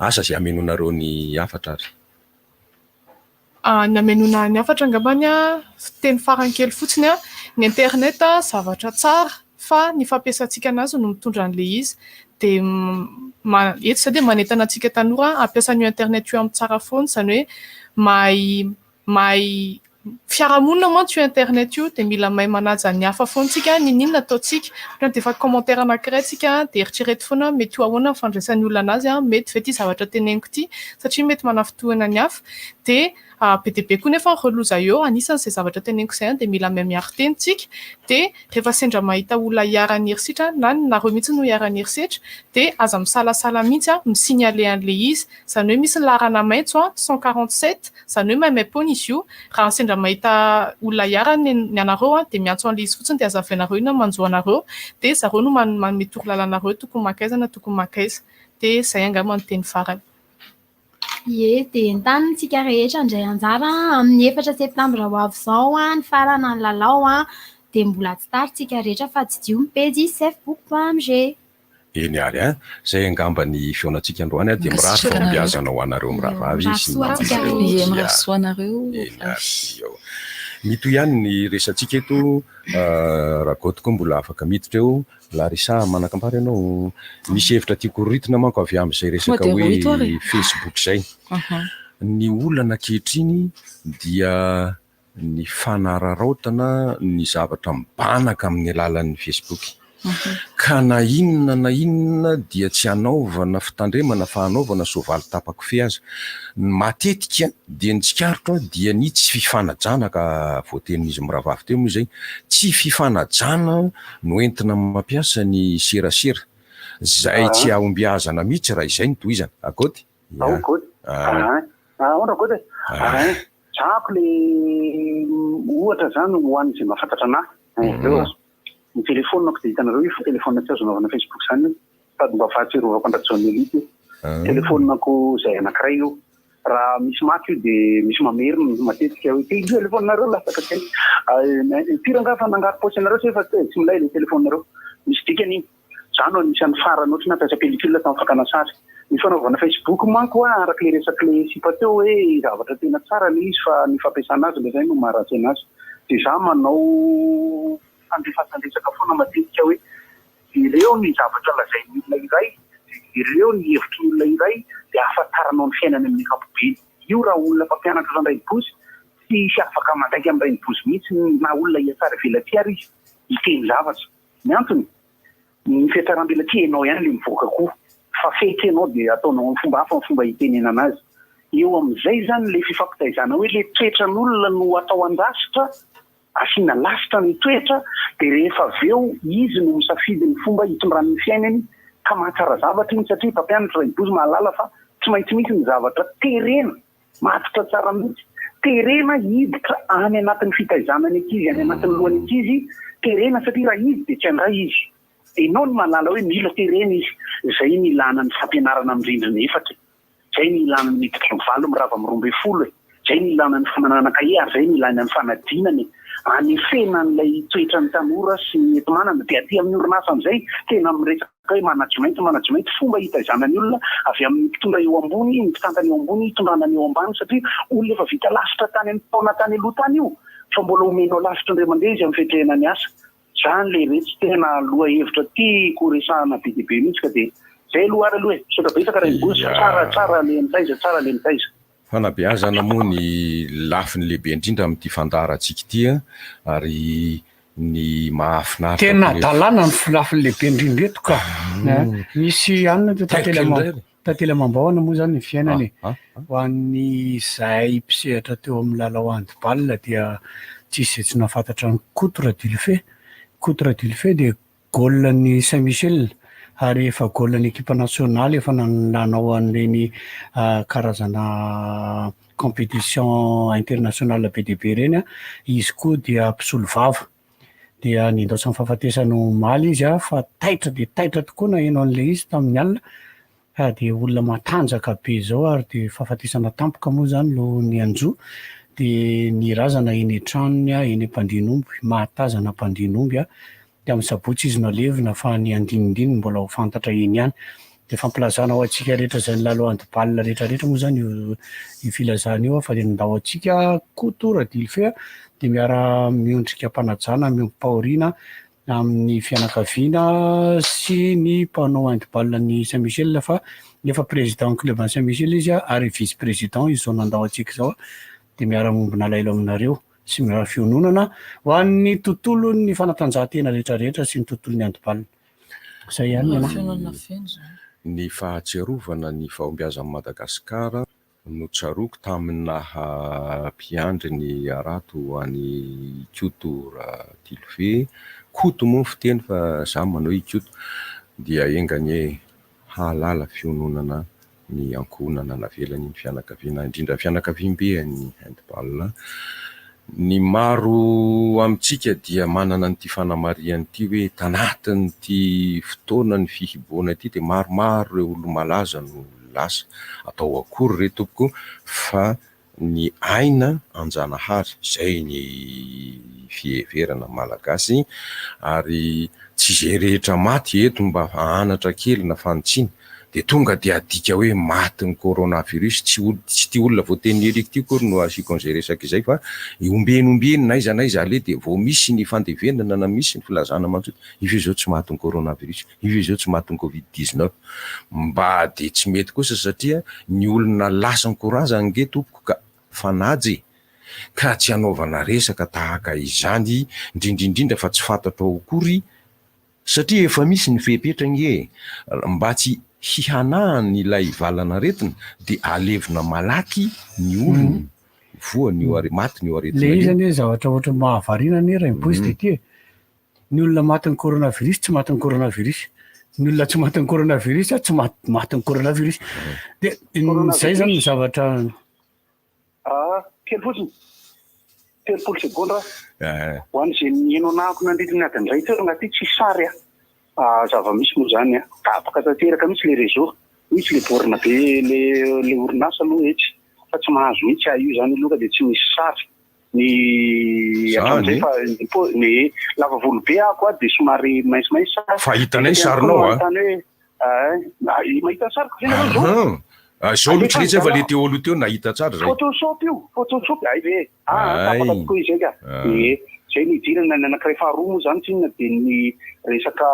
Asa izay amenonareo ny afatra ary? Ny amenona ny afatra angambany teny farankely fotsiny ny internet zavatra tsara fa ny fampiasantsika anazy no mitondra an'le izy dia eto izay dia manentana antsika tanora ampiasan'io internet io amin'ny tsara foana zany hoe mahay fiarahamonina mantsy io internet io dia mila mahay manaja ny hafa foantsika ninona ataontsika dia efa commentaire anankiray tsika dia eritrereto foana mety ho ahoana fandraisan'ny olona anazy mety ve ty zavatra teneniko ty satria mety manafitohana ny hafa dia be dia be koa nefa reloza eo anisan'izay zavatra teneniko izay dia mila mahay miaro tenitsika dia rehefa sendra mahita olona hiarany herisetra na nareo mihitsy no hiarany herisetra dia aza misalasala mihitsy misignale an'le izy zany hoe misy ny laharana maitso 147 zany hoe maimaimpony izy io raha sendra mahita olona hiarany ny anareo dia miantso an'le izy fotsiny dia azavenareo ina manjo anareo dia zareo no manome torolalànareo tokony makaiza na tokony makaiza dia izay angamba ny teny farany. Ie, dia entanitsika rehetra indray anjara amin'ny 4 septambra ho avy izao ny farana ny lalao dia mbola tsy taritsika rehetra fa tsy dio mipejy safebook.mg. Eny ary izay angamba ny feonantsika androany dia mirary fombiazana ho anareo miravavy sy mirasoa anareo. Mito ihany ny resantsika eto raha goto koa mbola afaka miditra eo Larissa manakampary ianao misy hevitra tiako ritina manko avy amin'izay resaka hoe Facebook izay. Ny olana ankehitriny dia ny fanararaotana ny zavatra mibanaka amin'ny alalan'ny Facebook. Ka na inona dia tsy hanaovana fitandremana fa hanaovana soavaly tapaka fe aza. Matetika dia ny tsikarotra dia ny tsy fifanajana ka voatenin'izy miravavy teo moa izay tsy fifanajana no entina mampiasa ny serasera izay tsy ahombiazana mihitsy raha izay ny tohizana. Akoty? Akoty. Ona koty. Tsako le ohatra zany ho an'izay mahafantatra anahy. Ny telefonako dia hitanareo io fa telefona tsy azo anaovana Facebook zany sady mba fahatsiarovako andrajon'ny elity io. Telefonako izay anankiray io. Raha misy maky io dia misy mamerina matetika hoe io telefoninareo lasaka kely. Tiranga fa nangary paosy anareo tsy efa tsy milay ilay telefoninareo. Misy dikany iny. Zany ho anisan'ny farany ohatrany nampiasa pellicule tamin'ny fakana sary. Ny fanaovana Facebook manko araka le resak'le sipa teo hoe zavatra tena tsara ilay izy fa ny fampiasana azy ilay izay no maharatsy anazy. Dia izaho manao fandefasan-desaka foana matetika hoe ireo ny zavatra lazain'ny olona iray, ireo ny hevitry ny olona iray dia ahafantaranao ny fiainana amin'ny ankapobeny. Io raha olona mpampianatra zany raim-pozy tsy afaka mandaiky amin'ny raim-pozy mihitsy na olona hiatsara velaty ary izy hiteny zavatra. Ny antony ny fiatsaram-bela tianao ihany le mivoaka koa fa fety ianao dia ataonao amin'ny fomba hafa ny fomba hitenena anazy. Eo amin'izay zany le fifampitaizana hoe le toetran'olona no atao an-dasitra, asiana lasitra ny toetra, dia rehefa avy eo izy no misafidy ny fomba hitondrany fiainany ka mahatsara zavatra iny satria mpampianatra ibozy mahalala fa tsy maintsy misy ny zavatra terena matotra tsara mihitsy. Terena hiditra any anatin'ny fitaizanany ankizy, any anatin'ny lohany ankizy, terena satria raha izy dia tsy andray izy. Ianao no mahalala hoe mila terena izy. Izay ny ilana ny fampianarana amin'ny rindrina efatra. Izay ny ilana ny miditra ny valo mirava amin'ny 12. Izay ny ilana ny famanana kahie, ary izay ny ilana ny fanadinany. Anefena n'ilay toetra ny tanora sy ny etomanana dia aty amin'ny orinasa amin'izay tena miresaka hoe management fomba hitaizanany olona avy amin'ny mpitondra eo ambony, ny mpitantana eo ambony, hitondranany eo ambany satria olona efa vita lasitra tany amin'ny taona tany aloha tany io fa mbola omenao lasitra indray mandeha izy amin'ny fiatrehana ny asa. Zany le retsy tena loha hevitra tiako resahana be dia be mihitsy ka dia zay aloha ary aloha sotra betsaka raha ibozy tsara le mitaiza. Fanabeazana moa ny lafiny lehibe indrindra amin'ity fandarantsika ity ary ny mahafinaritra tena dalàna ny lafiny lehibe indrindra eto ka misy anona tantely amam-bahona moa zany ny fiainany ho an'ny zay mpisehatra teo amin'ny lalao handball dia tsisy tsy nahafantatra ny Couttre Dulfet dia goal-ny Saint-Michel ary efa goal-ny équipe nationale efa nanao an'ireny karazana compétition internationale be dia be ireny izy koa dia mpisolo vava dia nindaotra amin'ny fahafatesany omaly izy fa taitra dia taitra tokoa na hainao an'ilay izy tamin'ny alina dia olona matanjaka be zao ary dia fahafatesana tampoka moa zany no ny anjo dia ny razana eny an-tranony eny am-pandinomby mahatazana am-pandinomby dia amin'ny sabotsy izy nalevina fa ny andinindininy mbola ho fantatra eny ihany dia fampilazana ao antsika rehetra izay ny lalao handball rehetrarehetra moa zany io filazana io fa dia nindao antsika Couttre Dulfet dia miara miondrika mpanajana mipaoriana amin'ny fianakaviana sy ny mpanao handball ny Saint-Michel fa nefa président club ny Saint-Michel izy ary vice président izy zao nandao antsika zao dia miara mombina lailo aminareo sy miara fiononana ho an'ny tontolon'ny fanatanjahantena rehetrarehetra sy ny tontolon'ny handball. Zay ihany ny fahatsiarovana ny fahombiazan'i Madagasikara no tsaroako taminaha mpiandry ny arato any Couttre Dulfet. Koto moa fiteny fa za manao ikoto dia engany halala fiononana ny ankonana navelany ny fianakaviana indrindra fianakaviam-be ny handball. Ny maro amintsika dia manana n'ity fanamariany ity hoe tanatin'ny ity fotoana ny fihiboana ity dia maromaro ireo olo malaza no lasa atao akory re tompoko fa ny aina anjanahary izay ny fiheverana malagasy ary tsy zay rehetra maty eto mba anatra kely na fanitsiny dia tonga dia adika hoe maty ny coronavirus tsy ty olona voateny eriky ty kory no asiko an'izay resaka izay fa ombeny naiza le dia vao misy ny fandevenana na misy ny filazana mantsy ive zao tsy maty ny coronavirus, ive zao tsy maty ny covid-19 mba dia tsy mety kosa satria ny olona lasa ny courage nge tompoko ka fanaje ka tsy hanaovana resaka tahaka izany indrindrindrindra fa tsy fantatro akory satria efa misy ny fepetra nge mba tsy hihanahany ilay valana retina dia alevina malaky ny olona voany io maty ny io aretina le izy anie zavatra ohatra mahavarina ny raha impozy dia ty ny olona maty ny coronavirus tsy maty ny coronavirus, ny olona tsy maty ny coronavirus tsy maty ny coronavirus dia zay zany ny zavatra kely fotsiny 30 seconde ho an'izay nieno anahako nandritiny adin'izay teo agnaty tsy sary zava-misy moa zany tapaka tanteraka mihitsy le réseau misy le borina be le orinasa aloha etsy fa tsy mahazo mihitsy io zany aloha dia tsy misy sary ny atramin'izay fa ny lava volo be ako dia somary maitsomaitso fa hitanay sarinao mahita sary zao zao lotsiretsy efa le teo aloha teo nahita tsara zay photoshope ay ve tapaka tokoa izay ka zay ny idirana ny anankiray faharoa moa zany tsinona dia ny resaka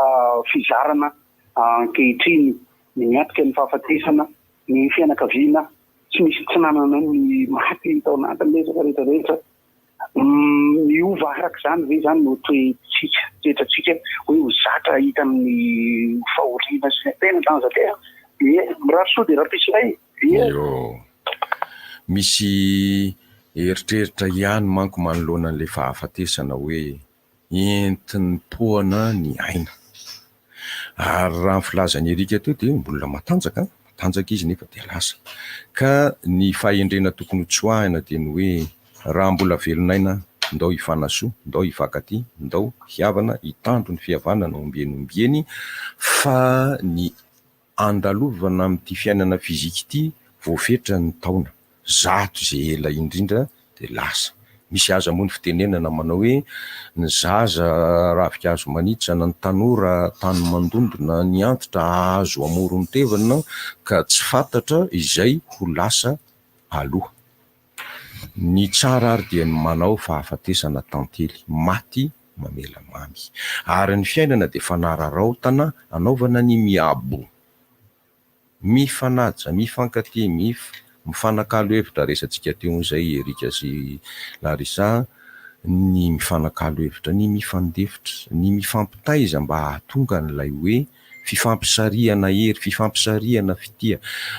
fizarana ankehitriny ny miatika ny fahafatesana ny fianakaviana tsy misy tsinanana ny maty tao anatiny resaka rehetrarehetra miova araka zany ve zany no toetsika toetratsika hoe ho zatra hita amin'ny fahoriana sy tena danzatea rahasoa de rahapisinay io misy eritreritra ihany manko manoloana an'le fahafatesana hoe entin'ny pohana ny aina ary raha filazany erika teo dia mbola matanjaka izy nefa dia lasa ka ny fahendrena tokony tsoahina dia ny hoe raha mbola velonaina ndao hifanasoa ndao hifankaty ndao hiavana hitandro ny fihavanana ombieny fa ny andalovana amin'ity fiainana fizika ity voafetra ny taona zato zay ela indrindra dia lasa misy aza moa ny fitenenana manao hoe ny zaza ravikazo manitsana ny tanora tany mandondona ny antitra azo amorony tevana ka tsy fantatra izay ho lasa aloha. Ny tsara ary dia ny manao fahafatesana tantely maty mamela mamy ary ny fiainana dia fanararaotana anaovana ny miabo mifanaja mifankaty mifanakalo hevitra resantsika teo izay Erika sy Larisa ny mifanakalo hevitra ny mifandefitra ny mifampitaiza mba hahatonga n'ilay hoe fifampisariana hery fifampisariana fitia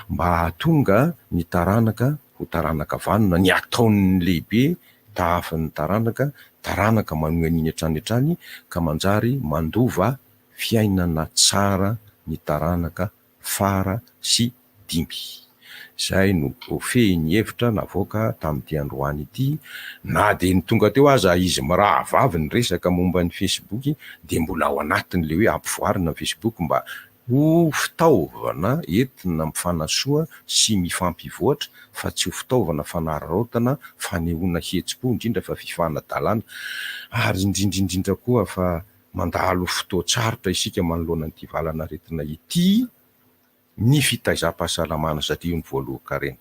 mba hahatonga ny taranaka ho taranaka vanona ny ataon'ny lehibe tahafan'ny taranaka manonganiny hatrany ka manjary mandova fiainana tsara ny taranaka fara sy dimby. Zay no ofehiny hevitra navoaka tamin'ity androany ity na dia ny tonga teo aza izy mirahavavy ny resaka momba ny Facebook dia mbola ao anatin'le hoe ampivoarina Facebook mba ho fitaovana entina mifanasoa sy mifampivoatra fa tsy ho fitaovana fanararaotana fanehoana hetsy-po indrindra fa fifanadalana ary indrindrindrindra koa fa mandalo fotoatsarotra isika manoloana an'ity valana retina ity ny fitaizam-pahasalamana satria ny voalohan-karena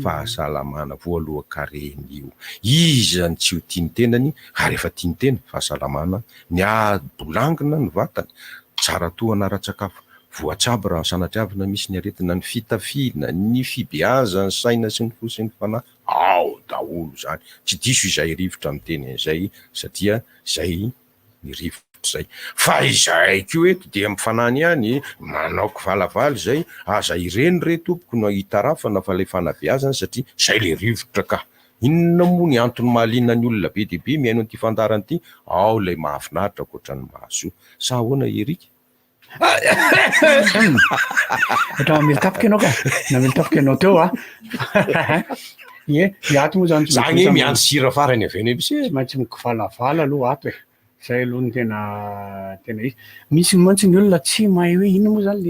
fahasalamana voalohan-karena io izany tsy ho tiany tenany ary efa tiany tena fahasalamana ny abolangina ny vatany tsara toana ara-tsakafo voatsabo raha sanatriavina misy ny aretina ny fitafiana ny fibeaza ny saina sy ny fo sy ny fanahy ao daholo zany tsy diso izay rivotra amin'ny teny izay satria zay ny rivotra zay fa izay ko eto dia mifanany ihany manaoko valavaly zay aza ireny re tompoko no hitarafana fa ilay fanabeazana satria zay le rivotra ka inona moa ny antony mahaliana ny olona be dia be miaino an'ity fandarana ity ao ilay mahafinaritra ankoatran'ny mahasoa sa ahoana Erika? Otra mamely tapika ianao ka namely tapika ianao teo ato moa zany zany miandry sira farany avy eny misy maintsy mikivalavala aloha ato zay aloha ny tena izy misy mantsy ny olona tsy mahay hoe ino moa zany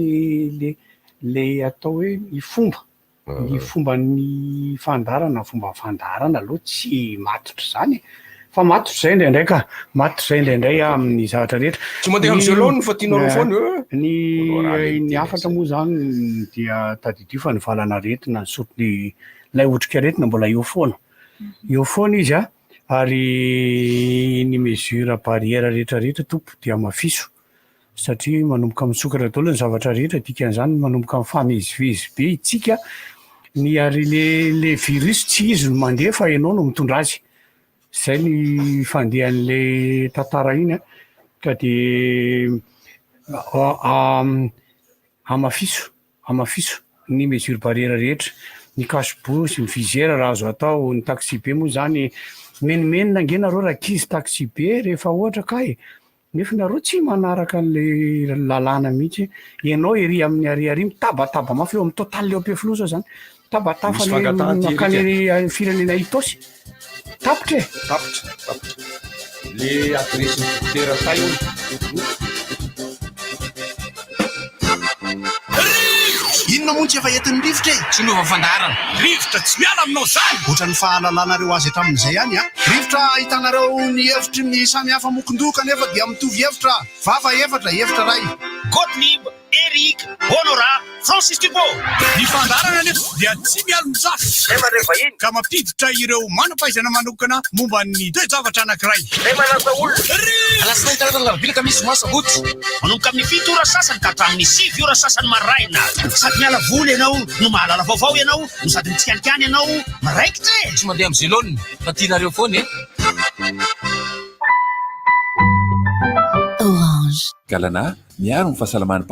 le atao hoe ny fomba ny fandarana fomba fandarana aloha tsy matotra zany fa matotra zay indraindray ka matotra zay indraindray amin'ny zavatra rehetra tsy mandeha amin'izay laony fa tianao foana ny afatra moa zany dia tadidio fa ny valana retina ny sotony lay otrika retina mbola eo foana izy ary ny mesure barrière rehetrarehetra tompo dia mafiso satria manomboka misokatra daholo ny zavatra rehetra dikan'izany manomboka mifamezivezy be itsika ny ary le virus tsy izy no mandeha fa ianao no mitondra azy zay ny fandehan'le tantara iny ka dia amafiso ny mesure barrière rehetra ny cache-bou sy ny visera raha azo atao ny taxi be moa zany menimenina angenareo raha kizy taxi be rehefa ohatra ka nefa nareo tsy manaraka an'le lalàna mihitsy ianao ery amin'ny ariary mitabataba mafy eo amin'ny total eo ampefilosa zany tabatafa makany firenena itosy tapitra le adresy tera tay inona moa tsy efa entin'ny rivotra tsy nova fandarana rivotra tsy miala aminao zany ohatran'ny fahalalanareo azy hatramin'izay ihany rivotra ahitanareo ny hevitry ny samy hafa mokondoka nefa dia mitovy hevitra vava hevitra ray Gottlieb Eric Honora Francis Thibault ny fandarana nefa dia tsy miala misafa ka mampiditra ireo manampaizana manokana momba ny toe-javatra anankiray manasa olona lasinainy taranalarobila ka misy moa sabotsy manomboka amin'ny 7 ora sasany ka hatramin'ny 6 ora sasany maraina sady miala voly ianao no mahalala vaovao ianao no sady mitsikanikany ianao maraikitra e tsy mandeha amin'ny zeloniny fa tianareo foana e Orange. Galana miaro ny fahasalamany